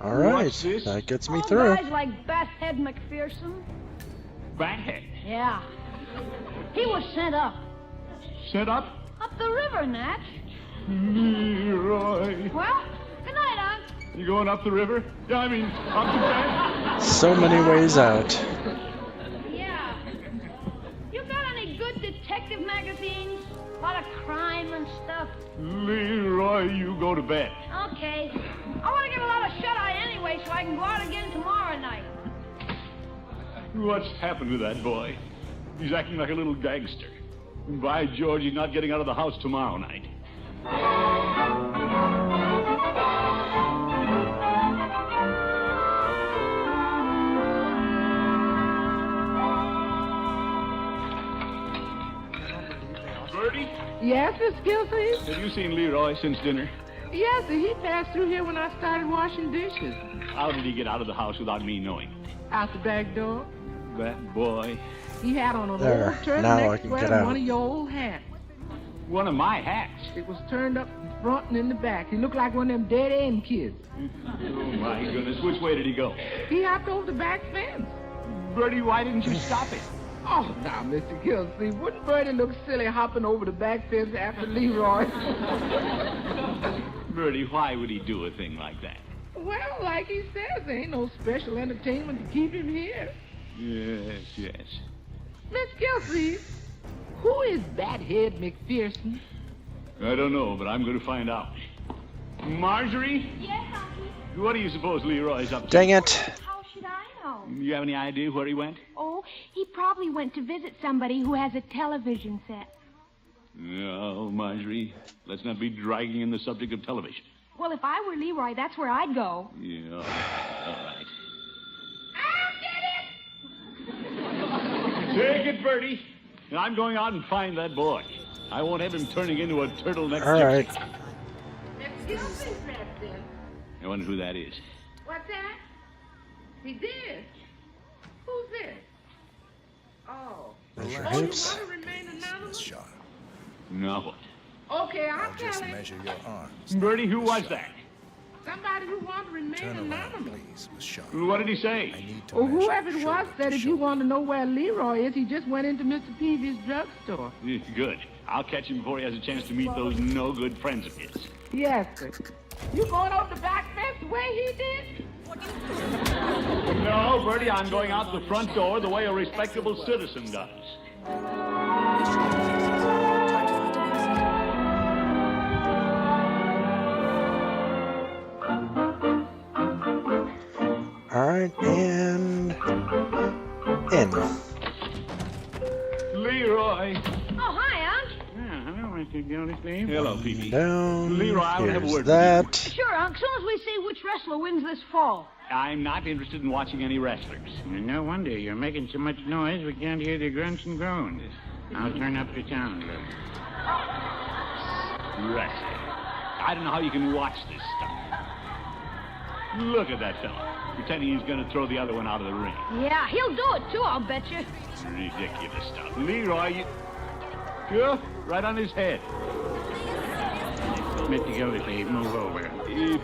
All right, that gets me through. Guys like Bathead McPherson. Bathead? Yeah. He was sent up. Sent up? Up the river, Natch. Leroy. Well, good night, Unc. You going up the river? Yeah, I mean, up the bank? So many ways out. Yeah. You got any good detective magazines? A lot of crime and stuff. Leroy, you go to bed. Okay. I want to get a lot of shut-eye anyway so I can go out again tomorrow night. What's happened to that boy? He's acting like a little gangster. And by George, he's not getting out of the house tomorrow night. Bertie? Yes, Miss Gilsey? Have you seen Leroy since dinner? Yes, sir. He passed through here when I started washing dishes. How did he get out of the house without me knowing? Out the back door. That boy. He had on an There, old now I turtleneck can sweater get and out. one of your old hats. One of my hats? It was turned up in front and in the back. He looked like one of them dead-end kids. Oh, my goodness. Which way did he go? He hopped over the back fence. Bertie, why didn't you stop him? Oh, now, Mr. Gilsey, wouldn't Bertie look silly hopping over the back fence after Leroy? Bertie, why would he do a thing like that? Well, like he says, there ain't no special entertainment to keep him here. Yes, yes. Miss Gilsey, who is Bathead McPherson? I don't know, but I'm going to find out. Marjorie? Yes, Uncle. What do you suppose Leroy's up to? Dang it. How should I know? You have any idea where he went? Oh, he probably went to visit somebody who has a television set. No, Marjorie. Let's not be dragging in the subject of television. Well, if I were Leroy, that's where I'd go. Yeah, all right. Take it, Bertie. I'm going out and find that boy. I won't have him turning into a turtleneck. All right. I wonder who that is. What's that? He did. Who's this? Oh. Measure Oh, you hips. want to remain anonymous? Now what? Okay, I'll Just tell him. measure your arms. Bertie, who was that? Somebody who wanted to remain Turn around, anonymous. please, Miss Shaw. What did he say? I need to Well, measure whoever it was shoulder said to if you shoulder. want to know where Leroy is, he just went into Mr. Peavy's drugstore. Good. I'll catch him before he has a chance to meet those no-good friends of his. Yes, sir. You going over the back fence the way he did? No, Bertie, I'm going out the front door the way a respectable citizen does. All right, and in. Leroy. Oh, hi, Unc. Hello, Mr. Gildersleeve. Hello, Peavy. Down. Leroy, I would have a Here's word that. with Sure, Unc. Soon as we see which wrestler wins this fall. you. I'm not interested in watching any wrestlers. No wonder you're making so much noise we can't hear the grunts and groans. I'll turn up the sound a little. Wrestling. I don't know how you can watch this stuff. Look at that fella, pretending he's going to throw the other one out of the ring. Yeah, he'll do it, too, I'll bet you. Ridiculous stuff. Leroy, you... Sure, right on his head. Mr. Gildersleeve, move over.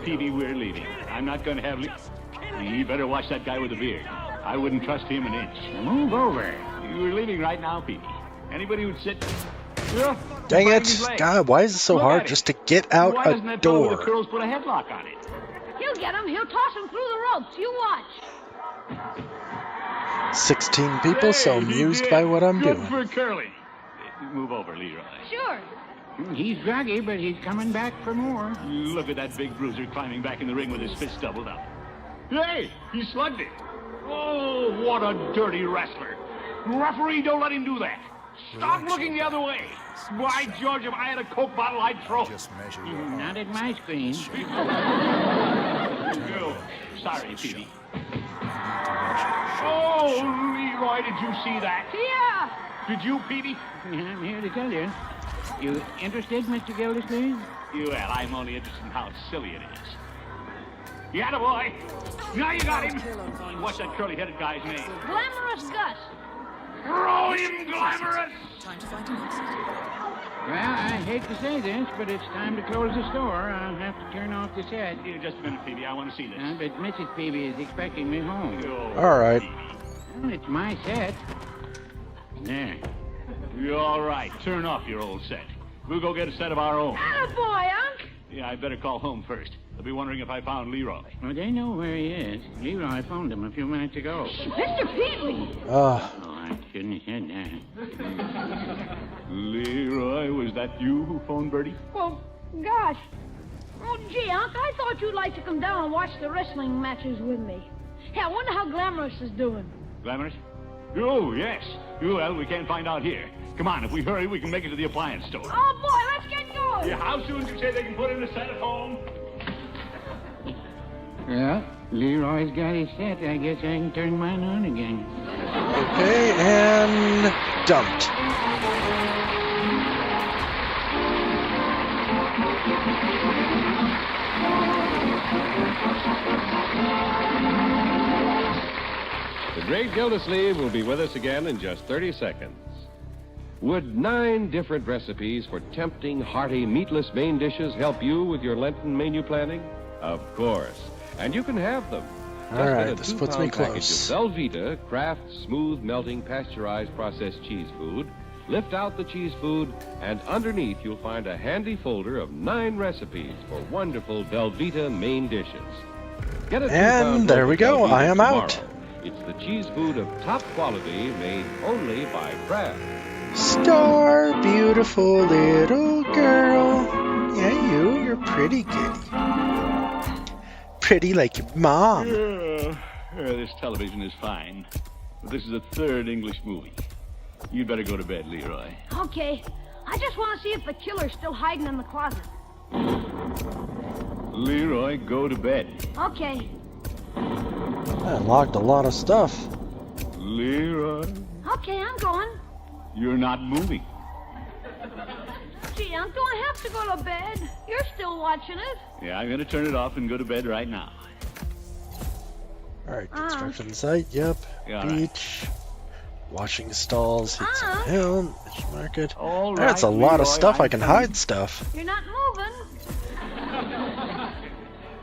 Peavy, we're leaving. I'm not going to have... You better watch that guy with the beard. I wouldn't trust him an inch. Move over. We're leaving right now, Peavy. Anybody who'd sit... Yeah, Dang break it. his leg. God, why is it so Look hard at it. just to get out Why a doesn't that fellow with the door? curls put a headlock on it? He'll get him. He'll toss him through the ropes. You watch. 16 people so Hey, he amused did. by what I'm Good doing. for Curly. Move over, Leroy. Sure. He's groggy, but he's coming back for more. Look at that big bruiser climbing back in the ring with his fist doubled up. Hey, he slugged it. Oh, what a dirty wrestler. Referee, don't let him do that. Stop looking the other way. Why, George, if I had a Coke bottle, I'd throw it. Just measure your Not at my screen. Oh, sorry, Peavy. Oh, Leroy, did you see that? Yeah. Did you, Peavy? I'm here to tell you. You interested, Mr. Gildersleeve? Well, I'm only interested in how silly it is. You had a boy. Now you got him. What's that curly-headed guy's name? Glamorous Gus. Throw him, Glamorous! Time to find an exit. Well, I hate to say this, but it's time to close the store. I'll have to turn off the set. Here, just a minute, Peavy. I want to see this. But Mrs. Peavy is expecting me home. All right. Well, it's my set. There. You're all right. Turn off your old set. We'll go get a set of our own. Attaboy, Unc. Yeah, I'd better call home first. They'll be wondering if I found Leroy. Well, they know where he is. Leroy phoned him a few minutes ago. Mr. Peavy. Oh, I shouldn't have said that. Leroy, was that you who phoned Bertie? Well, gosh. Oh, gee, Unc, I thought you'd like to come down and watch the wrestling matches with me. Hey, I wonder how Glamorous is doing. Glamorous? Oh, yes. Well, we can't find out here. Come on, if we hurry, we can make it to the appliance store. Oh, boy, let's get going. Yeah, how soon did you say they can put in a set at home? Well, Leroy's got his set. I guess I can turn mine on again. Okay, and dumped. The great Gildersleeve will be with us again in just 30 seconds. Would 9 different recipes for tempting, hearty, meatless main dishes help you with your Lenten menu planning? Of course. And you can have them. All Just right, get a this puts me 2-pound package close. of Velveeta Kraft Smooth Melting Pasteurized Processed Cheese Food. Lift out the cheese food, and underneath you'll find a handy folder of 9 recipes for wonderful Velveeta main dishes. Get a And 2-pound there loaf we of go. Velveeta I am tomorrow. out. It's the cheese food of top quality made only by Kraft. Star, beautiful little girl. Yeah, you're pretty kitty. Pretty like your mom. This television is fine. But this is the third English movie. You'd better go to bed, Leroy. Okay. I just want to see if the killer's still hiding in the closet. Leroy, go to bed. Okay. I unlocked a lot of stuff. Leroy, Okay, I'm going. you're not moving. Gee, Uncle, I have to go to bed. You're still watching it. Yeah, I'm going to turn it off and go to bed right now. Alright, construction site, yep. Yeah, Beach. Washing stalls, hit some hill, fish market. All That's a right, lot of Leroy, stuff I I'm can coming. hide stuff. You're not moving.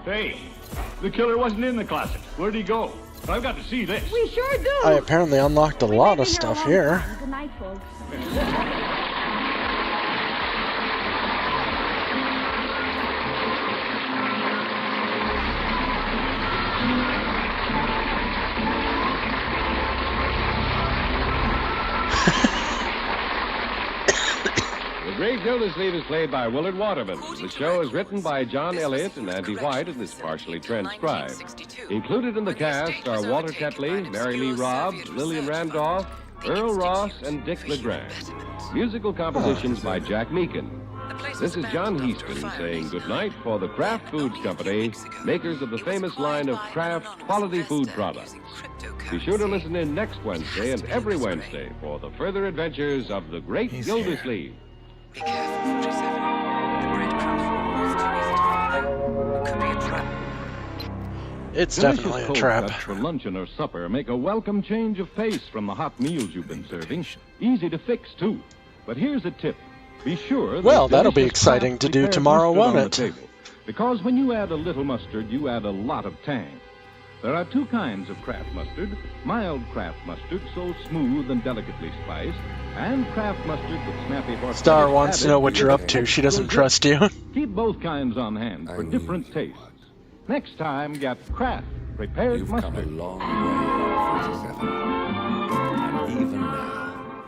Hey, the killer wasn't in the closet. Where'd he go? I've got to see this. We sure do. I apparently unlocked a lot of stuff here. Good night, folks. The Great Gildersleeve is played by Willard Waterman. The show is written by John Elliott and Andy White and is partially transcribed. Included in the cast are Walter Tetley, Mary Lee Robb, Lillian Randolph, Earl Ross, and Dick LeGrand. Musical compositions by Jack Meakin. This is John Heaston saying goodnight for the Kraft Foods Company, makers of the famous line of Kraft quality food products. Be sure to listen in next Wednesday and every Wednesday for the further adventures of the Great Gildersleeve. Be careful, 47. The breadcrumbs were almost too easy to follow. It could be a trap. It's Delicious definitely a cold trap. cuts for luncheon or supper make a welcome change of pace from the hot meals you've been serving. Easy to fix, too. But here's a tip. Be sure that Well, that'll be delicious exciting Kraft to do prepared tomorrow, mustard won't on it? the table. Because when you add a little mustard, you add a lot of tang. There are two kinds of Kraft mustard. Mild Kraft mustard, so smooth and delicately spiced, and Kraft mustard with snappy horseradish Star wants to added know what you're your up to. taste. She doesn't trust you. Keep both kinds on hand for different tastes. Next time, get Kraft prepared mustard. Come a long way, 47. And even now,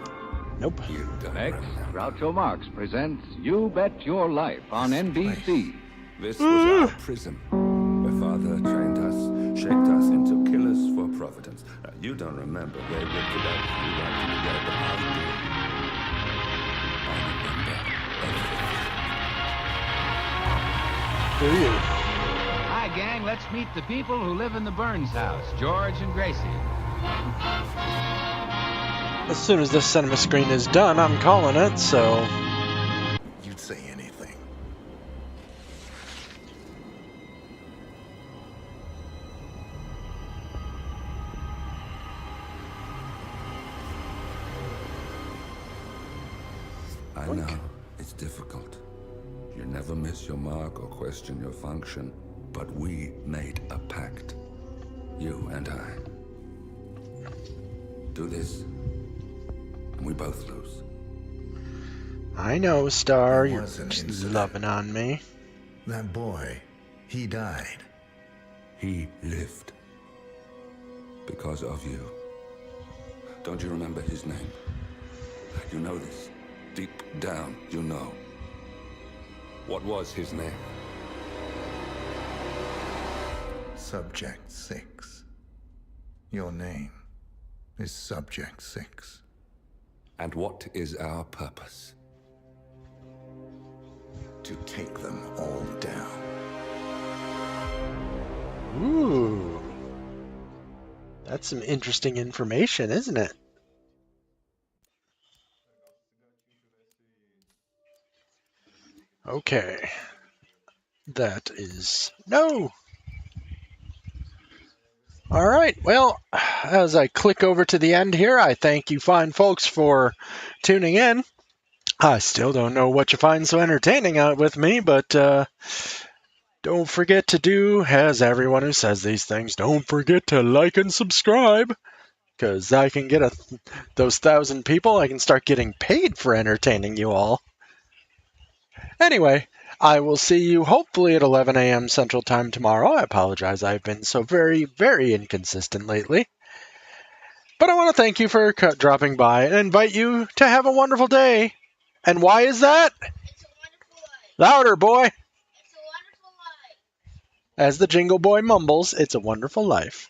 nope. You don't Next, remember. Groucho Marx presents You Bet Your Life on NBC. This was our prison, where Father trained us, shaped us into killers for Providence. Now, you don't remember where we ripped it out of you right to the way, but I do. I remember everything. Do you? Hi, gang. Let's meet the people who live in the Burns house, George and Gracie. As soon as this cinema screen is done, I'm calling it, so... You'd say anything. I know, it's difficult. You never miss your mark or question your function, but we made a pact. You and I. Do this, and we both lose. I know, Star, There you're was an just incident. loving on me. That boy, he died. He lived. Because of you. Don't you remember his name? You know this. Deep down, you know. What was his name? Subject 6. Your name is Subject 6. And what is our purpose? To take them all down. Ooh. That's some interesting information, isn't it? Okay. That is... No! Alright, well, as I click over to the end here, I thank you fine folks for tuning in. I still don't know what you find so entertaining out with me, but don't forget to do, as everyone who says these things, don't forget to like and subscribe, because I can get those 1,000 people, I can start getting paid for entertaining you all. Anyway, I will see you hopefully at 11 a.m. Central Time tomorrow. I apologize, I've been so very, very inconsistent lately. But I want to thank you for dropping by and invite you to have a wonderful day. And why is that? Louder, boy. As the Jingle Boy mumbles, it's a wonderful life.